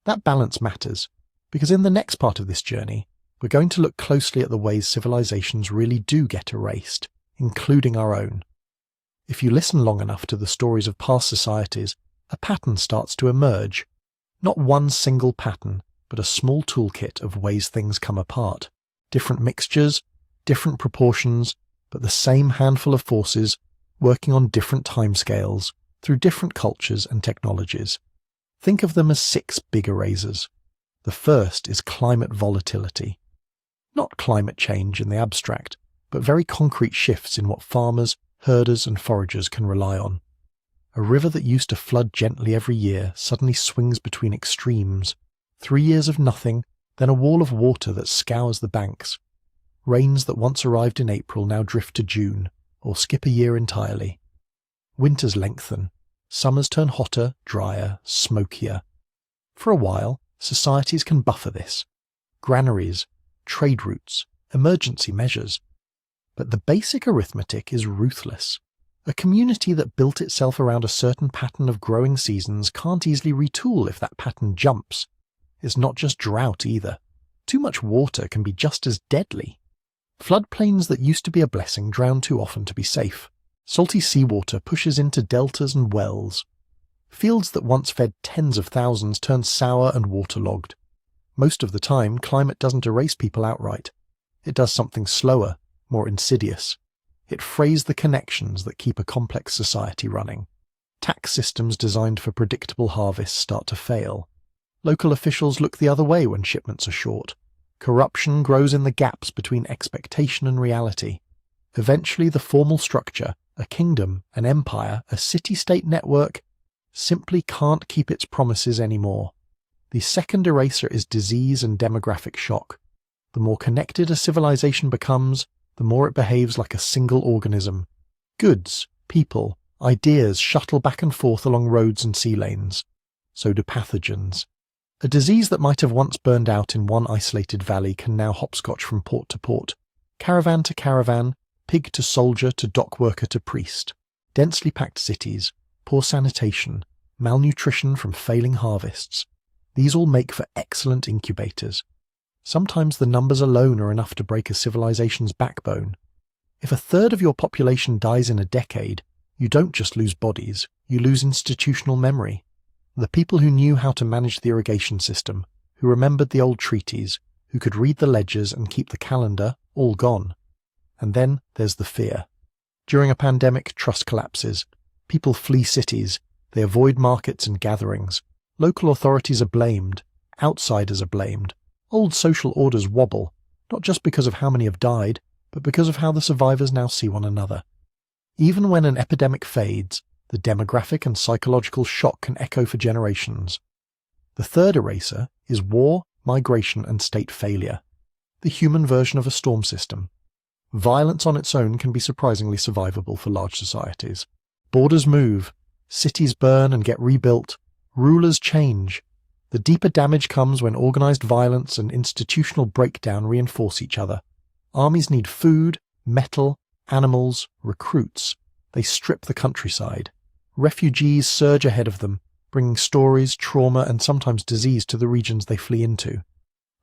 That balance matters, because in the next part of this journey, we're going to look closely at the ways civilizations really do get erased, including our own. If you listen long enough to the stories of past societies, a pattern starts to emerge. Not one single pattern, but a small toolkit of ways things come apart. Different mixtures, different proportions, but the same handful of forces working on different timescales through different cultures and technologies. Think of them as 6 big erasers. The first is climate volatility. Not climate change in the abstract, but very concrete shifts in what farmers, herders and foragers can rely on. A river that used to flood gently every year suddenly swings between extremes. 3 years of nothing, then a wall of water that scours the banks. Rains that once arrived in April now drift to June, or skip a year entirely. Winters lengthen. Summers turn hotter, drier, smokier. For a while, societies can buffer this. Granaries, trade routes, emergency measures. But the basic arithmetic is ruthless. A community that built itself around a certain pattern of growing seasons can't easily retool if that pattern jumps. It's not just drought either. Too much water can be just as deadly. Floodplains that used to be a blessing drown too often to be safe. Salty seawater pushes into deltas and wells. Fields that once fed tens of thousands turn sour and waterlogged. Most of the time, climate doesn't erase people outright. It does something slower, more insidious. It frays the connections that keep a complex society running. Tax systems designed for predictable harvests start to fail. Local officials look the other way when shipments are short. Corruption grows in the gaps between expectation and reality. Eventually the formal structure, a kingdom, an empire, a city-state network, simply can't keep its promises anymore. The second eraser is disease and demographic shock. The more connected a civilization becomes, the more it behaves like a single organism. Goods, people, ideas shuttle back and forth along roads and sea lanes. So do pathogens. A disease that might have once burned out in one isolated valley can now hopscotch from port to port, caravan to caravan, pig to soldier to dock worker to priest. Densely packed cities, poor sanitation, malnutrition from failing harvests. These all make for excellent incubators. Sometimes the numbers alone are enough to break a civilization's backbone. If a third of your population dies in a decade, you don't just lose bodies, you lose institutional memory. The people who knew how to manage the irrigation system, who remembered the old treaties, who could read the ledgers and keep the calendar, all gone. And then there's the fear. During a pandemic, trust collapses. People flee cities. They avoid markets and gatherings. Local authorities are blamed. Outsiders are blamed. Old social orders wobble, not just because of how many have died, but because of how the survivors now see one another. Even when an epidemic fades, the demographic and psychological shock can echo for generations. The third eraser is war, migration, and state failure, the human version of a storm system. Violence on its own can be surprisingly survivable for large societies. Borders move, cities burn and get rebuilt, rulers change. The deeper damage comes when organized violence and institutional breakdown reinforce each other. Armies need food, metal, animals, recruits. They strip the countryside. Refugees surge ahead of them, bringing stories, trauma, and sometimes disease to the regions they flee into.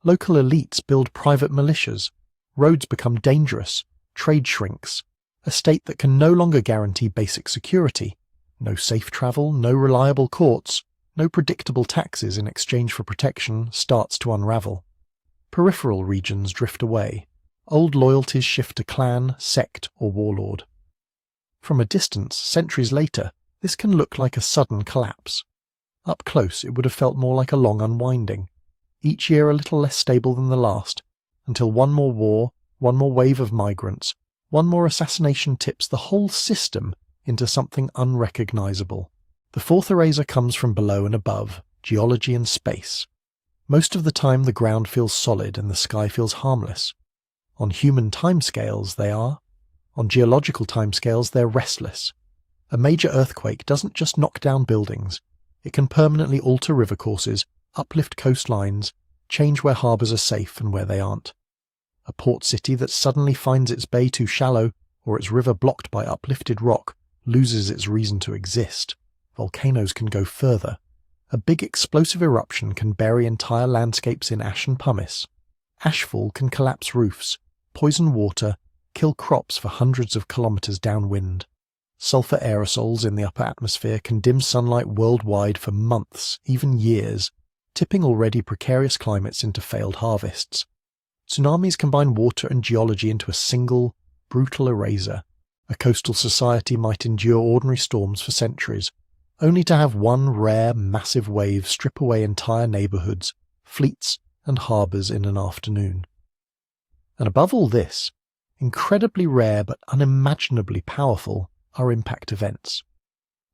Local elites build private militias. Roads become dangerous. Trade shrinks. A state that can no longer guarantee basic security. No safe travel, no reliable courts, no predictable taxes in exchange for protection starts to unravel. Peripheral regions drift away. Old loyalties shift to clan, sect, or warlord. From a distance, centuries later, this can look like a sudden collapse. Up close, it would have felt more like a long unwinding, each year a little less stable than the last, until one more war, one more wave of migrants, one more assassination tips the whole system into something unrecognizable. The fourth eraser comes from below and above, geology and space. Most of the time the ground feels solid and the sky feels harmless. On human timescales they are. On geological timescales they're restless. A major earthquake doesn't just knock down buildings. It can permanently alter river courses, uplift coastlines, change where harbours are safe and where they aren't. A port city that suddenly finds its bay too shallow or its river blocked by uplifted rock loses its reason to exist. Volcanoes can go further. A big explosive eruption can bury entire landscapes in ash and pumice. Ashfall can collapse roofs, poison water, kill crops for hundreds of kilometres downwind. Sulfur aerosols in the upper atmosphere can dim sunlight worldwide for months, even years, tipping already precarious climates into failed harvests. Tsunamis combine water and geology into a single, brutal eraser. A coastal society might endure ordinary storms for centuries, only to have one rare, massive wave strip away entire neighbourhoods, fleets, and harbours in an afternoon. And above all this, incredibly rare but unimaginably powerful, are impact events.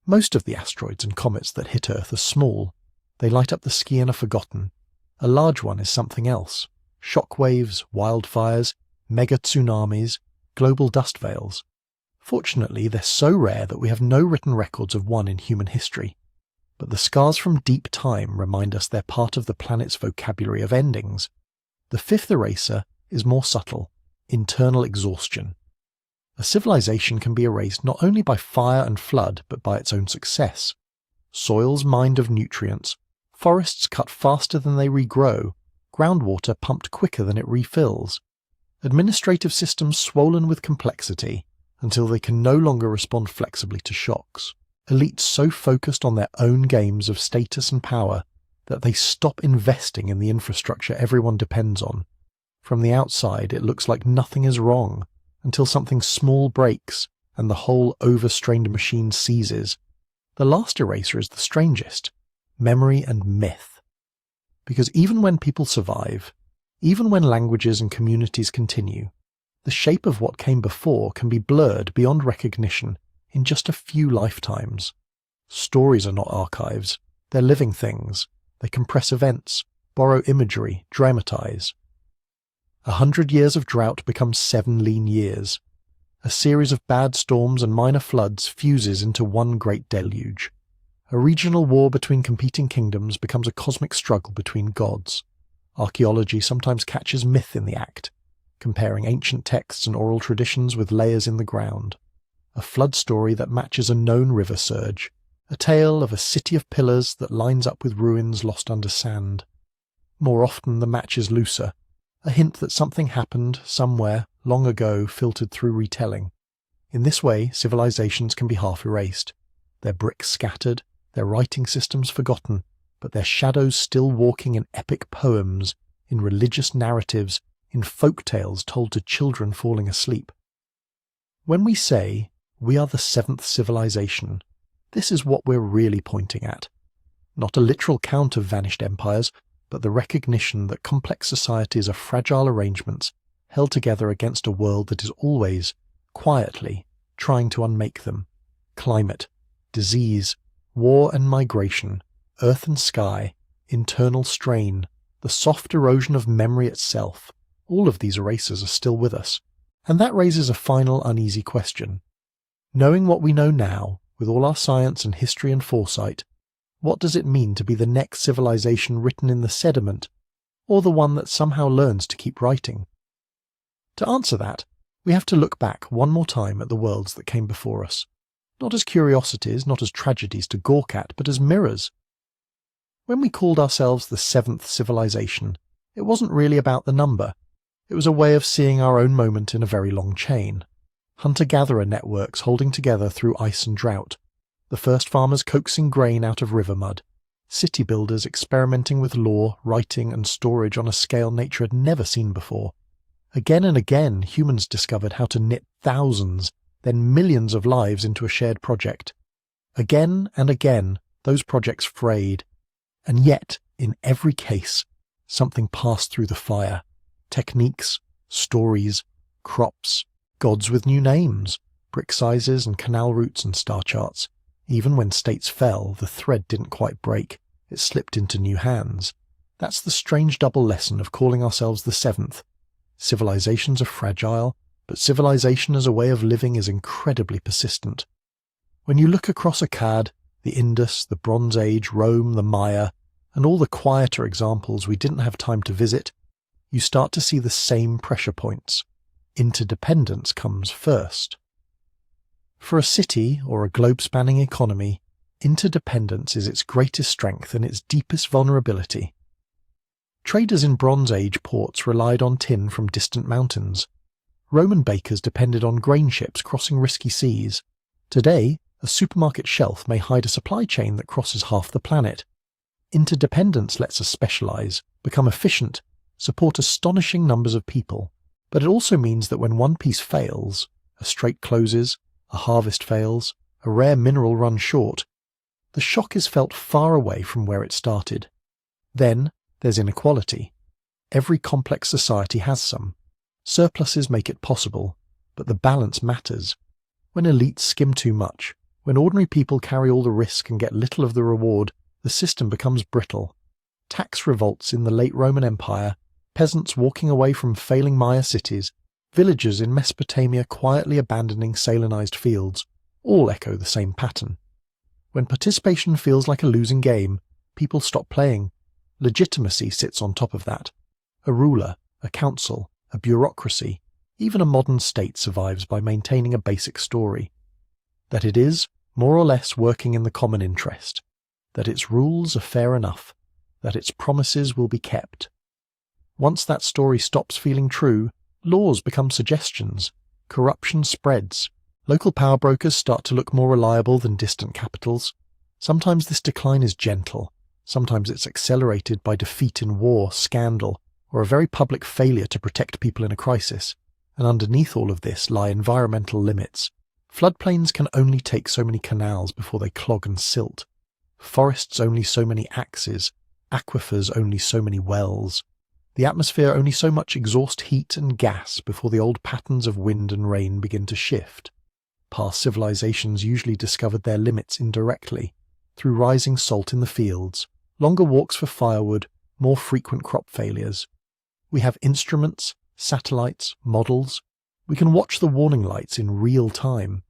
Most of the asteroids and comets that hit Earth are small. They light up the sky and are forgotten. A large one is something else. Shockwaves, wildfires, mega tsunamis, global dust veils. Fortunately, they're so rare that we have no written records of one in human history. But the scars from deep time remind us they're part of the planet's vocabulary of endings. The fifth eraser is more subtle: internal exhaustion. A civilization can be erased not only by fire and flood, but by its own success. Soils mined of nutrients, forests cut faster than they regrow, groundwater pumped quicker than it refills, administrative systems swollen with complexity until they can no longer respond flexibly to shocks, elites so focused on their own games of status and power that they stop investing in the infrastructure everyone depends on. From the outside, it looks like nothing is wrong, until something small breaks and the whole overstrained machine seizes. The last eraser is the strangest: memory and myth. Because even when people survive, even when languages and communities continue, the shape of what came before can be blurred beyond recognition in just a few lifetimes. Stories are not archives, they're living things. They compress events, borrow imagery, dramatize. 100 years of drought becomes 7 lean years. A series of bad storms and minor floods fuses into one great deluge. A regional war between competing kingdoms becomes a cosmic struggle between gods. Archaeology sometimes catches myth in the act, comparing ancient texts and oral traditions with layers in the ground. A flood story that matches a known river surge. A tale of a city of pillars that lines up with ruins lost under sand. More often the match is looser. A hint that something happened somewhere long ago filtered through retelling. In this way, civilizations can be half erased. Their bricks scattered, their writing systems forgotten, but their shadows still walking in epic poems, in religious narratives, in folk tales told to children falling asleep. When we say, we are the 7th civilization, this is what we're really pointing at. Not a literal count of vanished empires, but the recognition that complex societies are fragile arrangements held together against a world that is always, quietly, trying to unmake them. Climate, disease, war and migration, earth and sky, internal strain, the soft erosion of memory itself, all of these erasers are still with us. And that raises a final uneasy question. Knowing what we know now, with all our science and history and foresight, what does it mean to be the next civilization written in the sediment, or the one that somehow learns to keep writing? To answer that, we have to look back one more time at the worlds that came before us, not as curiosities, not as tragedies to gawk at, but as mirrors. When we called ourselves the seventh civilization, it wasn't really about the number. It was a way of seeing our own moment in a very long chain. Hunter-gatherer networks holding together through ice and drought, the first farmers coaxing grain out of river mud, city builders experimenting with law, writing and storage on a scale nature had never seen before. Again and again, humans discovered how to knit thousands, then millions of lives into a shared project. Again and again, those projects frayed. And yet, in every case, something passed through the fire. Techniques, stories, crops, gods with new names, brick sizes and canal routes and star charts. Even when states fell, the thread didn't quite break. It slipped into new hands. That's the strange double lesson of calling ourselves the seventh. Civilizations are fragile, but civilization as a way of living is incredibly persistent. When you look across Akkad, the Indus, the Bronze Age, Rome, the Maya, and all the quieter examples we didn't have time to visit, you start to see the same pressure points. Interdependence comes first. For a city or a globe-spanning economy, interdependence is its greatest strength and its deepest vulnerability. Traders in Bronze Age ports relied on tin from distant mountains. Roman bakers depended on grain ships crossing risky seas. Today, a supermarket shelf may hide a supply chain that crosses half the planet. Interdependence lets us specialize, become efficient, support astonishing numbers of people. But it also means that when one piece fails, a strait closes, a harvest fails, a rare mineral runs short, the shock is felt far away from where it started. Then there's inequality. Every complex society has some. Surpluses make it possible, but the balance matters. When elites skim too much, when ordinary people carry all the risk and get little of the reward, the system becomes brittle. Tax revolts in the late Roman Empire, peasants walking away from failing Maya cities, villagers in Mesopotamia quietly abandoning salinized fields, all echo the same pattern. When participation feels like a losing game, people stop playing. Legitimacy sits on top of that. A ruler, a council, a bureaucracy, even a modern state survives by maintaining a basic story. That it is, more or less, working in the common interest. That its rules are fair enough. That its promises will be kept. Once that story stops feeling true, laws become suggestions. Corruption spreads. Local power brokers start to look more reliable than distant capitals. Sometimes this decline is gentle. Sometimes it's accelerated by defeat in war, scandal, or a very public failure to protect people in a crisis. And underneath all of this lie environmental limits. Floodplains can only take so many canals before they clog and silt. Forests only so many axes. Aquifers only so many wells. The atmosphere only so much exhaust heat and gas before the old patterns of wind and rain begin to shift. Past civilizations usually discovered their limits indirectly, through rising salt in the fields, longer walks for firewood, more frequent crop failures. We have instruments, satellites, models. We can watch the warning lights in real time.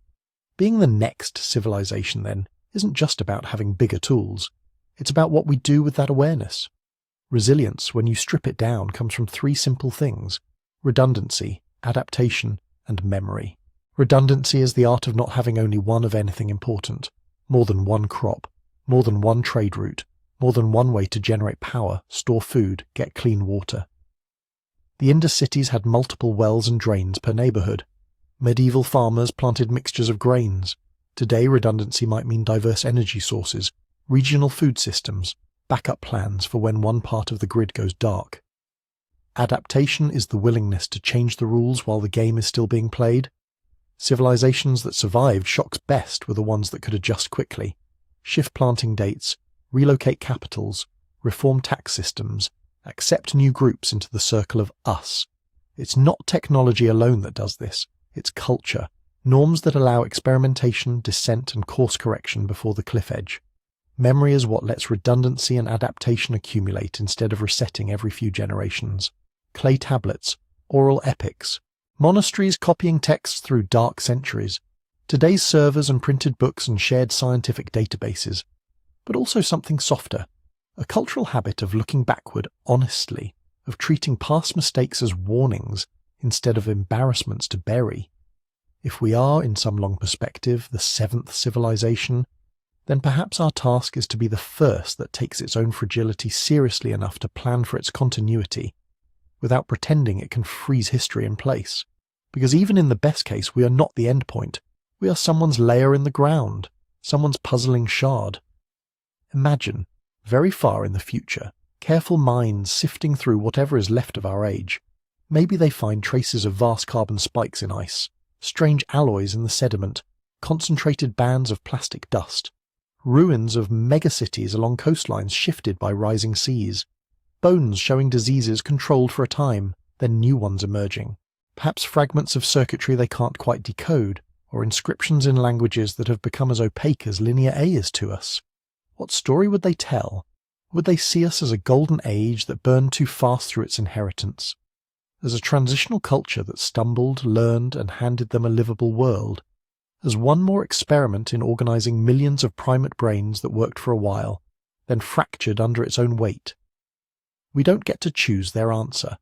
Being the next civilization, then, isn't just about having bigger tools. It's about what we do with that awareness. Resilience, when you strip it down, comes from three simple things: redundancy, adaptation, and memory. Redundancy is the art of not having only one of anything important, more than one crop, more than one trade route, more than one way to generate power, store food, get clean water. The Indus cities had multiple wells and drains per neighborhood. Medieval farmers planted mixtures of grains. Today, redundancy might mean diverse energy sources, regional food systems, backup plans for when one part of the grid goes dark. Adaptation is the willingness to change the rules while the game is still being played. Civilizations that survived shocks best were the ones that could adjust quickly, shift planting dates, relocate capitals, reform tax systems, accept new groups into the circle of us. It's not technology alone that does this, it's culture, norms that allow experimentation, dissent and course correction before the cliff edge. Memory is what lets redundancy and adaptation accumulate instead of resetting every few generations. Clay tablets, oral epics, monasteries copying texts through dark centuries, today's servers and printed books and shared scientific databases, but also something softer, a cultural habit of looking backward honestly, of treating past mistakes as warnings instead of embarrassments to bury. If we are, in some long perspective, the seventh civilization, then perhaps our task is to be the first that takes its own fragility seriously enough to plan for its continuity, without pretending it can freeze history in place. Because even in the best case, we are not the end point. We are someone's layer in the ground, someone's puzzling shard. Imagine, very far in the future, careful minds sifting through whatever is left of our age. Maybe they find traces of vast carbon spikes in ice, strange alloys in the sediment, concentrated bands of plastic dust, ruins of megacities along coastlines shifted by rising seas, bones showing diseases controlled for a time, then new ones emerging, perhaps fragments of circuitry they can't quite decode, or inscriptions in languages that have become as opaque as Linear A is to us. What story would they tell? Would they see us as a golden age that burned too fast through its inheritance? As a transitional culture that stumbled, learned, and handed them a livable world? As one more experiment in organizing millions of primate brains that worked for a while, then fractured under its own weight? We don't get to choose their answer.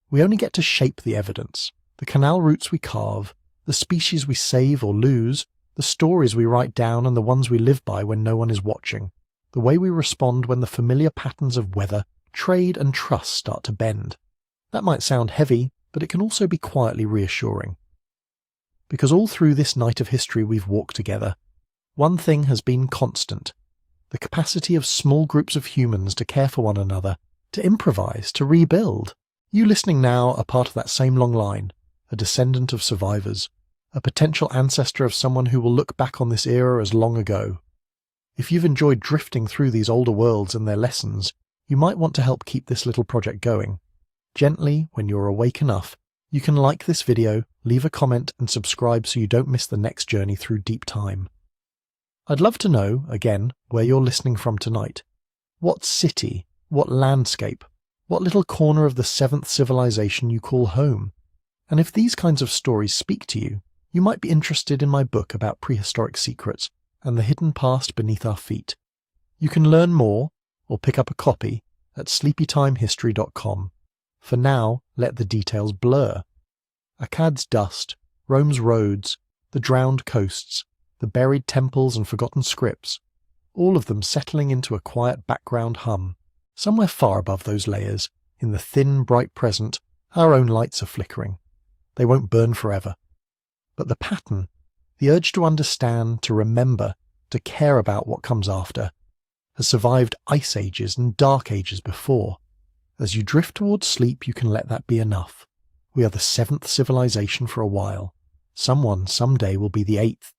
We only get to shape the evidence, the canal routes we carve, the species we save or lose, the stories we write down and the ones we live by when no one is watching, the way we respond when the familiar patterns of weather, trade and trust start to bend. That might sound heavy, but it can also be quietly reassuring. Because all through this night of history we've walked together, one thing has been constant: the capacity of small groups of humans to care for one another, to improvise, to rebuild. You listening now are part of that same long line, a descendant of survivors, a potential ancestor of someone who will look back on this era as long ago. If you've enjoyed drifting through these older worlds and their lessons, you might want to help keep this little project going. Gently, when you're awake enough, you can like this video, leave a comment and subscribe so you don't miss the next journey through deep time. I'd love to know, again, where you're listening from tonight. What city, what landscape, what little corner of the seventh civilization you call home? And if these kinds of stories speak to you, you might be interested in my book about prehistoric secrets and the hidden past beneath our feet. You can learn more, or pick up a copy, at sleepytimehistory.com. For now, let the details blur. Akkad's dust, Rome's roads, the drowned coasts, the buried temples and forgotten scripts, all of them settling into a quiet background hum. Somewhere far above those layers, in the thin, bright present, our own lights are flickering. They won't burn forever. But the pattern, the urge to understand, to remember, to care about what comes after, has survived ice ages and dark ages before. As you drift towards sleep, you can let that be enough. We are the seventh civilization for a while. Someone someday will be the eighth,